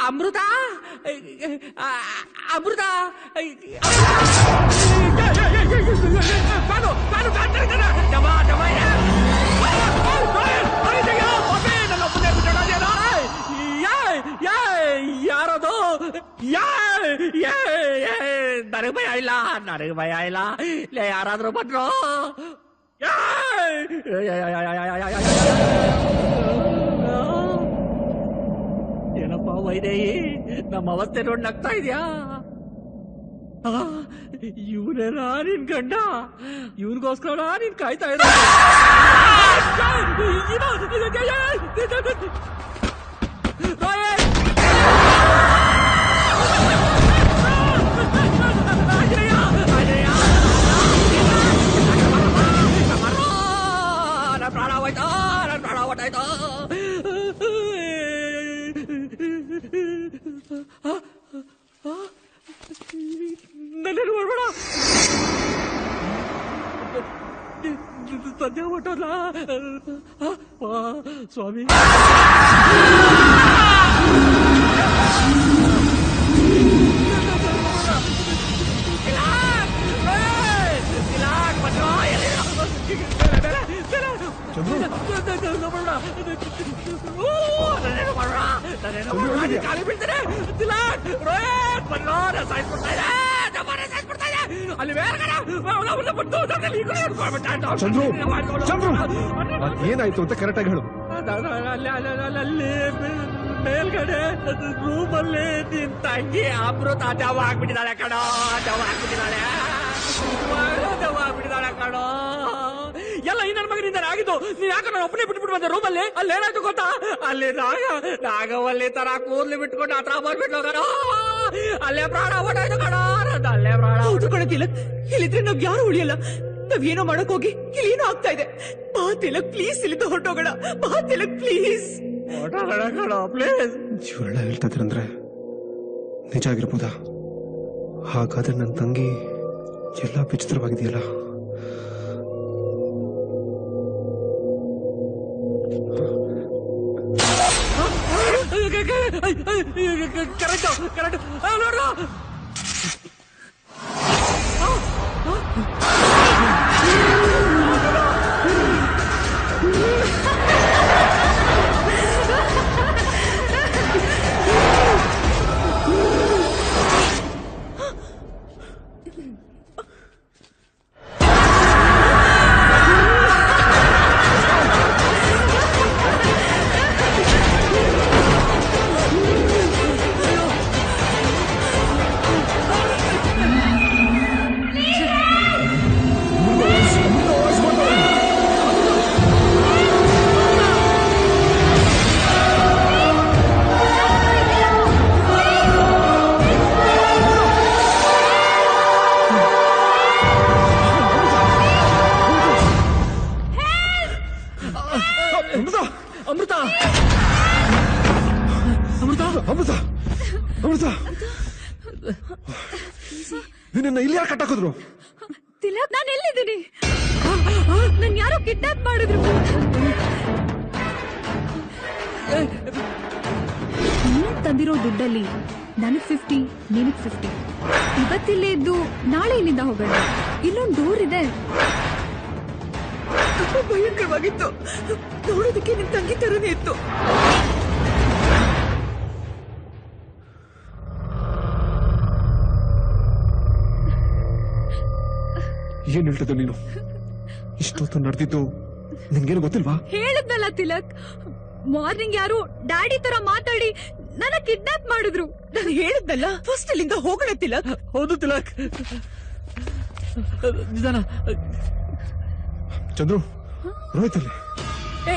S6: ಅಮೃತ ಅಮೃತ ಯಾರದು? ನನಗೆ ಭಯ ಇಲ್ಲ, ನನಗೆ ಭಯ ಇಲ್ಲ. ಯಾರಾದ್ರೂ ಬಂದ್ರು ಏನಪ್ಪ ವೈದೇಹಿ, ನಮ್ಮ ಅವಸ್ಥೆ ನೋಡಿ ನಗ್ತಾ ಇದ್ಯಾ? ಇವನೇನಾ ನಿನ್ ಗಂಡ? ಇವನ್ಗೋಸ್ಕರ ನೀನ್ ಕಾಯ್ತಾ ಇದ್ದ? ಪ್ರಾಣ ಹೋಯ್ತಾ, ನನ್ನ ಪ್ರಾಣ ಹೊಟ್ಟಾಯ್ತಾ. ನನ್ನೇನು ಮಾಡ್ಬೇಡ, ಸದ್ಯ ಹೊಟ್ಟಲ್ಲ. ಸ್ವಾಮಿ ಖಾಲಿ ಬೀಳ್ತಾರೆ. ಅಲ್ಲಿ
S21: ಏನಾಯ್ತು ಅಂತ ಕರೆಕ್ಟ್ ಆಗಿ ಹೇಳು.
S6: ಅಲ್ಲಿ ಮೇಲ್ಗಡೆ ರೂಮಲ್ಲಿ ನಿನ್ ತಂಗಿ ಅಮೃತ ದೆವ್ವ ಆಗ್ಬಿಟ್ಟಿದ್ದಾಳೆ ಕಣೋ, ದೆವ್ವ ಆಗ್ಬಿಟ್ಟಿದ್ದಾಳೆ, ದೆವ್ವ ಆಗ್ಬಿಟ್ಟಿದ್ದಾಳೆ ಕಣೋ. ಎಲ್ಲ ಈ ನನ್ನ ಮಗನಿಂದ ಆಗಿದ್ದು. ನೀನ್ ಯಾಕೆ ನಾನು ಒಬ್ಬನೇ ಬಿಟ್ಬಿಟ್ಟು ಬಂದೆ ರೂಮಲ್ಲಿ? ಅಲ್ಲಿ ಏನಾಯ್ತು ಗೊತ್ತಾ? ಅಲ್ಲಿ ನಾಗವಲ್ಲಿ ತರ ಕೂದ್ಲು ಬಿಟ್ಕೊಂಡು ಹತ್ರ ಬರ್ಬಿಟ್ಟು ಕಣೋ, ಅಲ್ಲೇ ಪ್ರಾಣ ಹೊಟ್ಟಾಯ್ತು ಕಣೋ, ಅಲ್ಲೇ ಪ್ರಾಣ.
S17: ಹೌದು ಕಣ ತಿಲಕ್, ಇಲ್ಲಿದ್ರೆ ನಾವ್ ಯಾರು ಉಳಿಯಲ್ಲ. ನಾವೇನೋ ಮಾಡಕ್ ಹೋಗಿ ಇಲ್ಲಿ ಏನೋ ಆಗ್ತಾ ಇದೆ. ಬಾ ತಿಲಕ್ ಪ್ಲೀಸ್, ಇಲ್ಲಿಂದ ಹೊರಟೋಗೋಣ. ಬಾ ತಿಲಕ್ ಪ್ಲೀಸ್.
S6: ಪ್ಲೀಸ್.
S21: ಇವೆಲ್ಲ ಹೇಳ್ತಾ ಇದ್ರಂದ್ರೆ ನಿಜ ಆಗಿರ್ಬೋದಾ? ಹಾಗಾದ್ರೆ ನನ್ನ ತಂಗಿ ಎಲ್ಲ ವಿಚಿತ್ರವಾಗಿದೆಯಲ್ಲ.
S6: ಕರೆಕ್ಟ್ ನೋಡ್ರ. ಅಮೃತ ಅಮೃತ
S21: ಅಮೃತ ಅಮೃತ, ನಿನ್ನ ಇಲ್ಲಿ ಯಾರು ಕಟ್ಟಾಕಿದ್ರು?
S5: ತಿಲಕ್, ನಾನು ಎಲ್ಲಿದ್ದೀನಿ? ನನ್ ಯಾರೋ ಕಿಡ್ನಾಪ್ ಮಾಡಿದ್ರು. ತಂದಿರೋ ದುಡ್ಡಲ್ಲಿ ನನಗ್ 50, ನಿನಗ್ 50. ಇವತ್ತಿಲ್ಲೇ ಇದ್ದು ನಾಳೆ ಇಲ್ಲಿಂದ ಹೋಗೋಣ. ಇಲ್ಲೊಂದು ಡೋರ್ ಇದೆ.
S17: ತುಂಬಾ ಭಯಂಕರವಾಗಿತ್ತು. ನೋಡೋದಕ್ಕೆ ನಿಮ್ ತಂಗಿ ತರನೇ ಇತ್ತು.
S21: ಏನ್ ಹೇಳ್ತಿದ್ದ ನೀನು? ಇಷ್ಟೊತ್ತು ನಡೆದಿದ್ದು ನಿನ್ಗೇನು ಗೊತ್ತಿಲ್ವಾ?
S5: ಹೇಳಿದ್ನಲ್ಲ ತಿಲಕ್, ಮಾರ್ನಿಂಗ್ ಯಾರು ಡ್ಯಾಡಿ ತರ ಮಾತಾಡಿ ನನ್ನ ಕಿಡ್ನಾಪ್ ಮಾಡಿದ್ರು.
S17: ನಾನು ಹೇಳಿದ್ನಲ್ಲ ಫಸ್ಟ್ ಅಲ್ಲಿಂದ ಹೋಗೋಣ ತಿಲಕ್.
S6: ಹೌದು ತಿಲಕ್, ನಿಧಾನ.
S21: ಚಂದ್ರು, ರೋಹಿತ್ ಅಲ್ಲಿ.
S6: ಏ,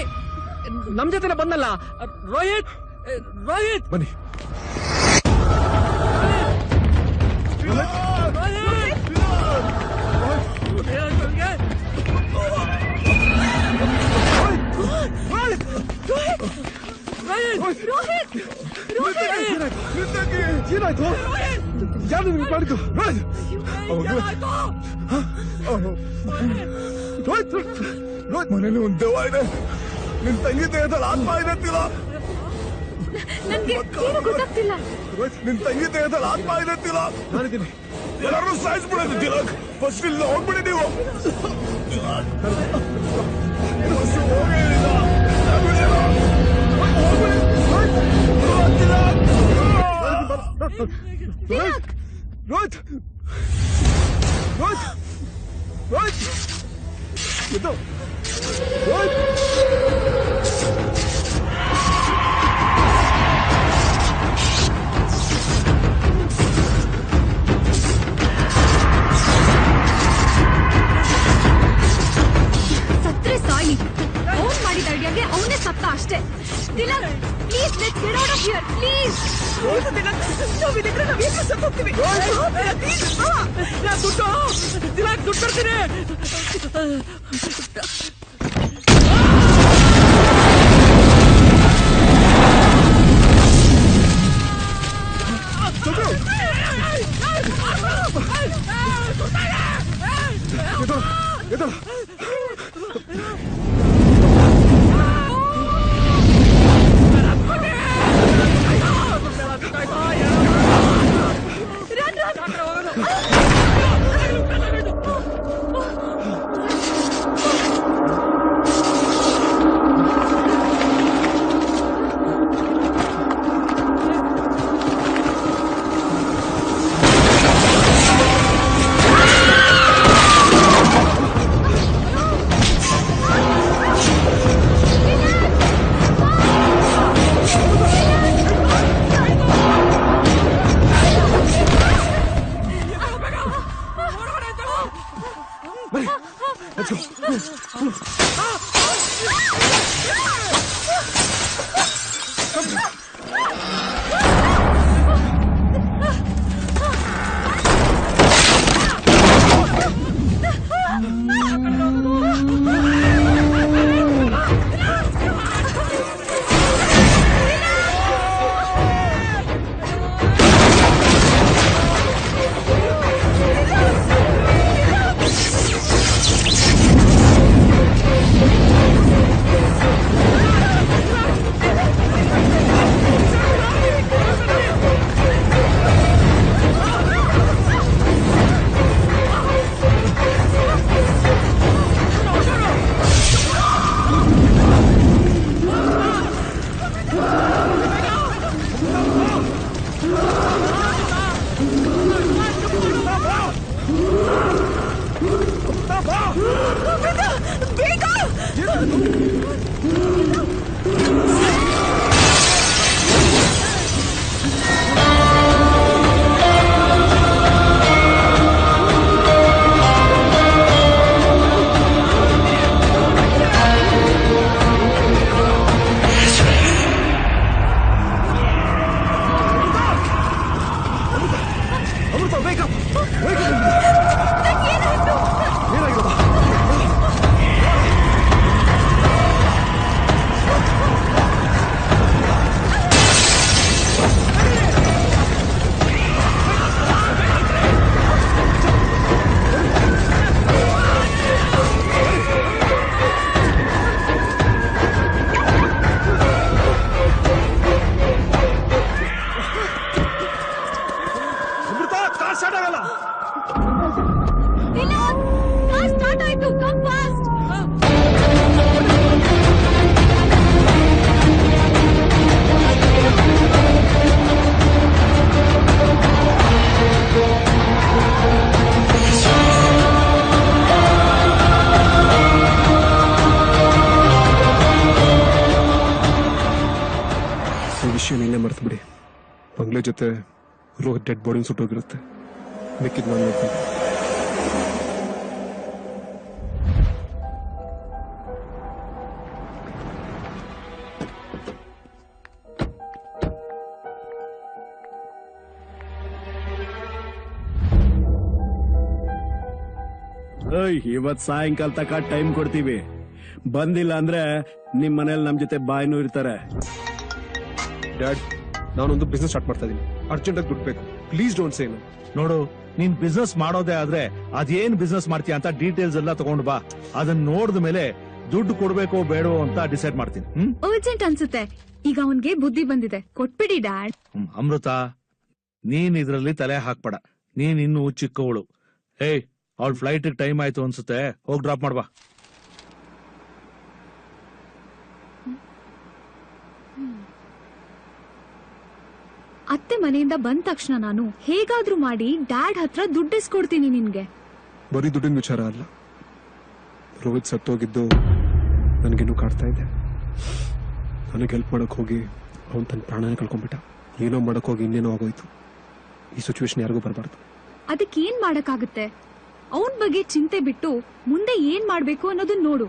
S6: ನಮ್ ಜೊತೆನೆ ಬಂದಲ್ಲ ರೋಹಿತ್. ರೋಹಿತ್
S21: ಬನ್ನಿ. ಏನಾಯ್ತು? ಯಾರು ನಿಮ್ಗೆ ಮಾಡಿದ್ದು?
S9: ಮನೇಲಿ ಒಂದು ದೆವ್ವ ಇದೆ. ನಿನ್ ತಂಗಿ ದೇಹದಲ್ಲಿ ಆತ್ಮ ಇದೆ ತಿಲ.
S5: ನನ್ಗೆ ಏನು ಗೊತ್ತಾಗ್ತಿಲ್ಲ.
S9: ನಿನ್ ತಂಗಿ ದೇಹದಲ್ಲಿ ಆತ್ಮ ಇದೆ ತಿಲ.
S21: ನಾನಿದ್ದೀನಿ.
S9: ಎಲ್ಲರೂ ಸಾಯಿಸ್ಬಿಡೋದು ತಿಲಕ್. ಫಸ್ಟ್ ಇಲ್ಲ ಹೋಗ್ಬಿಡಿ ನೀವು.
S21: ರೋಹಿತ್, ರೋಹಿತ್, ರೋಹಿತ್, ರೋಹಿತ್, ಎದ್ದು. ರೋಹಿತ್,
S5: ಸತ್ರೆ ಸಾಯಿ. ಅವನ್ ಮಾಡಿದ ಐಡಿಯಾಗೆ ಅವನೇ ಸತ್ತ ಅಷ್ಟೇ. Tilak, please let's get out of here, please.
S6: Tilak ದುಡ್ಡು ತರ್ತೀನಿ.
S21: ಬಂಗ್ಲೆ ಜೊತೆ ರೋಹಿತ್ ಡೆಡ್ ಬಾಡಿ ಸುಟ್ಟೋಗಿರುತ್ತೆ. ಮಿಕ್ಕಿದ್ ನಾನು ನೋಡ್ತೀನಿ.
S15: ಇವತ್ ಸಾಯಂಕಾಲ ತಕ ಟೈಮ್ ಕೊಡ್ತೀವಿ. ಬಂದಿಲ್ಲ ಅಂದ್ರೆ ನಿಮ್ ಮನೇಲಿ ನಮ್ ಜೊತೆ ಬಾಯ್ನೂ ಇರ್ತಾರೆ.
S21: ಡ್ಯಾಡ್, ನಾನೊಂದು ಬಿಸ್ನೆಸ್ ಸ್ಟಾರ್ಟ್ ಮಾಡ್ತಾ ಇದೀನಿ. ಅರ್ಜೆಂಟ್ ಆಗಿ ದುಡ್ಡು ಬೇಕು. Please don't say no.
S13: ನೋಡು, ನೀನ್ ಬಿಸ್ನೆಸ್ ಮಾಡೋದೇ ಆದ್ರೆ ಅದೇನ್ ಬಿಸ್ನೆಸ್ ಮಾಡ್ತೀಯ ಅಂತ ಡೀಟೇಲ್ಸ್ ಎಲ್ಲ ತಗೊಂಡು ಬಾ. ಅದನ್ನ ನೋಡಿದ ಮೇಲೆ ದುಡ್ಡು ಕೊಡ್ಬೇಕೋ ಬೇಡವೋ ಅಂತ ಡಿಸೈಡ್ ಮಾಡ್ತೀನಿ.
S5: ಅರ್ಜೆಂಟ್ ಅನ್ಸುತ್ತೆ. ಈಗ ಅವನ್ಗೆ ಬುದ್ಧಿ ಬಂದಿದೆ, ಕೊಟ್ಬಿಡಿ ಡ್ಯಾಡ್.
S13: ಅಮೃತ, ನೀನ್ ಇದ್ರಲ್ಲಿ ತಲೆ ಹಾಕ್ಬೇಡ. ನೀನ್ ಇನ್ನು ಚಿಕ್ಕವಳು. ಏಯ್, ಅವಳ ಫ್ಲೈಟ್ ಟೈಮ್ ಆಯ್ತು ಅನ್ಸುತ್ತೆ, ಹೋಗಿ ಡ್ರಾಪ್ ಮಾಡ್ಬಾ.
S5: ಅತ್ತೆ ಮನೆಯಿಂದ ಬಂದ ತಕ್ಷಣ ನಾನು ಹೇಗಾದ್ರೂ ಮಾಡಿ ಡ್ಯಾಡ್ ಹತ್ರ ದುಡ್ಡಿಸ್ಕೊಡ್ತೀನಿ ನಿನ್ಗೆ.
S21: ಬರೀ ದುಡ್ಡಿನ ವಿಚಾರ ಅಲ್ಲ, ರೋಹಿತ್ ಸತ್ತೋಗಿದ್ದು ನನಗಿನ್ನೂ ಕಾಡ್ತಾ ಇದೆ. ನನಗೆ ಹೆಲ್ಪ್ ಮಾಡಕ್ ಹೋಗಿ ಅವನ್ ತನ್ನ ಪ್ರಾಣನೇ ಕಳ್ಕೊಂಡ್ಬಿಟ್ಟ. ಏನೋ ಮಾಡಕ್ ಹೋಗಿ ಇನ್ನೇನೋ ಆಗೋಯ್ತು. ಈ ಸಿಚುವೇಶನ್ ಯಾರಿಗೂ ಬರಬಾರ್ದು.
S5: ಅದಕ್ಕೇನ್ ಮಾಡಕ್ಕಾಗುತ್ತೆ? ಅವನ್ ಬಗ್ಗೆ ಚಿಂತೆ ಬಿಟ್ಟು ಮುಂದೆ ಏನ್ ಮಾಡ್ಬೇಕು ಅನ್ನೋದನ್ನ ನೋಡು.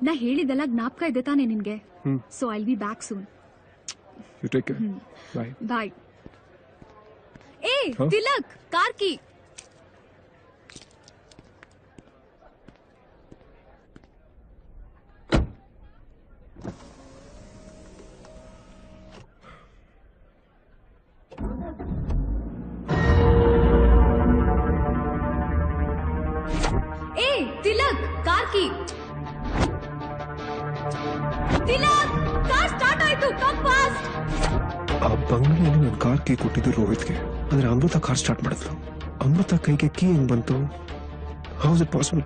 S5: ನಾ ಹೇಳಿದೆಲ್ಲ ಜ್ಞಾಪಕ ಇದೆ ತಾನೆ ನಿನ್ಗೆ? So I will be back soon.
S21: You take care. Bye.
S5: Bye. ಏ ತಿಲಕ್, ಕಾರ್ ಕೀ. ಏ Tilak, car key. Tilak, car start ಆಯ್ತು, ಕಮ್ ಫಾಸ್ಟ್.
S21: ಆ ಬಂಗ್ಲೆಯಲ್ಲಿ ನನ್ನ ಕಾರ್ ಕೀ ಕೊಟ್ಟಿದ್ದು ರೋಹಿತ್ಗೆ. ಅಂದ್ರೆ ಅಮೃತ ಕಾರ್ ಸ್ಟಾರ್ಟ್ ಮಾಡಿದ್ಲು. ಅಮೃತ ಕೈಗೆ ಕೀ ಹೆಂಗ್ ಬಂತು? How is it possible?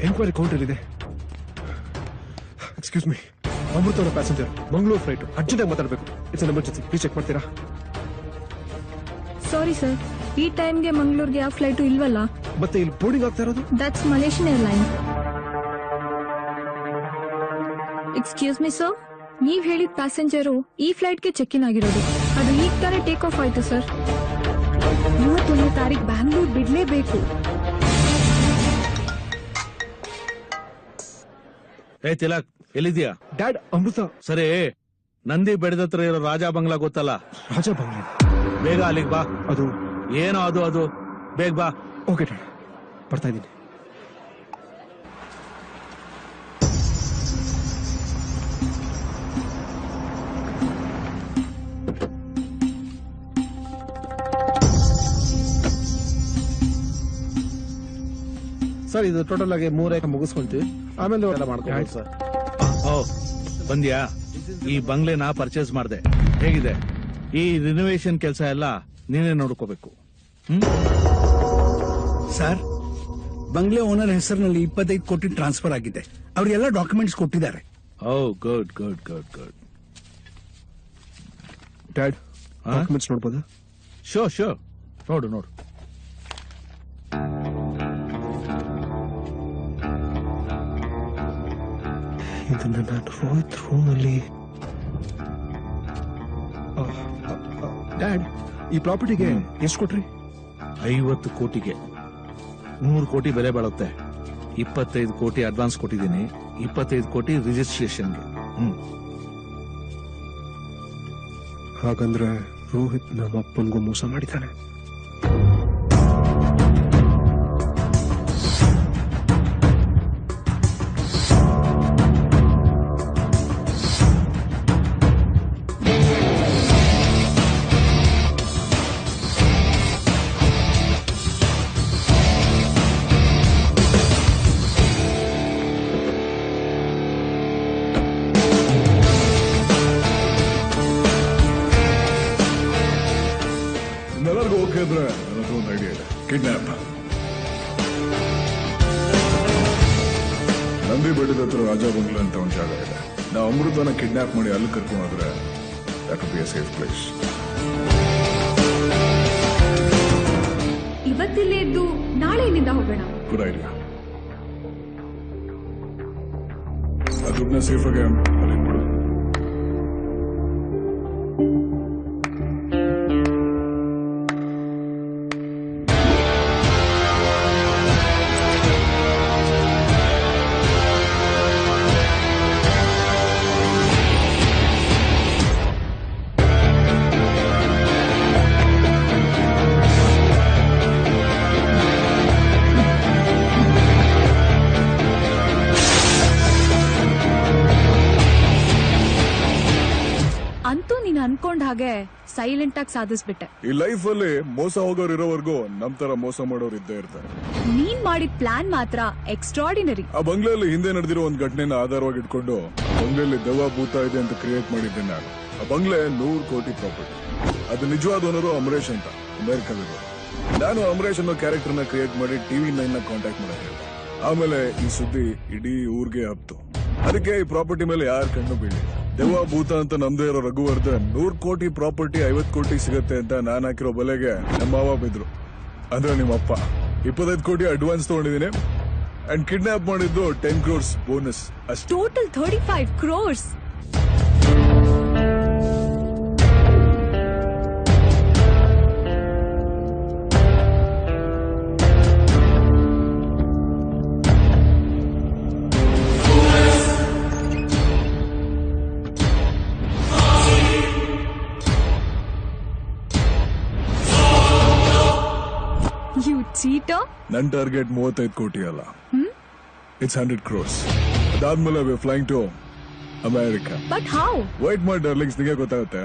S21: Enquiry counter ಇದೆ. ಎಕ್ಸ್ಕ್ಯೂಸ್ ಮೀ, ಅಮೃತ ಅವರ ಪ್ಯಾಸೆಂಜರ್, ಮಂಗಳೂರು ಫ್ಲೈಟ್, ಅರ್ಜೆಂಟ್ ಆಗಿ ಮಾತಾಡಬೇಕು. It's an emergency, please check ಮಾಡ್ತೀರಾ?
S10: ಸಾರಿ ಸರ್, ಈ ಟೈಮ್ಗೆ ಮಂಗಳೂರಿಗೆ ಯಾವ ಫ್ಲೈಟು ಇಲ್ವಲ್ಲ.
S21: ಮತ್ತೆ ಇಲ್ಲಿ ಬೋರ್ಡಿಂಗ್ ಆಗ್ತಾ ಇರೋದು?
S10: That's Malaysian airline. Excuse me sir, ನೀವ್ ಹೇಳಿದ ಪ್ಯಾಸೆಂಜರು ಈ ಫ್ಲೈಟ್ಗೆ ಚೆಕ್ ಇನ್ ಆಗಿರೋದು. ಅದು ಈಗ ತಾನೇ ಟೇಕ್ ಆಫ್ ಆಯ್ತು ಸರ್.
S5: 31ನೇ ತಾರೀಕು ಬ್ಯಾಂಗ್ಳೂರ್ ಬಿಡ್ಲೇಬೇಕು.
S13: ಏ ತಿಲಕ್, ಎಲ್ಲಿದ್ಯಾ?
S21: ಡ್ಯಾಡ್, ಅಮೃತ.
S13: ಸರಿ, ನಂದಿ ಬೆಳೆದತ್ರ ಇರೋ ರಾಜಾ ಬಂಗ್ಲಾ ಗೊತ್ತಲ್ಲ?
S21: ರಾಜಾ ಬಂಗ್ಲಾ?
S13: ಬೇಗ ಅಲ್ಲಿಗೆ ಬಾ.
S21: ಅದು
S13: ಏನೋ ಅದು ಬೇಗ ಬಾ.
S21: ಓಕೆ ಡ್ಯಾಡ್, ಬರ್ತಾ ಇದ್ದೀನಿ.
S12: ಸರ್, ಇದು ಟೋಟಲ್ ಆಗಿ 3 ಎಕರೆ ಮುಗಿಸ್ಕೊಂತೀವಿ, ಆಮೇಲೆ ಎಲ್ಲ ಮಾಡ್ಕೊಂಡು ಸರ್.
S13: ಓ, ಬಂದ್ಯಾ? ಈ ಬಂಗ್ಲೆನ ಪರ್ಚೇಸ್ ಮಾಡಿದೆ. ಹೇಗಿದೆ? ಈ ರಿನೋವೇಷನ್ ಕೆಲಸ ಎಲ್ಲ ನೀನೇ ನೋಡ್ಕೋಬೇಕು.
S8: ಸರ್, ಬಂಗ್ಲೆ ಓನರ್ ಹೆಸರಿನಲ್ಲಿ 25 ಕೋಟಿ ಟ್ರಾನ್ಸ್ಫರ್ ಆಗಿದೆ. ಅವರೆಲ್ಲ ಡಾಕ್ಯುಮೆಂಟ್ಸ್ ಕೊಟ್ಟಿದ್ದಾರೆ.
S13: Oh, good good good good.
S21: Dad, documents ನೋಡ್ಬೋದಾ?
S13: ಶೋರ್, ನೋಡು.
S21: ಇದನ್ನ ನಾನು ರೋಹಿತ್ ರೂಮಲ್ಲಿ. ಡ್ಯಾಡ್, ಈ ಪ್ರಾಪರ್ಟಿಗೆ ಎಷ್ಟು ಕೊಟ್ರಿ?
S13: 50 ಕೋಟಿಗೆ 100 ಕೋಟಿ ಬೆಲೆ ಬಾಳುತ್ತೆ. 25 ಕೋಟಿ ಅಡ್ವಾನ್ಸ್ ಕೊಟ್ಟಿದ್ದೀನಿ, 25 ಕೋಟಿ ರಿಜಿಸ್ಟ್ರೇಷನ್ಗೆ.
S21: ಹಾಗಂದ್ರೆ ರೋಹಿತ್ ನಮ್ಮ ಅಪ್ಪನಿಗೂ ಮೋಸ ಮಾಡಿದ್ದಾನೆ.
S9: ಎಲ್ಲರಿಗೂ ಓಕೆ ಅಂದ್ರೆ ನನ್ನ ಹತ್ರ ಒಂದು ಐಡಿಯಾ ಇದೆ. ಕಿಡ್ನಾಪ್. ನಂದಿ ಬೆಟ್ಟದ ಹತ್ರ ರಾಜ ಬಂಗ್ಲೆ ಅಂತ ಒಂದು ಜಾಗ ಇದೆ. ನಾವು ಅಮೃತನ ಕಿಡ್ನಾಪ್ ಮಾಡಿ ಅಲ್ಲಿ ಕರ್ಕೊಂಡು ಹೋದ್ರೆ that will be a safe place.
S5: ಇವತ್ತಿಲ್ಲೇ ಇದ್ದು ನಾಳೆ ಇಲ್ಲಿಂದ ಹೋಗೋಣ.
S9: Good idea. ಆ ದುಡ್ಡನ್ನ ಸೇಫ್ ಆಗಿ ಅಲ್ಲಿ ಬಿಡು.
S5: ಅಂತೂ ನೀನ್ ಅನ್ಕೊಂಡ್ ಹಾಗೆ ಸೈಲೆಂಟ್ ಆಗಿ ಸಾಧಿಸ್ಬಿಟ್ಟೆ.
S9: ಈ ಲೈಫ್ ಅಲ್ಲಿ ಮೋಸ ಹೋಗೋರು ಇರೋವರೆಗೂ ನಮ್ ತರ ಮೋಸ ಮಾಡೋರು ಇದ್ದೇ ಇರ್ತಾರೆ.
S5: ನೀನ್ ಮಾಡಿದ ಪ್ಲಾನ್ ಮಾತ್ರ ಎಕ್ಸ್ಟ್ರಾರ್ಡಿನರಿ.
S9: ಆ ಬಂಗ್ಲೆಯಲ್ಲಿ ಹಿಂದೆ ನಡೆದಿರೋ ಒಂದು ಘಟನೆನ ಆಧಾರವಾಗಿ ಇಟ್ಕೊಂಡು ಬಂಗ್ಲೆಯಲ್ಲಿ ದೆವ್ವ ಭೂತ ಇದೆ ಅಂತ ಕ್ರಿಯೇಟ್ ಮಾಡಿದ್ದೆ ನಾನು. ಆ ಬಂಗ್ಲೆ 100 ಕೋಟಿ ಪ್ರಾಪರ್ಟಿ. ಅದು ನಿಜವಾದ ಓನರು ಅಮರೇಶ್ ಅಂತ ಅಮೆರಿಕದವರು. ನಾನು ಅಮರೇಶ್ ಅನ್ನೋ ಕ್ಯಾರೆಕ್ಟರ್ ನ ಕ್ರಿಯೇಟ್ ಮಾಡಿ TV9 ನ ಕಾಂಟ್ಯಾಕ್ಟ್ ಮಾಡಕ್ ಹೇಳಿದೆ. ಆಮೇಲೆ ಈ ಸುದ್ದಿ ಇಡೀ ಊರ್ಗೆ ಹಬ್ತು. ಅದಕ್ಕೆ ಈ ಪ್ರಾಪರ್ಟಿ ಮೇಲೆ ಯಾರ ಕಣ್ಣು ಬೀಳಿ ದೆವ್ವ ಭೂತ ಅಂತ ನಮ್ದೇ ಇರೋ ರಘುವರ್ಧನ್ 100 ಕೋಟಿ ಪ್ರಾಪರ್ಟಿ 50 ಕೋಟಿ ಸಿಗುತ್ತೆ ಅಂತ ನಾನ್ ಹಾಕಿರೋ ಬಲೆಗೆ ನಮ್ಮ ಮಾವ ಬಿದ್ರು. ಅಂದ್ರೆ ನಿಮ್ಮಪ್ಪ 25 ಕೋಟಿ ಅಡ್ವಾನ್ಸ್ ತಗೊಂಡಿದ್ದೀನಿ ಅಂಡ್ ಕಿಡ್ನಾಪ್ ಮಾಡಿದ್ದು 10 crores ಬೋನಸ್ ಅಷ್ಟೇ.
S5: Total 35 crores.
S9: ನನ್ ಟಾರ್ಗೆಟ್ 35 ಕೋಟಿ ಅಲ್ಲ, ಇಟ್ಸ್ 100 crores. ಅದಾದ್ಮೇಲೆ we are flying to America.
S5: But how?
S9: Wait ಮಾಡಿ ಡಾರ್ಲಿಂಗ್ಸ್, ನಿಮಗೆ ಗೊತ್ತಾಗುತ್ತೆ.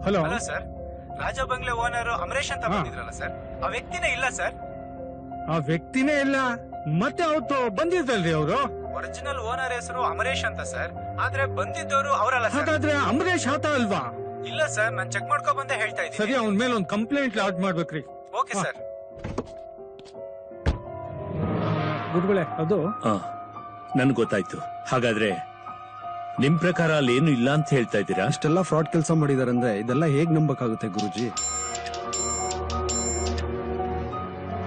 S12: ಹಲೋ
S18: ಸರ್, ರಾಜ ಬಂಗ್ಲೆ ಓನರ್ ಅಮರೇಶ್ ಅಂತ ಬಂದಿದ್ರಲ್ಲ ಸರ್, ಆ ವ್ಯಕ್ತಿನೇ ಇಲ್ಲ ಸರ್.
S1: ಆ ವ್ಯಕ್ತಿನೇ ಇಲ್ಲ, ಮತ್ತೆ ಅವತ್ತು ಬಂದಿದ್ದಲ್ರಿ ಅವರು.
S18: ಒರಿಜಿನಲ್ ಓನರ್ ಹೆಸರು ಅಮರೇಶ್ ಅಂತ ಸರ್, ಆದ್ರೆ ಬಂದಿದ್ದವರು ಅವರಲ್ಲ ಸರ್.
S1: ಹಾಗಾದ್ರೆ ಅಮರೇಶ್ ಆತ ಅಲ್ವಾ?
S18: ಇಲ್ಲ ಸರ್, ನಾನ್ ಚೆಕ್ ಮಾಡ್ಕೊ ಬಂದೆ ಹೇಳ್ತಾ ಇದ್ದೀನಿ.
S1: ಸರಿ, ಅವನ ಮೇಲೆ ಒಂದು ಕಂಪ್ಲೇಂಟ್ ಲಾಡ್ಜ್ ಮಾಡ್ಬೇಕ್ರಿ.
S18: Okay sir.
S1: ಗುರುಗಳೇ, ಅದು
S15: ನನ್ ಗೊತ್ತಾಯ್ತು. ಹಾಗಾದ್ರೆ ನಿಮ್ ಪ್ರಕಾರ ಅಲ್ಲಿ ಏನು ಇಲ್ಲ ಅಂತ ಹೇಳ್ತಾ ಇದ್ದೀರಾ?
S21: ಅಷ್ಟೆಲ್ಲ ಫ್ರಾಡ್ ಕೆಲಸ ಮಾಡಿದಾರೆ ಅಂದ್ರೆ ಇದೆಲ್ಲ ಹೇಗ್ ನಂಬಕ್ಕಾಗುತ್ತೆ ಗುರುಜಿ?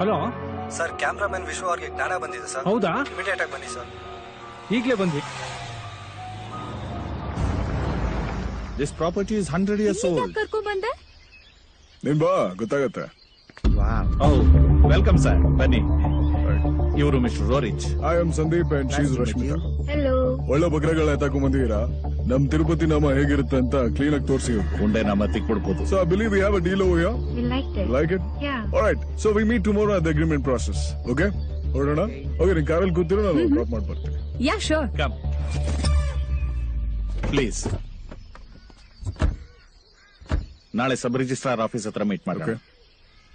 S1: ಹಲೋ
S18: ಸರ್, ಕ್ಯಾಮ್ರಾಮನ್ ವಿಶ್ವ ಅವ್ರಿಗೆ ಜ್ಞಾನ ಬಂದಿದೆ ಸರ್.
S1: ಹೌದಾ?
S18: ಇಮಿಡಿಯೇಟ್ ಆಗಿ ಬನ್ನಿ ಸರ್.
S1: ಈಗಲೇ ಬಂದ್ವಿ.
S7: This property is 100 years old.
S5: ಕರ್ಕೊಂಡ್ ಬಂದೆ.
S9: ನೀನ್ ಬಾ, ಗೊತ್ತಾಗತ್ತೆ.
S7: ವೆಲ್ಕಮ್ ಸರ್, ಬನ್ನಿ. ಇವರು mister Roerich.
S9: I am Sandeep and she's Rashmita.
S10: Hello.
S9: ಒಳ್ಳೆ ಬಕ್ರಗಳನ್ನ ಎತ್ತಾಕೊಂಡ್ ಬಂದಿದ್ದೀರಾ. ನಮ್ ತಿರುಪತಿ ನಾಮ ಹೇಗಿರುತ್ತೆ ಅಂತ ಕ್ಲೀನ್ ಆಗಿ ತೋರಿಸಿ.
S7: ಉಂಡೆ ನಾಮ ತಿಕ್ಬಿಡ್ಬೋದು.
S9: So I believe we have a deal over here.
S10: We liked it.
S9: Like it?
S10: Yeah.
S9: All right. So we meet tomorrow at the agreement process. Okay? ಹೊರಡೋಣ. ಓಕೆ, ನೀನ್ ಕಾರಲ್ಲಿ ಕೂತಿರೋ, ನಾನು ಡ್ರಾಪ್ ಮಾಡಿ ಬರ್ತೀನಿ.
S5: Yeah sure.
S7: Come please. ನಾಳೆ sub registrar office ಹತ್ರ meet ಮಾಡೋಣ.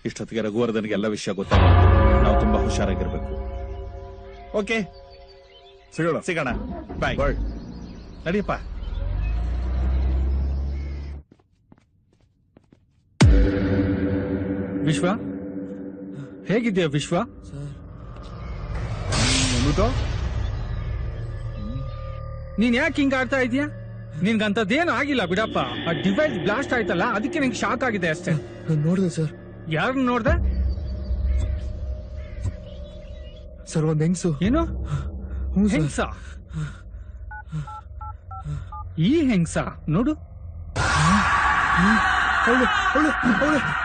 S7: ಇಷ್ಟೊತ್ತಿಗೆ ರಘುವರ್ಧನ್ಗೆ ಎಲ್ಲ ವಿಷಯ ಗೊತ್ತಾಗುತ್ತೆ. ನಾವು ತುಂಬಾ ಹುಷಾರಾಗಿರ್ಬೇಕು. ಓಕೆ, ಸಿಗೋಣ. ಬಾಯ್. ನಡಿಯಪ್ಪ.
S1: ವಿಶ್ವ, ಹೇಗಿದ್ಯಾ ವಿಶ್ವ? ನೀನ್ ಯಾಕೆ ಹಿಂಗ ಆಡ್ತಾ ಇದೀಯಾ? ನಿನ್ಗಂತದ್ದೇನು ಆಗಿಲ್ಲ ಬಿಡಪ್ಪ. ಆ ಡಿವೈಸ್ ಬ್ಲಾಸ್ಟ್ ಆಯ್ತಲ್ಲ, ಅದಕ್ಕೆ ನಿಂಗೆ ಶಾಕ್ ಆಗಿದೆ ಅಷ್ಟೇ.
S21: ನೋಡಿದೆ ಸರ್.
S1: ಯಾರನ್ನ ನೋಡ್ದೆ
S21: ಸರ್? ಒಂದ್ ಹೆಂಗ್ಸು.
S1: ಏನು ಹೆಂಗ್ಸ? ಈ ಹೆಂಗ್ಸ ನೋಡು.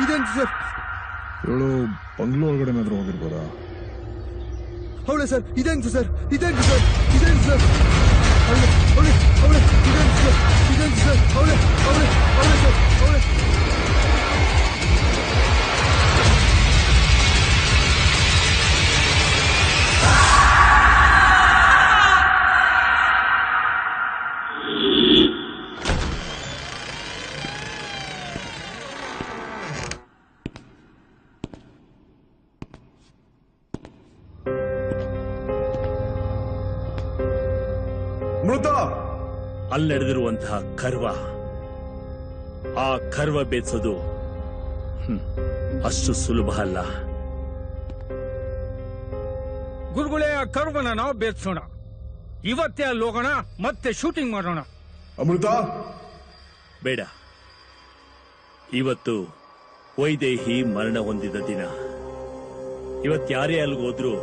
S21: ಇದೇನು ಸರ್?
S9: ಇವಳು ಬಂಗ್ಲೂ ಒಳಗಡೆ ಏನಾದ್ರು ಹೋಗಿರ್ಬೋದಾ?
S21: ಅವಳೆ ಸರ್. ಇದೇನು ಸರ್? ಇದೇನು ಸರ್? ಇದೇನು ಸರ್? ಅವಳೆ ಇದೇನು ಸರ್? ಇದೇನು ಸರ್? ಅವಳೆ ಸರ್. ಅವಳೆ
S15: ಮೃತ ಅಲ್ಲಿ ನಡೆದಿರುವಂತಹ ಕರ್ವ ಆ ಕರ್ವ ಬೇಯಿಸೋದು ಅಷ್ಟು ಸುಲಭ ಅಲ್ಲ.
S1: ಗುರುಗಳೇ, ಆ ಕರ್ವನ ನಾವು ಬೇರ್ಸೋಣ. ಇವತ್ತೇ ಅಲ್ಲಿ ಹೋಗೋಣ, ಮತ್ತೆ ಶೂಟಿಂಗ್ ಮಾಡೋಣ.
S9: ಅಮೃತ,
S15: ಬೇಡ. ಇವತ್ತು ವೈದೇಹಿ ಮರಣ ಹೊಂದಿದ ದಿನ. ಇವತ್ತು ಯಾರೇ ಅಲ್ಲಿಗೆ ಹೋದ್ರು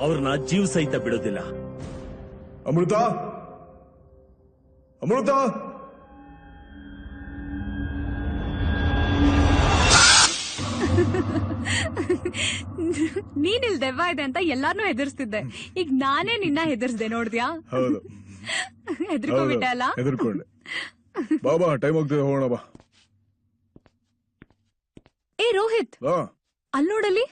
S15: ಅವ್ರನ್ನ ಜೀವ ಸಹಿತ ಬಿಡೋದಿಲ್ಲ.
S9: ಅಮೃತ, ಅಮೃತ,
S5: ನೀನಿಲ್ ದೆವ್ವ ಇದೆ ಅಂತ ಎಲ್ಲಾರ್ನೂ ಹೆದರ್ಸ್ತಿದ್ದೆ. ಈಗ ನಾನೇ ನಿನ್ನ ಹೆದರ್ಸ್ದೆ, ನೋಡ್ದ್ಯಾ?
S9: ಹೌದು,
S5: ಹೆದರ್ಕೊಂಡ್ಬಿಟ್ಟೆ ಅಲ್ಲ?
S9: ಹೆದರ್ಕೊಂಡೆ. ಬಾಬಾ, ಟೈಮ್ ಆಗ್ತದೆ, ಹೋಗೋಣ ಬಾ.
S5: ಏ ರೋಹಿತ್, ಅಲ್ಲಿ ನೋಡಲ್ಲಿ.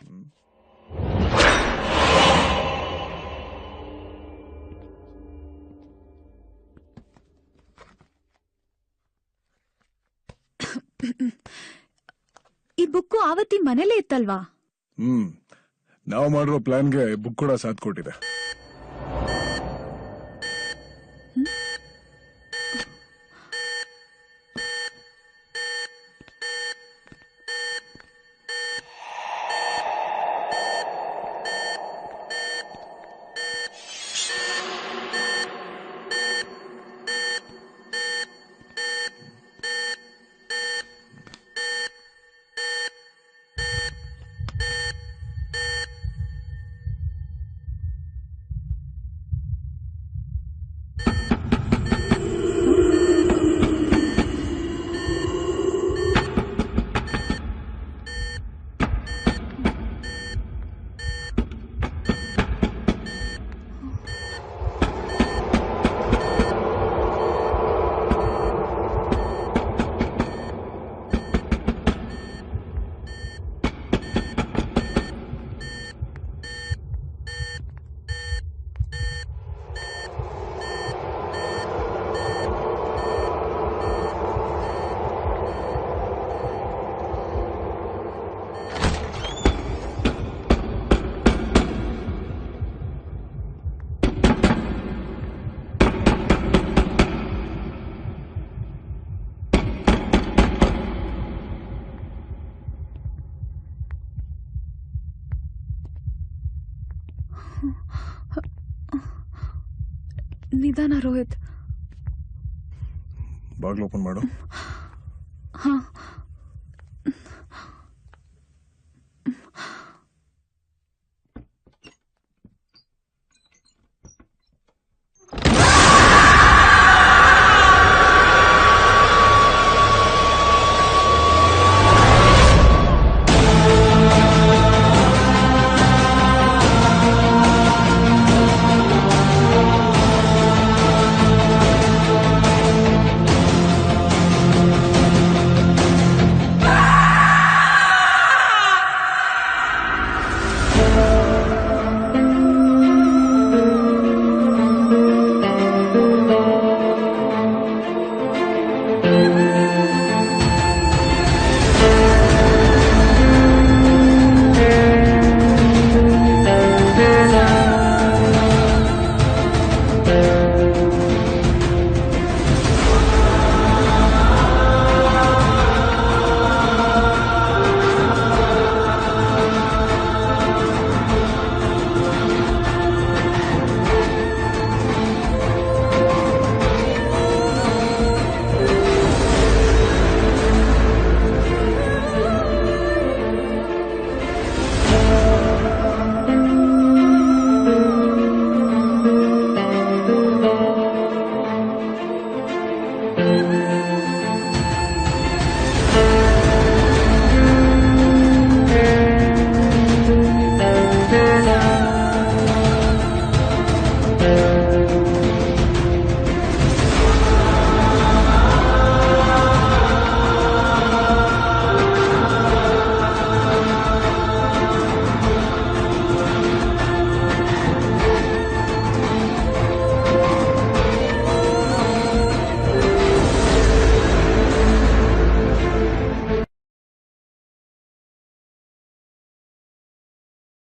S5: ಈ ಬುಕ್ಕು ಆವತ್ತಿ ಮನೇಲೇ ಇತ್ತಲ್ವಾ?
S9: ನಾವು ಮಾಡಿರೋ ಪ್ಲಾನ್ಗೆ ಬುಕ್ ಕೂಡ ಸಾಥ್ ಕೊಟ್ಟಿದೆ.
S5: ನಿಧಾನ ರೋಹಿತ್.
S9: ಬಾಗ್ಲು ಓಪನ್ ಮಾಡು.
S5: ಹಾ